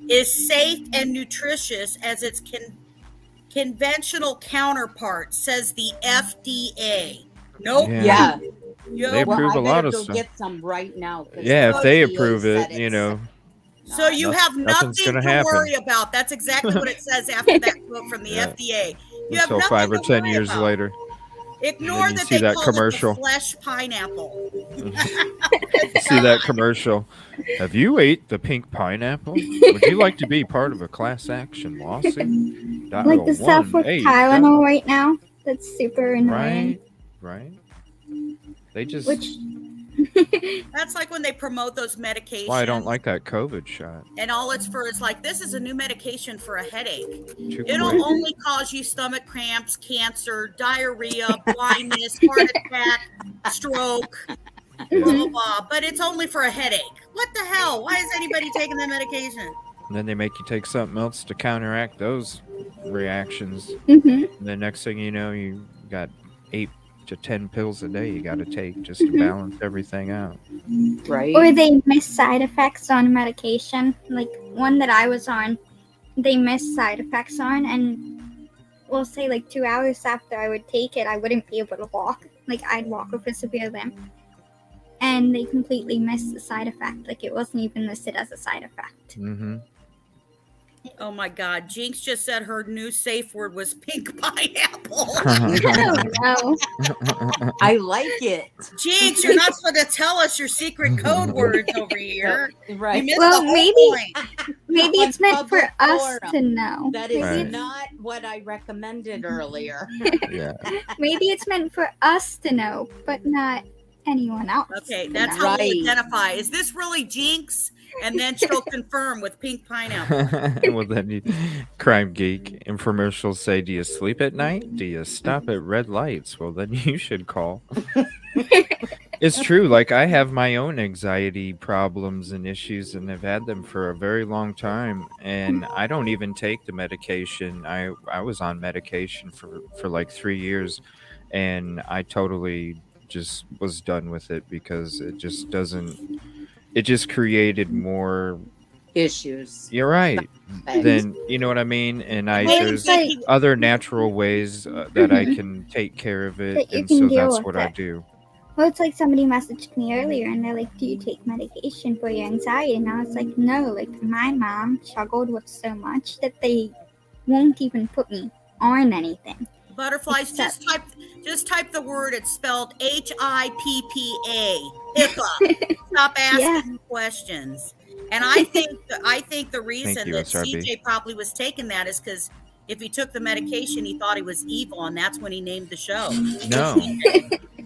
is safe and nutritious as its conventional counterpart, says the FDA. Nope. Yeah. Yo, They Well, approve I a lot better of go stuff. get some right now. 'cause Yeah, if they the approve FDA it, said you it's know. so you have Nothing's nothing gonna to happen. worry about. That's exactly what it says after that quote from the Yeah. FDA. You have Until nothing 5 or to 10 worry years about. later. Ignore you that see they that call commercial. it the flesh pineapple. You see that commercial? Have you ate the pink pineapple? Would you like to be part of a class action lawsuit? Dial Like the stuff with 1-800. Tylenol right now. That's super annoying. Right, right. They just Which That's like when they promote those medications. That's why I don't like that COVID shot. And all it's for is like, this is a new medication for a headache. Too It'll quick. only cause you stomach cramps, cancer, diarrhea, blindness, heart attack, stroke, blah, blah, blah. But it's only for a headache. What the hell? Why is anybody taking that medication? And then they make you take something else to counteract those reactions. Mhm. And the next thing you know, you got 8 to 10 pills a day you got to take just to balance everything out. Right. Or they miss side effects on medication. Like one that I was on, they missed side effects on, and we'll say like 2 hours after I would take it, I wouldn't be able to walk. Like I'd walk with a severe limp. And they completely missed the side effect. Like it wasn't even listed as a side effect. Mm-hmm. Oh my God. Jinx just said her new safe word was pink pineapple. Oh, no. I like it. Jinx, you're not supposed to tell us your secret code words over here. Right. You missed Well, the whole maybe- point. Maybe On it's meant for public us forum. to know. That is Right. not what I recommended earlier. Yeah. Maybe it's meant for us to know, but not anyone else. Okay, to that's know. how Right. we'll identify. Is this really Jinx? And then she'll confirm with pink pineapple. Well, then Crime Geek infomercials say, do you sleep at night? Do you stop at red lights? Well, then you should call. It's true. Like, I have my own anxiety problems and issues, and I've had them for a very long time. And I don't even take the medication. I was on medication for like 3 years, and I totally just was done with it because it just doesn't. It just created more. Issues. You're right. Thanks. Then you know what I mean. And Well, there's it's like other natural ways that I can take care of it, That you and can so deal that's with what I it. do. Well, it's like somebody messaged me earlier and they're like, do you take medication for your anxiety? And I was like, no, like my mom struggled with so much that they won't even put me on anything. Butterflies, Except- just type the word. It's spelled HIPPA. HIPAA. Stop asking questions. And I think the reason you, that SRB. CJ probably was taking that is because if he took the medication, he thought he was evil, and that's when he named the show.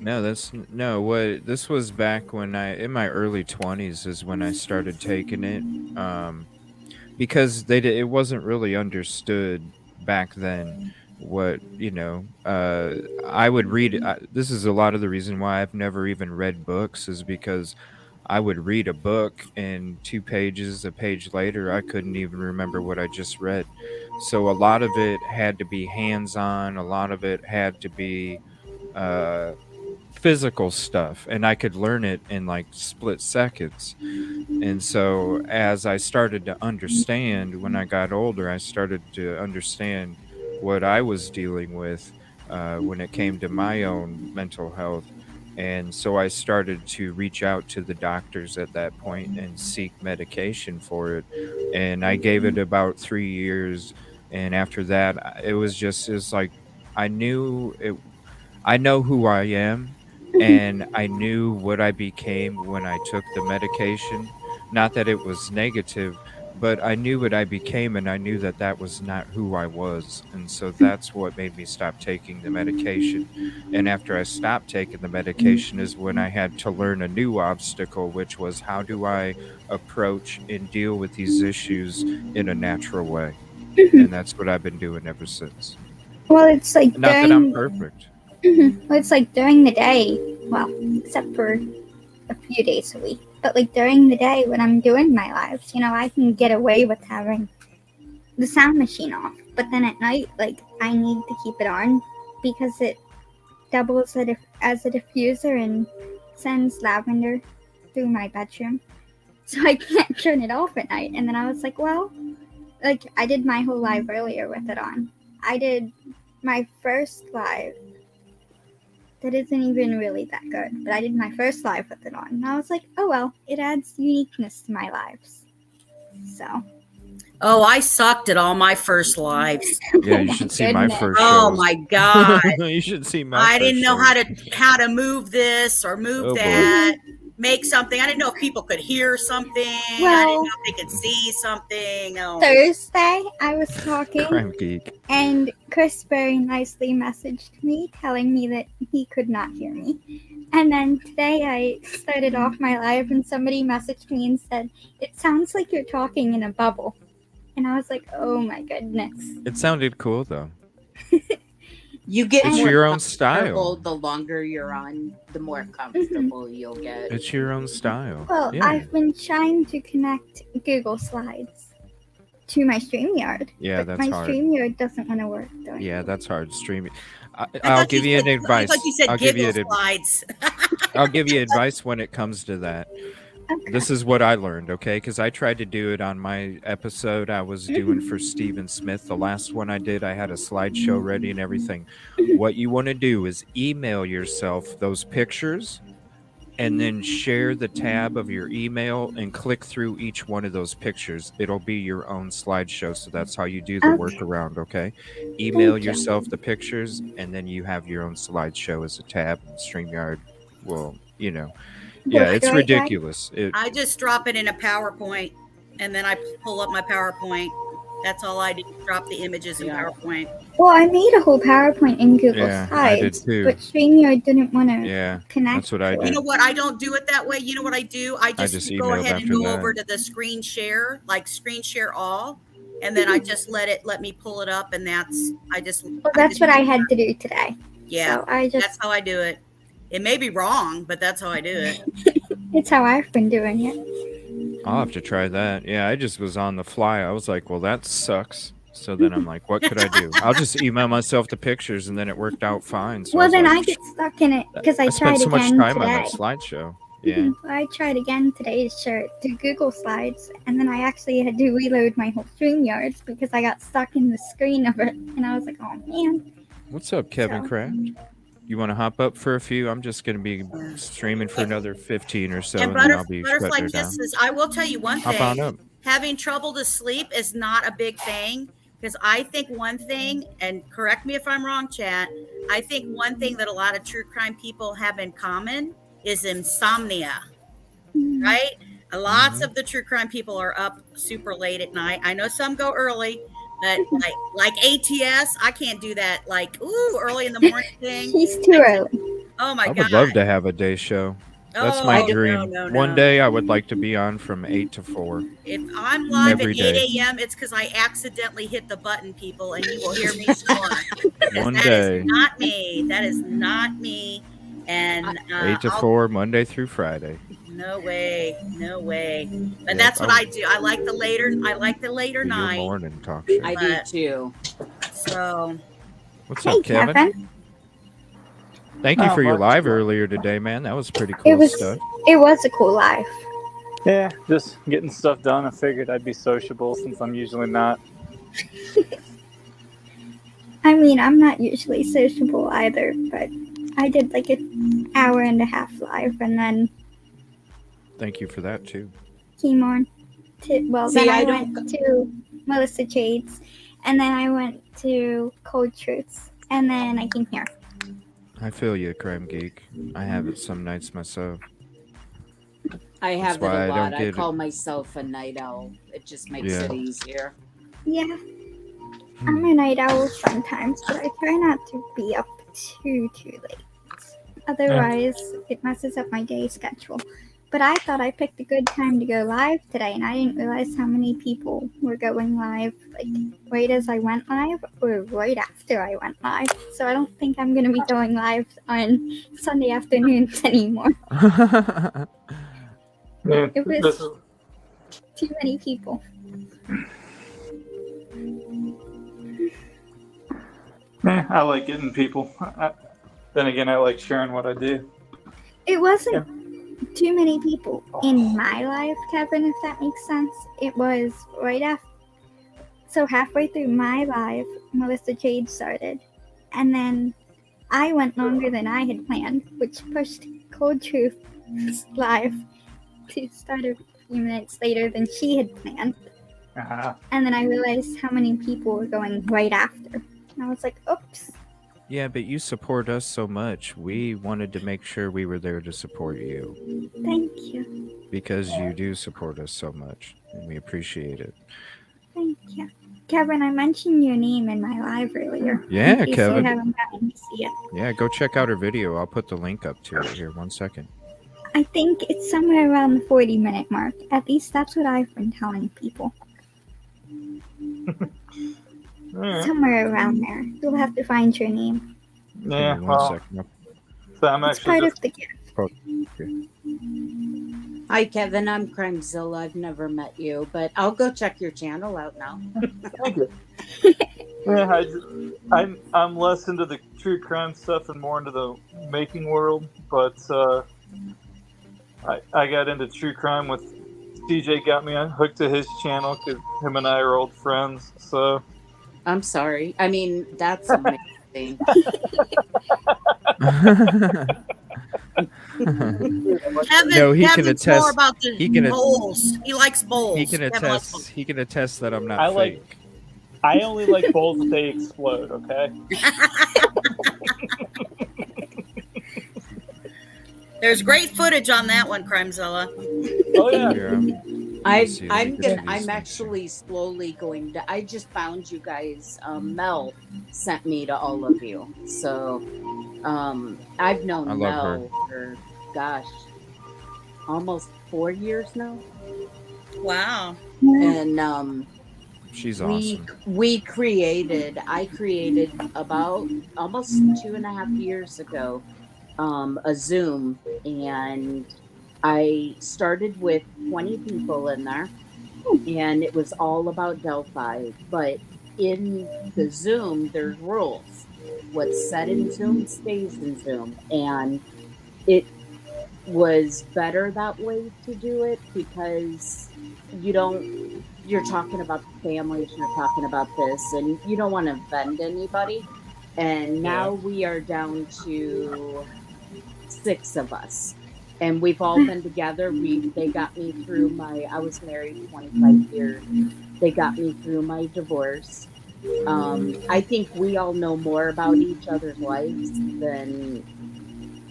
No, what this was back when in my early 20s is when I started taking it, because it wasn't really understood back then. What I would read. This is a lot of the reason why I've never even read books, is because I would read a book and 2 pages, a page later, I couldn't even remember what I just read. So a lot of it had to be hands-on. A lot of it had to be physical stuff, and I could learn it in like split seconds. And so as I started to understand, when I got older, I started to understand what I was dealing with when it came to my own mental health. And so I started to reach out to the doctors at that point and seek medication for it. And I gave it about 3 years. And after that, it's like I know who I am, and I knew what I became when I took the medication. Not that it was negative, but I knew what I became, and I knew that that was not who I was. And so that's what made me stop taking the medication. And after I stopped taking the medication is when I had to learn a new obstacle, which was, how do I approach and deal with these issues in a natural way? And that's what I've been doing ever since. Well, it's like Not that I'm perfect. Well, it's like during the day, well, except for a few days a week, but like during the day when I'm doing my lives, I can get away with having the sound machine off. But then at night, like, I need to keep it on because it doubles as a diffuser and sends lavender through my bedroom. So I can't turn it off at night. And then I was like, well, like, I did my whole live earlier with it on. I did my first live. That isn't even really that good, but I did my first live with it on, and I was like, oh well, it adds uniqueness to my lives. So. Oh, I sucked at all my first lives. Yeah, you should see my first Oh shows. my God. You should see my I first didn't know shows. how to move this or move Oh, boy. that, make something. I didn't know if people could hear something. I didn't Well, know if they could see something. Oh. Thursday, I was talking, Crime Geek. and Chris very nicely messaged me telling me that he could not hear me. And then today I started off my live and somebody messaged me and said, "It sounds like you're talking in a bubble." And I was like, "Oh my goodness." It sounded cool though. You get It's more your own comfortable style. the longer you're on, the more comfortable you'll get. It's your own style. Well, Yeah. I've been trying to connect Google Slides to my StreamYard. Yeah, but that's my hard. StreamYard doesn't want to work. Yeah, that's hard. Streaming. I I'll thought give you an I advice. thought you said I'll give you giggle slides. I'll give you advice when it comes to that. Okay. This is what I learned, okay? Because I tried to do it on my episode I was doing for Stephen Smith. The last one I did, I had a slideshow ready and everything. What you want to do is email yourself those pictures and then share the tab of your email and click through each one of those pictures. It'll be your own slideshow. So that's how you do the Okay. workaround, okay? Email Thank you. yourself the pictures and then you have your own slideshow as a tab. And StreamYard will, yeah, it's ridiculous. I just drop it in a PowerPoint and then I pull up my PowerPoint. That's all I do. Drop the images in PowerPoint. Well, I made a whole PowerPoint in Google Yeah, I did Slides, too. but StreamYard didn't want to Yeah, connect. that's what I to it. did. You know what? I don't do it that way. You know what I do? I just go emailed ahead and after go that. over to the screen share, like screen share all, and then I just let me pull it up, and Well, that's what I had to do today. Yeah, So I just that's how I do it. It may be wrong, but that's how I do it. it's how I've been doing it. I'll have to try that. Yeah, I just was on the fly. I was like, well, that sucks. So then I'm like, what could I do? I'll just email myself the pictures, and then it worked out fine. So Well, was then like, I get stuck in it because I I spent tried so much again time today. on that slideshow. Yeah. I tried again today to share it to Google Slides, and then I actually had to reload my whole StreamYards because I got stuck in the screen of it, and I was like, oh man. What's up, Kevin So- Kraft? You want to hop up for a few? I'm just going to be streaming for another 15 or so, And and then I'll be shutting Butterfly her down. Kisses, I will tell you one Hop on thing. up. Having trouble to sleep is not a big thing, because I think one thing, and correct me if I'm wrong, chat, I think one thing that a lot of true crime people have in common is insomnia, right? Lots of the true crime people are up super late at night. I know some go early, but like ATS, I can't do that. Like, early in the morning thing. He's too early. Oh my I God. would love to have a day show. That's my dream. No. One day I would like to be on from 8 to 4. If I'm live Every at day. 8 a.m., it's because I accidentally hit the button, people, and you will hear me snore. One That day. is not me. That is not me. And 8 to 4, Monday through Friday. no way. But Yep, that's what I do. I like the later Your night. morning talk show. I do too. So What's Hey, up, Kevin? Kevin. Thank you Not for your much. live earlier today, man. That was pretty It cool was stuff. a cool life. Yeah, just getting stuff done. I figured I'd be sociable since I'm usually not. I mean, I'm not usually sociable either, but I did like an hour and a half live, and then Thank you for that, too. came on to See, then I I don't went to Melissa Jades, and then I went to Cold Truths, and then I came here. I feel you, Crime Geek. I have it some nights myself. I have it why I a don't lot. I get call myself a night owl. It just makes Yeah. it easier. Yeah, I'm a night owl sometimes, but I try not to be up too late. Otherwise, it messes up my day schedule. But I thought I picked a good time to go live today, and I didn't realize how many people were going live, like right as I went live or right after I went live. So I don't think I'm going to be going live on Sunday afternoons anymore. Yeah, It was- this is, Too many people. I like getting people. Then again, I like sharing what I do. It wasn't too many people in my life, Kevin, if that makes sense. It was right after. So halfway through my live, Melissa Jade started. And then I went longer than I had planned, which pushed Cold Truth live to start a few minutes later than she had planned. And then I realized how many people were going right after. And I was like, oops. Yeah, but you support us so much. We wanted to make sure we were there to support you Thank you. because you do support us so much, and we appreciate it. Thank you. Kevin, I mentioned your name in my live earlier. Yeah, in case Kevin. You haven't gotten to see it. Yeah, go check out her video. I'll put the link up to it here. 1 second. I think it's somewhere around the 40-minute mark. At least that's what I've been telling people. Alright. Somewhere around there. You'll have to find your name. Yeah, Give me 1 well, second. so I'm It's actually part just of the gift. Hi, Kevin. I'm CrimeZilla. I've never met you, but I'll go check your channel out now. thank you. Yeah, I'm less into the true crime stuff and more into the making world, but I got into true crime with CJ. Got me hooked to his channel because him and I are old friends. So I'm sorry. I mean, that's amazing. No, he can Kevin's more attest. about the He can. bowls. He likes bowls. He can Kevin likes attest. He can attest that I'm not I fake. like. I only like bowls that they explode. Okay. There's great footage on that one, CrimeZilla. Oh yeah. Here, let me see. Let me get to these I'm things. actually slowly going to. I just found you guys. Mel sent me to all of you, so I've known I love Mel for gosh, almost 4 years now, Wow. and She's awesome. I created about almost 2.5 years ago a Zoom, and I started with 20 people in there, and it was all about Delphi. But in the Zoom, there's rules. What's said in Zoom stays in Zoom, and it was better that way to do it because you're talking about the families, you're talking about this, and you don't want to offend anybody. And now we are down to 6 of us, and we've all been together. They got me through I was married 25 years. They got me through my divorce. I think we all know more about each other's lives than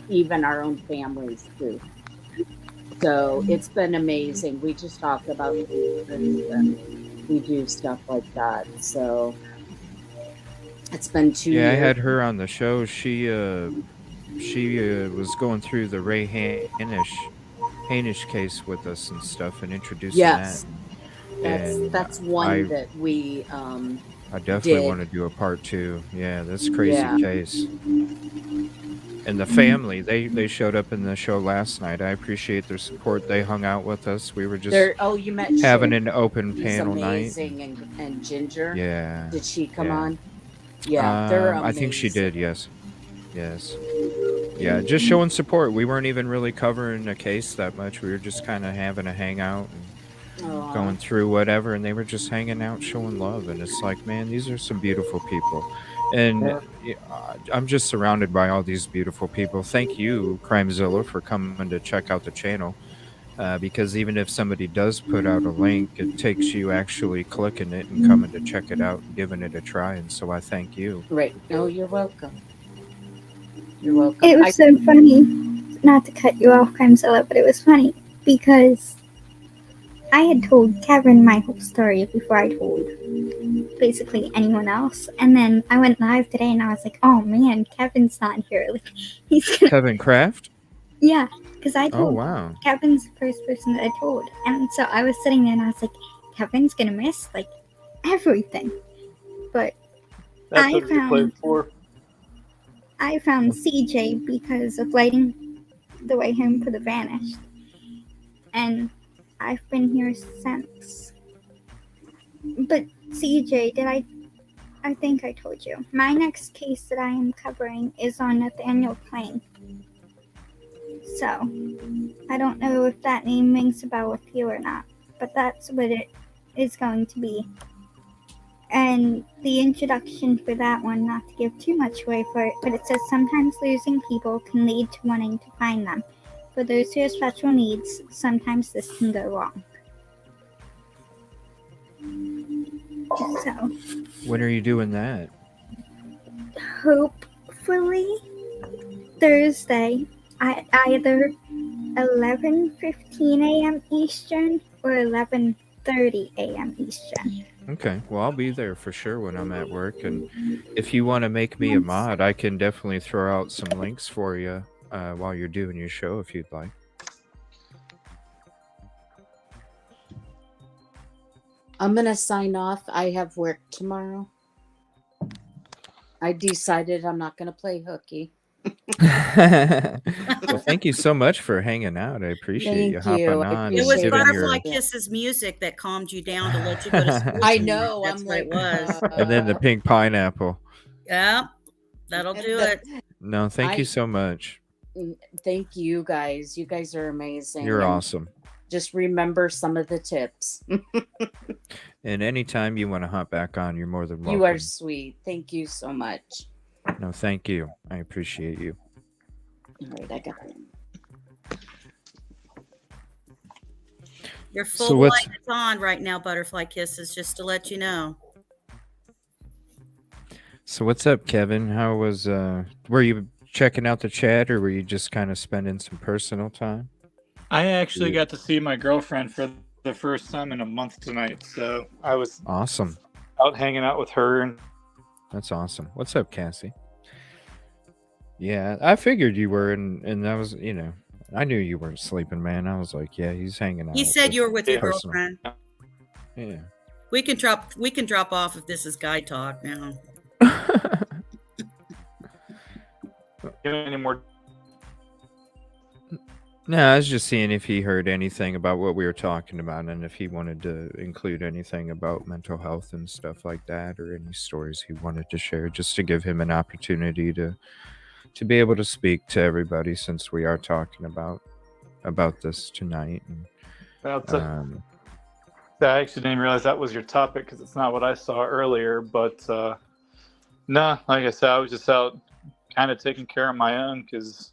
even our own families do. So it's been amazing. We just talk about this and we do stuff like that. So it's been 2 Yeah, I years. had her on the show. She was going through the Ray Hainish case with us and stuff, and introducing Yes, that. And that's one that we I definitely did. want to do a part 2. Yeah, that's a crazy Yeah. case. And the family, they showed up in the show last night. I appreciate their support. They hung out with us. We were just You met having Shay. an open She's panel night. amazing, and Ginger. Yeah. Did she come yeah. on? Yeah, they're amazing. I think she did. Yes. Yeah, just showing support. We weren't even really covering a case that much. We were just kind of having a hangout and going through whatever, and they were just hanging out, showing love. And it's like, man, these are some beautiful people. And I'm just surrounded by all these beautiful people. Thank you, CrimeZilla, for coming to check out the channel. Because even if somebody does put out a link, it takes you actually clicking it and coming to check it out and giving it a try. And so I thank you. Right. No, you're welcome. You're welcome. It was so funny, not to cut you off, CrimeZilla, but it was funny because I had told Kevin my whole story before I told basically anyone else. And then I went live today and I was like, oh man, Kevin's not here. Like, he's gonna... Kevin Kraft? Yeah, because I told wow. Kevin's the first person that I told. And so I was sitting there and I was like, Kevin's gonna miss like everything. But that's what he played for. I found CJ because of lighting the way him could have vanished. And I've been here since. But CJ, I think I told you. My next case that I am covering is on Nathaniel Plain. So, I don't know if that name rings a bell with you or not, but that's what it is going to be. And the introduction for that one, not to give too much away for it, but it says sometimes losing people can lead to wanting to find them. For those who have special needs, sometimes this can go wrong. So, when are you doing that? Hopefully Thursday at either 11:15 a.m. Eastern or 11:30 6:30 a.m. Eastern. Okay, well, I'll be there for sure when I'm at work. And if you want to make me a mod, I can definitely throw out some links for you while you're doing your show if you'd like. I'm going to sign off. I have work tomorrow. I decided I'm not going to play hooky. Well, thank you so much for hanging out. I appreciate you Thank you. hopping I on It and was appreciate giving Butterfly your. Kisses music that calmed you down to let you go to school. I tomorrow. know. That's I'm what it like, was. And then the pink pineapple. Yeah, that'll do it. No, thank you so much. Thank you guys. You guys are amazing. You're And awesome. just remember some of the tips. And anytime you want to hop back on, you're more than welcome. You are sweet. Thank you so much. No, thank you. I appreciate you. All right, I got that. Your So full what's- light is on right now, Butterfly Kisses, just to let you know. So what's up, Kevin? How was were you checking out the chat, or were you just kind of spending some personal time? I actually got to see my girlfriend for the first time in a month tonight, so I was Awesome. out hanging out with her. And That's awesome. What's up, Cassie? Yeah, I figured you were, and I was, I knew you weren't sleeping, man. I was like, yeah, he's hanging out. He said you were with your personal. girlfriend. Yeah. We can drop off if this is guy talk now. any more? No, I was just seeing if he heard anything about what we were talking about, and if he wanted to include anything about mental health and stuff like that, or any stories he wanted to share, just to give him an opportunity to be able to speak to everybody, since we are talking about this tonight. And, Well, I actually didn't realize that was your topic because it's not what I saw earlier. But no, like I said, I was just out kind of taking care of my own because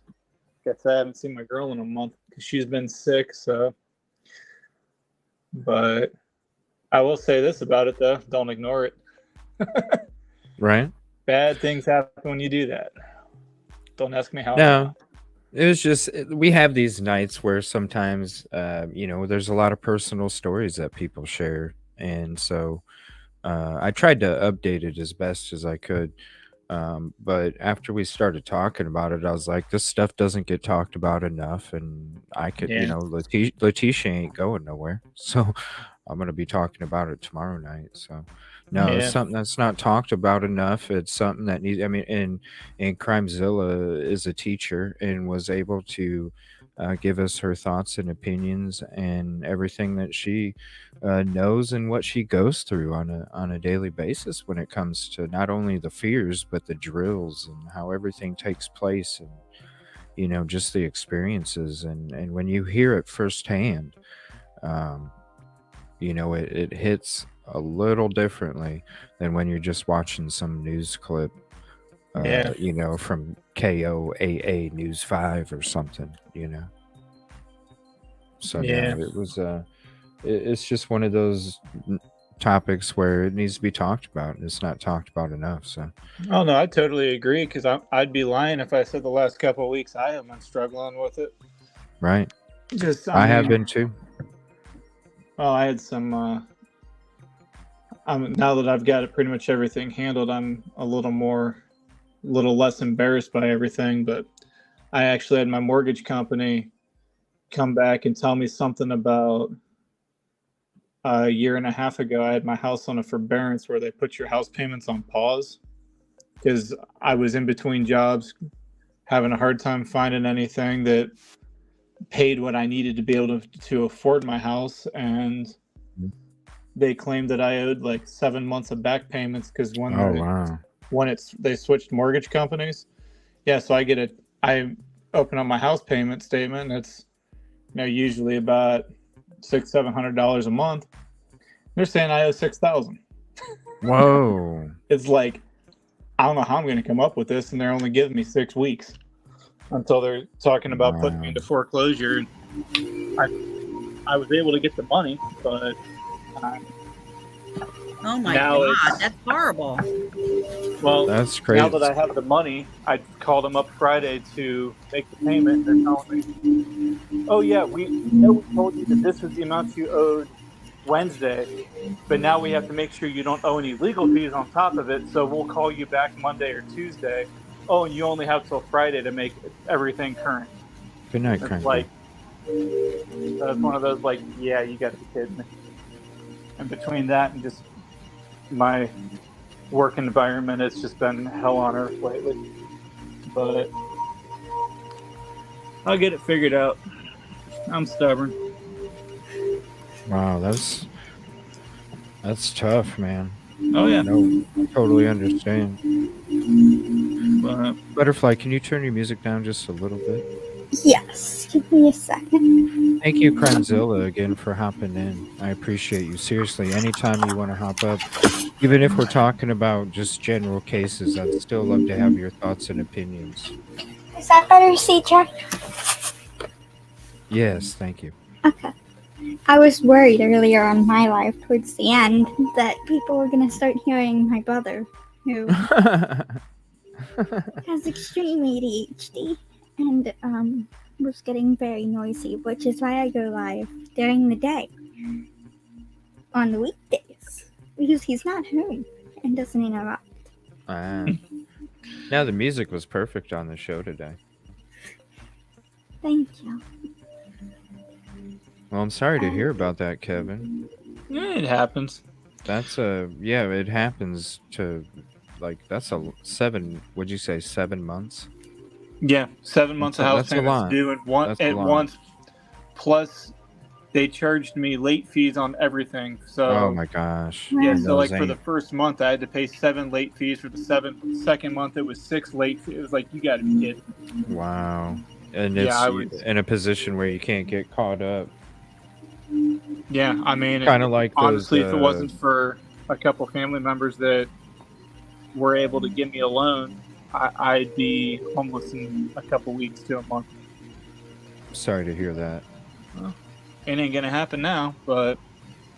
I haven't seen my girl in a month because she's been sick. So, but I will say this about it though: don't ignore it. right? Bad things happen when you do that. Don't ask me how. No, it was just we have these nights where sometimes, there's a lot of personal stories that people share, and so I tried to update it as best as I could. But after we started talking about it, I was like, this stuff doesn't get talked about enough, and I could, Yeah. Letitia ain't going nowhere, so I'm gonna be talking about it tomorrow night. So. No, it's Yeah. something that's not talked about enough. It's something that needs. I mean, and CrimeZilla is a teacher and was able to give us her thoughts and opinions and everything that she knows and what she goes through on a daily basis when it comes to not only the fears but the drills and how everything takes place, and just the experiences, and when you hear it firsthand, it hits a little differently than when you're just watching some news clip, from KOAA News 5 or something, So Yeah. no, it was it's just one of those topics where it needs to be talked about, and it's not talked about enough. So Oh no, I totally agree because I'd be lying if I said the last couple of weeks I have been struggling with it. right, Just I have mean, been too. Well, I had some. Now that I've got it pretty much everything handled, I'm a little less embarrassed by everything. But I actually had my mortgage company come back and tell me something about a year and a half ago. I had my house on a forbearance where they put your house payments on pause because I was in between jobs, having a hard time finding anything that paid what I needed to be able to afford my house, and they claimed that I owed like 7 months of back payments because Wow. they switched mortgage companies. Yeah, so I open up my house payment statement, and it's usually about $600-700 a month. They're saying I owe $6,000. Whoa. It's like, I don't know how I'm going to come up with this, and they're only giving me 6 weeks until they're talking about putting me into foreclosure. I was able to get the money, but Oh my Now God, it's- that's horrible. well, That's crazy. now that I have the money, I called them up Friday to make the payment. They're telling me, "Oh yeah, we told you that this was the amount you owed Wednesday, but now we have to make sure you don't owe any legal fees on top of it. So we'll call you back Monday or Tuesday. Oh, and you only have till Friday to make everything current. Good night, It's Cranky. like, it's one of those like, yeah, you got to be kidding me. And between that and just my work environment, it's just been hell on earth lately. But I'll get it figured out. I'm stubborn. Wow, that's tough, man. Oh yeah. No, I totally understand. But Butterfly, can you turn your music down just a little bit? Yes, give me a second. Thank you, CrimeZilla, again for hopping in. I appreciate you. Seriously, anytime you want to hop up, even if we're talking about just general cases, I'd still love to have your thoughts and opinions. Is that better, CJ? Yes, thank you. Okay. I was worried earlier on my life towards the end that people were going to start hearing my brother, who has extreme ADHD and was getting very noisy, which is why I go live during the day on the weekdays, because he's not home and doesn't interrupt. Now the music was perfect on the show today. Thank you. Well, I'm sorry to hear about that, Kevin. yeah, it happens. That's yeah, it happens to, like, that's a 7, would you say 7 months? Yeah, 7 months of house That's a payments lot. due That's a at lot. once. Plus, they charged me late fees on everything. So Oh my gosh. yeah, And so like those for the ain't- first month, I had to pay 7 late fees. For the second month, it was 6 late fees. It was like, you got to be kidding. Wow. And Yeah, it's I was- in a position where you can't get caught up. Yeah, I mean, Kind of like those, honestly, if it wasn't for a couple family members that were able to give me a loan, I'd be homeless in a couple weeks to a month. Sorry to hear that. Well, it ain't gonna happen now, but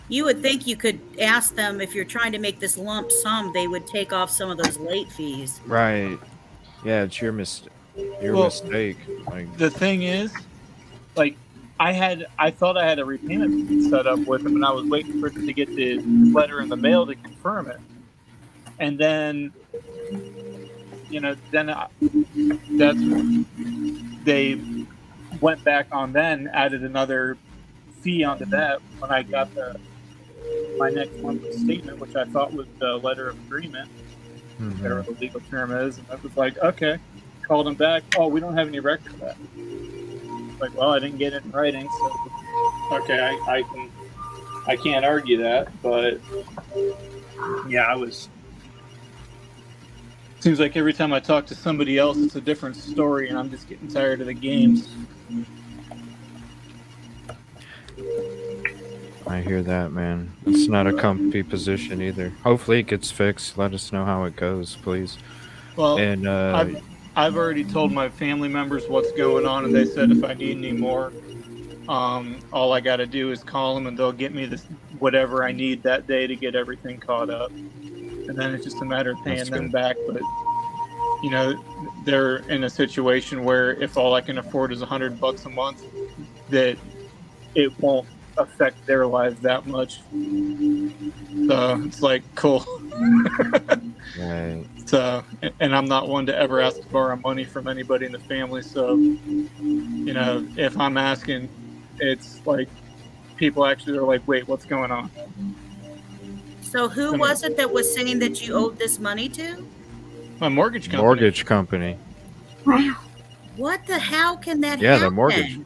You would think you could ask them if you're trying to make this lump sum, they would take off some of those late fees. Right. Yeah, it's your mistake. Well, Mistake. Like, the thing is, like, I thought I had a repayment set up with them, and I was waiting for them to get the letter in the mail to confirm it. And then, that's they went back on then, added another fee onto that when I got my next monthly statement, which I thought was the letter of agreement, whatever the legal term is. And I was like, okay, called them back. Oh, we don't have any record of that. Like, well, I didn't get it in writing, so okay, I can't argue that, but yeah, seems like every time I talk to somebody else, it's a different story, and I'm just getting tired of the games. I hear that, man. It's not a comfy position either. Hopefully it gets fixed. Let us know how it goes, please. Well, And I've already told my family members what's going on, and they said if I need any more, all I got to do is call them, and they'll get me whatever I need that day to get everything caught up. And then it's just a matter of paying them back. But they're in a situation where if all I can afford is $100 a month, that it won't affect their lives that much. So it's like, cool. right. So, and I'm not one to ever ask to borrow money from anybody in the family. So, if I'm asking, it's like people actually are like, wait, what's going on? So who was it that was saying that you owed this money to? My mortgage company. Mortgage company. Wow. What the hell can that Yeah, happen? the mortgage.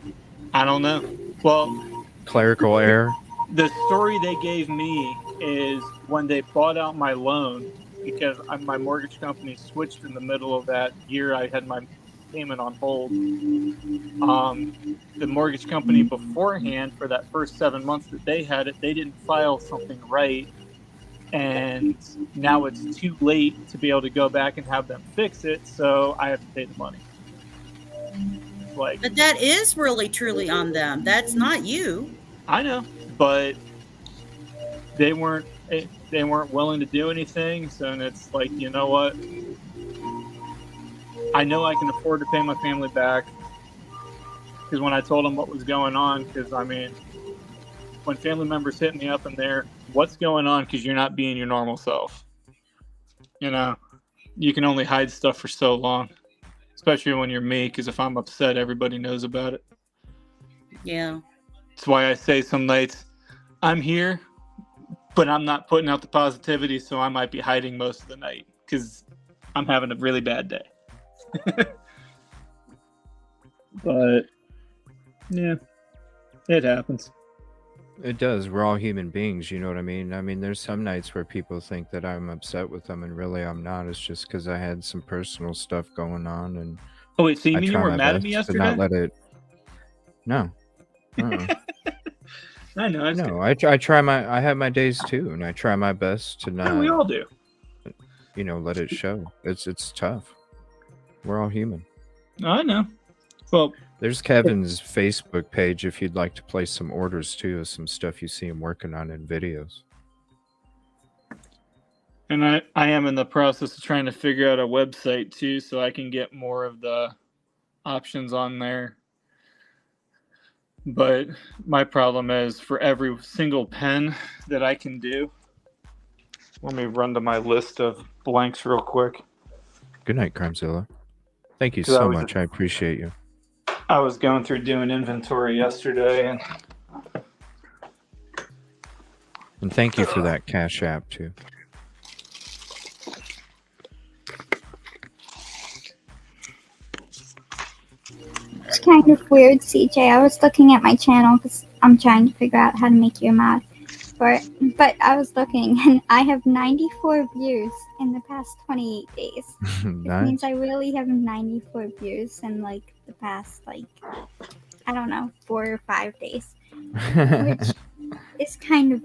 I don't know. Well, Clerical error. the story they gave me is when they bought out my loan, because my mortgage company switched in the middle of that year. I had my payment on hold. The mortgage company beforehand, for that first 7 months that they had it, they didn't file something right. And now it's too late to be able to go back and have them fix it, so I have to pay the money. Like, But that is really truly on them. That's not you. I know, but they weren't willing to do anything. So it's like, you know what? I know I can afford to pay my family back, because when I told them what was going on, because I mean, when family members hit me up and they're, what's going on? Because you're not being your normal self. You know, you can only hide stuff for so long, especially when you're me, because if I'm upset, everybody knows about it. Yeah. That's why I say some nights, I'm here, but I'm not putting out the positivity, so I might be hiding most of the night because I'm having a really bad day. But, yeah, it happens. It does. We're all human beings, you know what I mean? I mean, there's some nights where people think that I'm upset with them, and really I'm not. It's just because I had some personal stuff going on, and Oh, wait, so you I mean you try were my mad at me best to yesterday? not let it. No. Uh-uh. I know. I No, I try my. I have my days too, and I try my best to Yeah, we not, all do. you know, let it show. It's tough. We're all human. I know. Well, There's Kevin's Facebook page if you'd like to place some orders too of some stuff you see him working on in videos. and I am in the process of trying to figure out a website too, so I can get more of the options on there. But my problem is for every single pen that I can do. Let me run to my list of blanks real quick. Good night, CrimeZilla. Thank you 'Cause I so was much. I appreciate you. I was going through doing inventory yesterday, And thank you for that Cash App too. It's kind of weird, CJ. I was looking at my channel because I'm trying to figure out how to make you a mod for it. But I was looking, and I have 94 views in the past 28 days. Which means Nice. I really have 94 views in like the past, like, I don't know, 4 or 5 days. Which is kind of,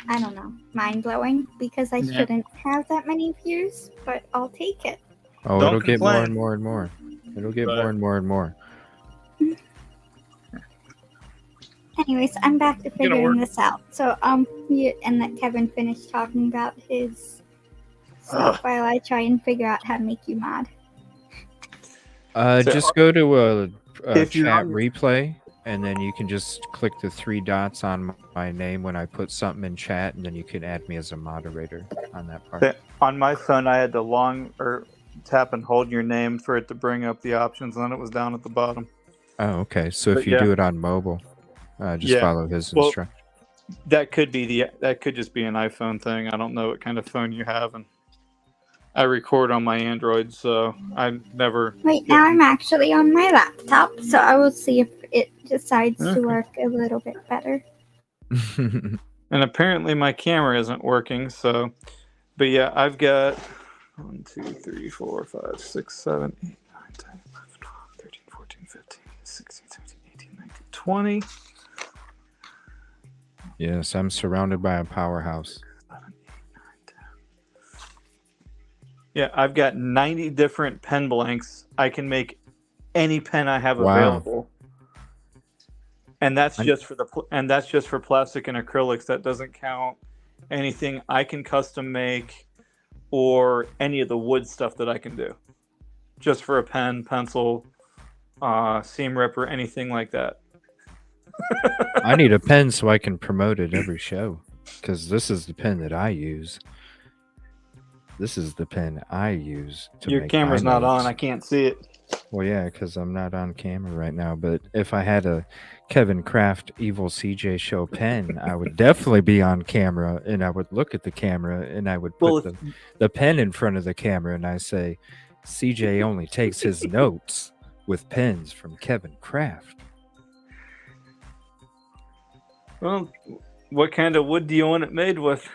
I don't know, mind-blowing because I Yeah. shouldn't have that many views, but I'll take it. Oh, Don't it'll get more complain. and more and more. It'll get But- more and more and more. Anyways, I'm back to Gonna figuring work. this out. So, and let Kevin finish talking about his stuff while I try and figure out how to make you mod. So- Just go to a If you're chat on- replay, and then you can just click the 3 dots on my name when I put something in chat, and then you can add me as a moderator on that part. On my phone, I had to tap and hold your name for it to bring up the options, and then it was down at the bottom. Oh, okay. So But if you do it on mobile, just Yeah. follow his Well, instructions. That could just be an iPhone thing. I don't know what kind of phone you have, and I record on my Android, so I never. Right now, I'm actually on my laptop, so I will see if it decides to work a little bit better. And apparently my camera isn't working, so. But yeah, I've got 1, 2, 3, 4, 5, 6, 7, 8, 9, 10, 11, 12, 13, 14, 15, 16, 17, 18, 19, 20. Yes, I'm surrounded by a powerhouse. 11, 8, 9, 10. Yeah, I've got 90 different pen blanks. I can make any pen I have Wow. available. And that's just for plastic and acrylics. That doesn't count anything I can custom make or any of the wood stuff that I can do. Just for a pen, pencil, seam ripper, anything like that. I need a pen so I can promote it every show, because this is the pen that I use. This is the pen I use to Your make camera's my not notes. on. I can't see it. Well, yeah, because I'm not on camera right now. But if I had a Kevin Kraft Evil CJ Show pen, I would definitely be on camera, and I would look at the camera, and I would put the pen in front of the camera, and I say, CJ only takes his notes with pens from Kevin Kraft. Well, what kind of wood do you want it made with?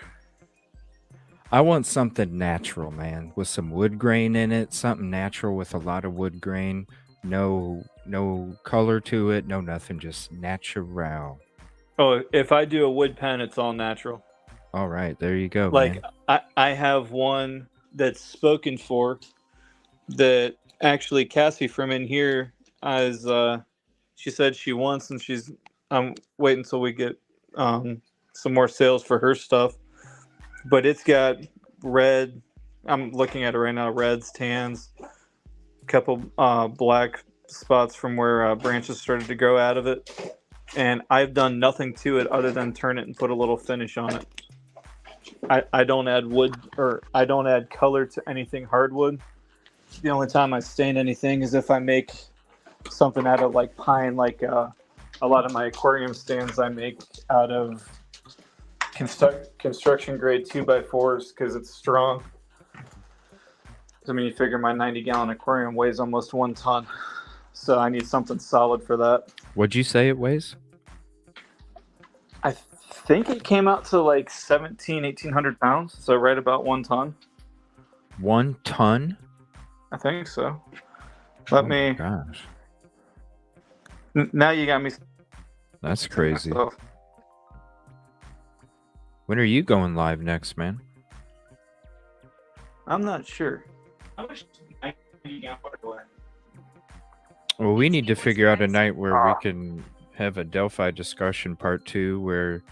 I want something natural, man, with some wood grain in it. Something natural with a lot of wood grain. No color to it. No nothing. Just natural. Oh, if I do a wood pen, it's all natural. All right, there you go. Like man. I have one that's spoken for. That actually Cassie from in here as she said she wants, and I'm waiting until we get some more sales for her stuff. But it's got red. I'm looking at it right now. Reds, tans, a couple black spots from where branches started to grow out of it. and I've done nothing to it other than turn it and put a little finish on it. I don't add wood, or I don't add color to anything hardwood. The only time I stain anything is if I make something out of like pine, like a lot of my aquarium stands I make out of construction grade 2x4s because it's strong. I mean, you figure my 90-gallon aquarium weighs almost 1 ton, so I need something solid for that. What'd you say it weighs? I think it came out to like 1,800 pounds, so right about 1 ton. 1 ton? I think so. Let me. Gosh, Now you got me. that's crazy. myself. When are you going live next, man? I'm not sure. How much? 90 gallon water? Well, we need to figure out a night where we can have a Delphi discussion part 2 where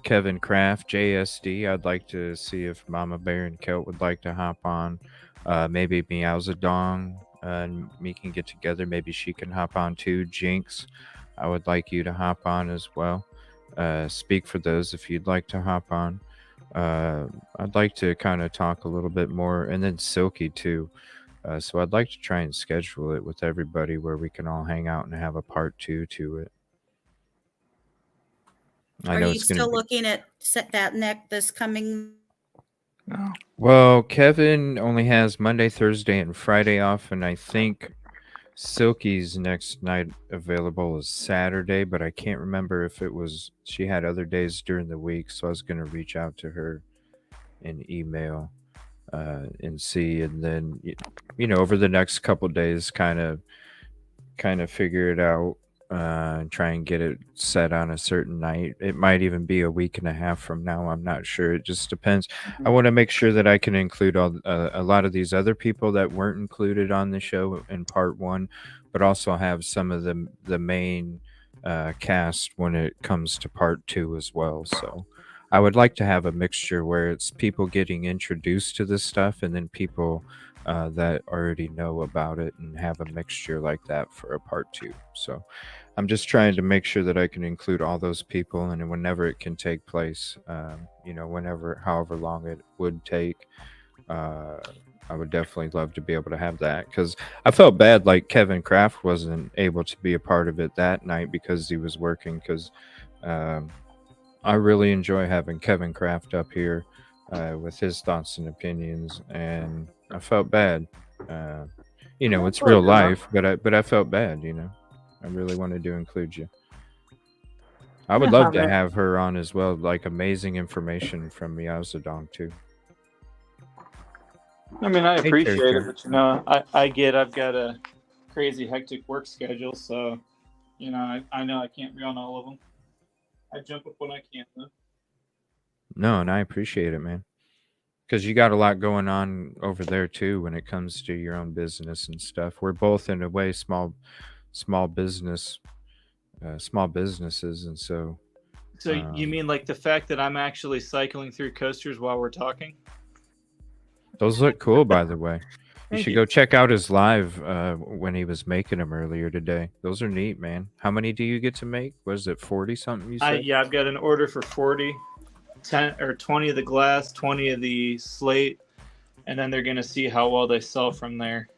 Kevin Kraft, JSD, I'd like to see if Mama Bear and Kelt would like to hop on. Maybe Meowzadong and me can get together. Maybe she can hop on too. Jinx, I would like you to hop on as well. Speak for those if you'd like to hop on. I'd like to kind of talk a little bit more, and then Silky too. So I'd like to try and schedule it with everybody where we can all hang out and have a part 2 to it. Are you still looking at that neck this coming? No. Well, Kevin only has Monday, Thursday, and Friday off, and I think Silky's next night available is Saturday, but I can't remember if it was, she had other days during the week, so I was going to reach out to her in email and see, and then, over the next couple days, kind of figure it out and try and get it set on a certain night. It might even be a week and a half from now. I'm not sure. It just depends. I want to make sure that I can include a lot of these other people that weren't included on the show in part 1, but also have some of the main cast when it comes to part 2 as well. So I would like to have a mixture where it's people getting introduced to this stuff and then people that already know about it, and have a mixture like that for a part 2. So I'm just trying to make sure that I can include all those people, and whenever it can take place, however long it would take, I would definitely love to be able to have that, because I felt bad like Kevin Kraft wasn't able to be a part of it that night because he was working, because I really enjoy having Kevin Kraft up here with his thoughts and opinions, and I felt bad. It's real life, but I felt bad. I really wanted to include you. I would love to have her on as well. Like, amazing information from Meowzadong too. I mean, I Hey, appreciate Terry. it, but I've got a crazy hectic work schedule, so I know I can't be on all of them. I jump up when I can, though. No, and I appreciate it, man. Because you got a lot going on over there too when it comes to your own business and stuff. We're both in a way small businesses, and so. So you mean like the fact that I'm actually cycling through coasters while we're talking? Those look cool, by the way. You Thank should you. go check out his live when he was making them earlier today. Those are neat, man. How many do you get to make? Was it 40 something you said? I've got an order for 40, 10 or 20 of the glass, 20 of the slate, and then they're gonna see how well they sell from there.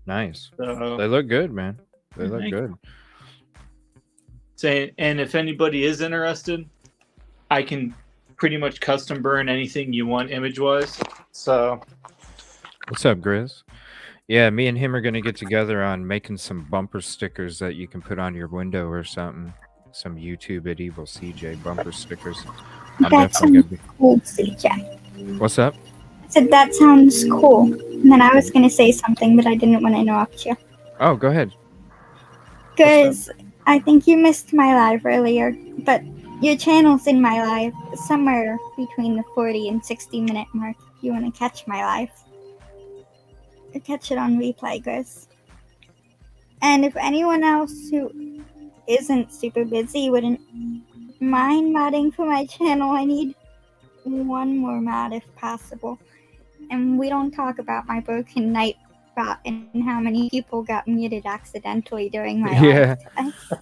Nice. So, They look good, man. They look Thank you. good. And if anybody is interested, I can pretty much custom burn anything you want image wise. So What's up, Grizz? Yeah, me and him are gonna get together on making some bumper stickers that you can put on your window or something. Some YouTube at Evil CJ bumper stickers. I'm That definitely sounds gonna be. cool, CJ. What's up? I said that sounds cool. And then I was gonna say something, but I didn't want to interrupt you. Oh, go ahead. Because I think you missed my live earlier, but your channel's in my live somewhere between the 40 and 60-minute mark if you want to catch my live. Or catch it on replay, Grizz. And if anyone else who isn't super busy wouldn't mind modding for my channel, I need one more mod if possible. And we don't talk about my broken Nightbot and how many people got muted accidentally during my Yeah. live today.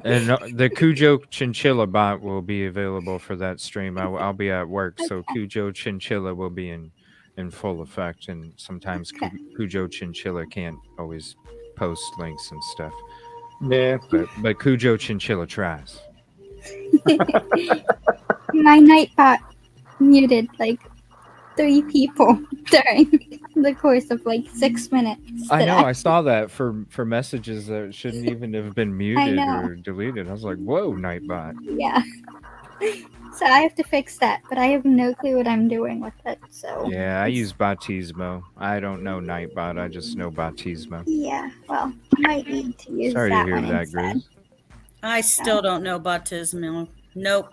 And the Cujo Chinchilla bot will be available for that stream. I'll be at work, so Cujo Chinchilla will be in full effect. And sometimes Cujo Chinchilla can't always post links and stuff. Yeah. But Cujo Chinchilla tries. My Nightbot muted like 3 people during the course of like 6 minutes. I know. today. I saw that for messages that shouldn't even have been muted know. or deleted. I was like, "Whoa, Nightbot!" Yeah. So I have to fix that, but I have no clue what I'm doing with it. So Yeah, I use Batismo. I don't know Nightbot. I just know Batismo. yeah, well, I might need to use Sorry to that hear one that, instead. Grizz. I still don't know baptismal. Nope.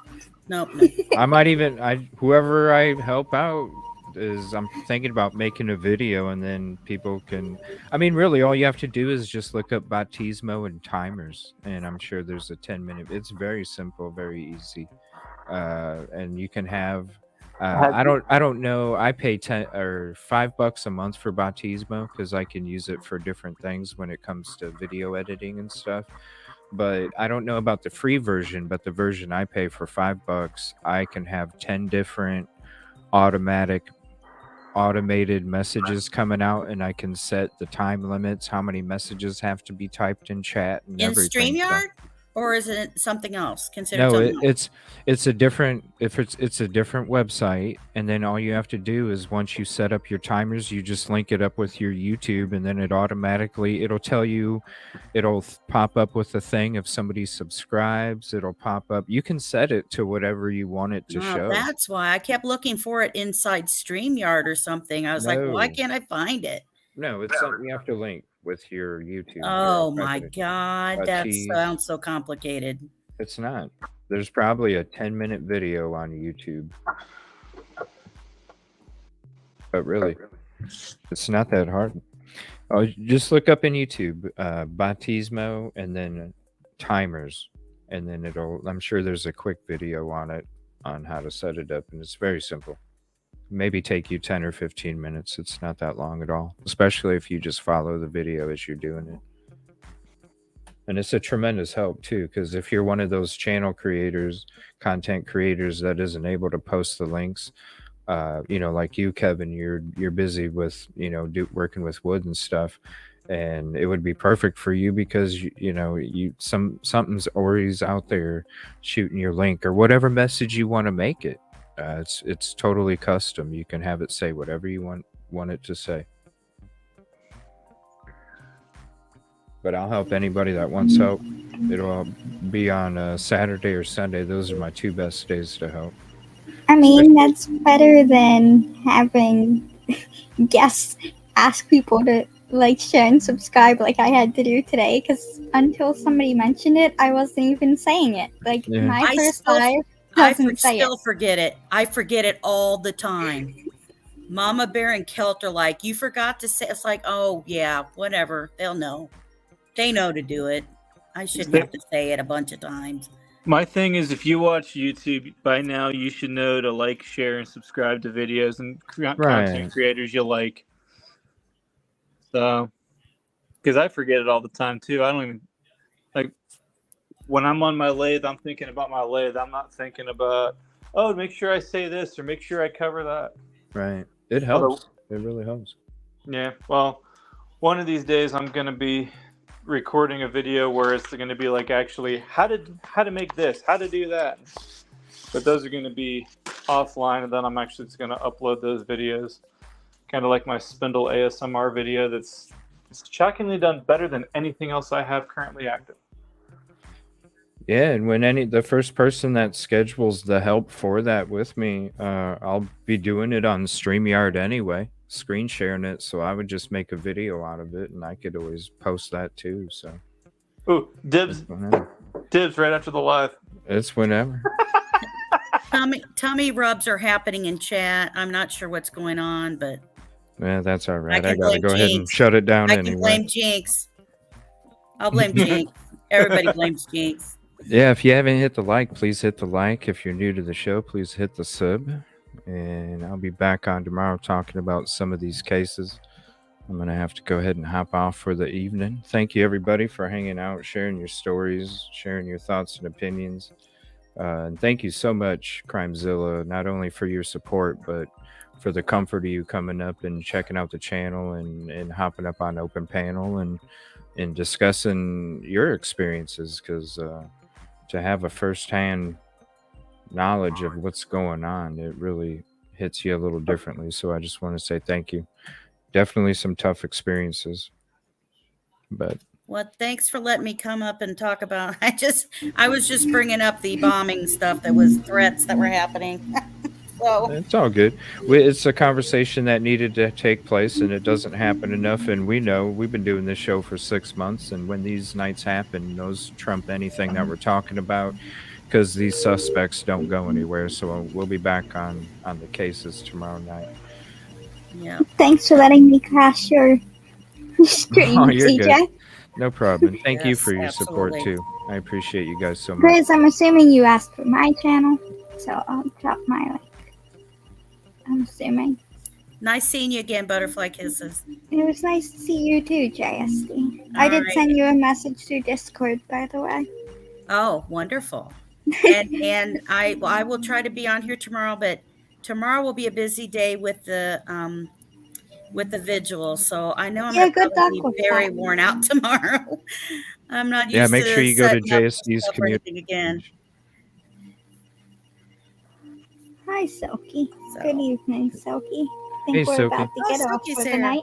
I might even whoever I help out is I'm thinking about making a video and then people can really all you have to do is just look up Batismo and timers and I'm sure there's a 10-minute. It's very simple, very easy. And you can have I don't know. I pay $5 a month for Batismo because I can use it for different things when it comes to video editing and stuff. But I don't know about the free version, but the version I pay for $5, I can have 10 different automated messages coming out, and I can set the time limits, how many messages have to be typed in chat and In everything. StreamYard? Or is it something else? No, it's a different it's a different website, and then all you have to do is once you set up your timers, you just link it up with your YouTube, and then it'll tell you, it'll pop up with a thing if somebody subscribes. It'll pop up. You can set it to whatever you want it to show. That's why I kept looking for it inside StreamYard or something. I was like, why can't I find it? No, it's something you have to link with your YouTube. Oh my God, that sounds so complicated. It's not. There's probably a 10-minute video on YouTube. But really, it's not that hard. Oh, just look up in YouTube, Batismo and then timers. And then I'm sure there's a quick video on it on how to set it up. And it's very simple. Maybe take you 10 or 15 minutes. It's not that long at all, especially if you just follow the video as you're doing it. And it's a tremendous help too, because if you're one of those channel creators, content creators that isn't able to post the links, like you, Kevin, you're busy with, working with wood and stuff, and it would be perfect for you because something's always out there shooting your link or whatever message you want to make it. It's totally custom. You can have it say whatever you want it to say. But I'll help anybody that wants help. It'll be on Saturday or Sunday. Those are my 2 best days to help. I mean, that's better than having guests ask people to like, share, and subscribe like I had to do today. Because until somebody mentioned it, I wasn't even saying it. Like my first live. I still forget it. I forget it all the time. Mama Bear and Kelt are like, you forgot to say. It's like, oh yeah, whatever. They'll know. They know to do it. I shouldn't have to say it a bunch of times. My thing is, if you watch YouTube by now, you should know to like, share, and subscribe to videos and content creators you like. So, because I forget it all the time too. I don't even like. When I'm on my lathe, I'm thinking about my lathe. I'm not thinking about, make sure I say this or make sure I cover that. Right. It helps. It really helps. Yeah. Well, one of these days I'm going to be recording a video where it's going to be like actually how to make this, how to do that. But those are going to be offline, and then I'm actually just going to upload those videos. Kind of like my Spindle ASMR video that's shockingly done better than anything else I have currently active. Yeah, and when the first person that schedules the help for that with me, I'll be doing it on StreamYard anyway, screen sharing it. So I would just make a video out of it, and I could always post that too. So, dibs right after the live. It's whenever. Tummy rubs are happening in chat. I'm not sure what's going on, but yeah, that's all right. I gotta go ahead and shut it down anyway. I can blame Jinx. I'll blame Jinx. Everybody blames Jinx. Yeah, if you haven't hit the like, please hit the like. If you're new to the show, please hit the sub. And I'll be back on tomorrow talking about some of these cases. I'm going to have to go ahead and hop off for the evening. Thank you, everybody, for hanging out, sharing your stories, sharing your thoughts and opinions. And thank you so much, CrimeZilla, not only for your support, but for the comfort of you coming up and checking out the channel and hopping up on open panel and discussing your experiences. Because to have a firsthand knowledge of what's going on, it really hits you a little differently. So I just want to say thank you. Definitely some tough experiences, but Well, thanks for letting me come up and talk about. I was just bringing up the bombing stuff that was threats that were happening. So it's all good. It's a conversation that needed to take place, and it doesn't happen enough. And we know we've been doing this show for 6 months, and when these nights happen, those trump anything that we're talking about, because these suspects don't go anywhere. So we'll be back on the cases tomorrow night. yeah. Thanks for letting me crash your stream, Oh, you're CJ. good. No problem. Thank you Yes, for your support absolutely. too. I appreciate you guys so much. Grizz, I'm assuming you asked for my channel, so I'll drop my link. I'm assuming. Nice seeing you again, Butterfly Kisses. It was nice to see you too, JSD. I did right. send you a message through Discord, by the way. Oh, wonderful. and I will try to be on here tomorrow, but tomorrow will be a busy day with the vigil. So I know I'm Yeah, gonna good probably luck be with very that. worn out tomorrow. I'm not Yeah, used make to sure you go to setting up JSD's stuff or community. anything again. Hi, Silky. So. Good evening, Silky. I think Hey, we're Silky. about to get off Silky's for the here. night.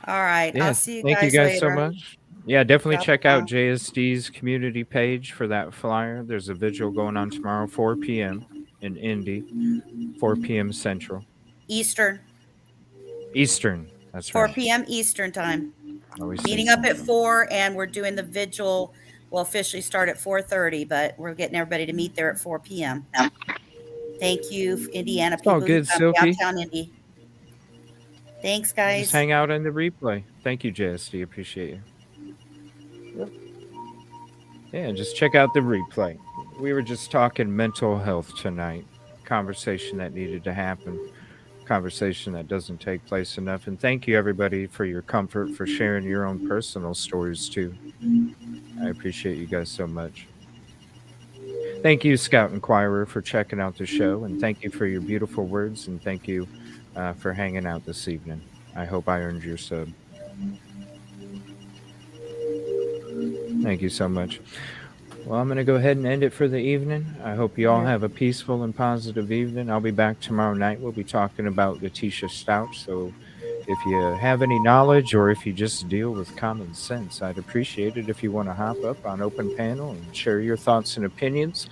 All right. Yeah, I'll see you thank guys you guys later. so much. Yeah, definitely Drop check it out off. JSD's community page for that flyer. There's a vigil going on tomorrow, 4 p.m. in Indy, 4 p.m. Central. Eastern. That's 4 right. p.m. Eastern time. Always say Meeting up at Central. 4, and we're doing the vigil. We'll officially start at 4:30, but we're getting everybody to meet there at 4 p.m. Thank you, Indiana It's all people who good, come Silky. downtown Indy. Thanks, Just guys. hang out in the replay. Thank you, JSD. Appreciate you. Yep. Yeah, just check out the replay. We were just talking mental health tonight. Conversation that needed to happen. Conversation that doesn't take place enough. And thank you, everybody, for your comfort, for sharing your own personal stories, too. I appreciate you guys so much. Thank you, Scout Inquirer, for checking out the show. And thank you for your beautiful words. And thank you for hanging out this evening. I hope I earned your sub. Thank you so much. Well, I'm going to go ahead and end it for the evening. I hope you all have a peaceful and positive evening. I'll be back tomorrow night. We'll be talking about Letitia Stout. So if you have any knowledge or if you just deal with common sense, I'd appreciate it if you want to hop up on open panel and share your thoughts and opinions.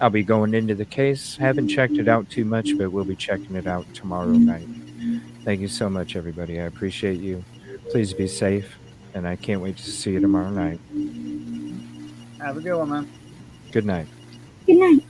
I'll be going into the case. Haven't checked it out too much, but we'll be checking it out tomorrow night. Thank you so much, everybody. I appreciate you. Please be safe, and I can't wait to see you tomorrow night. Have a good one, man. Good night. Good night.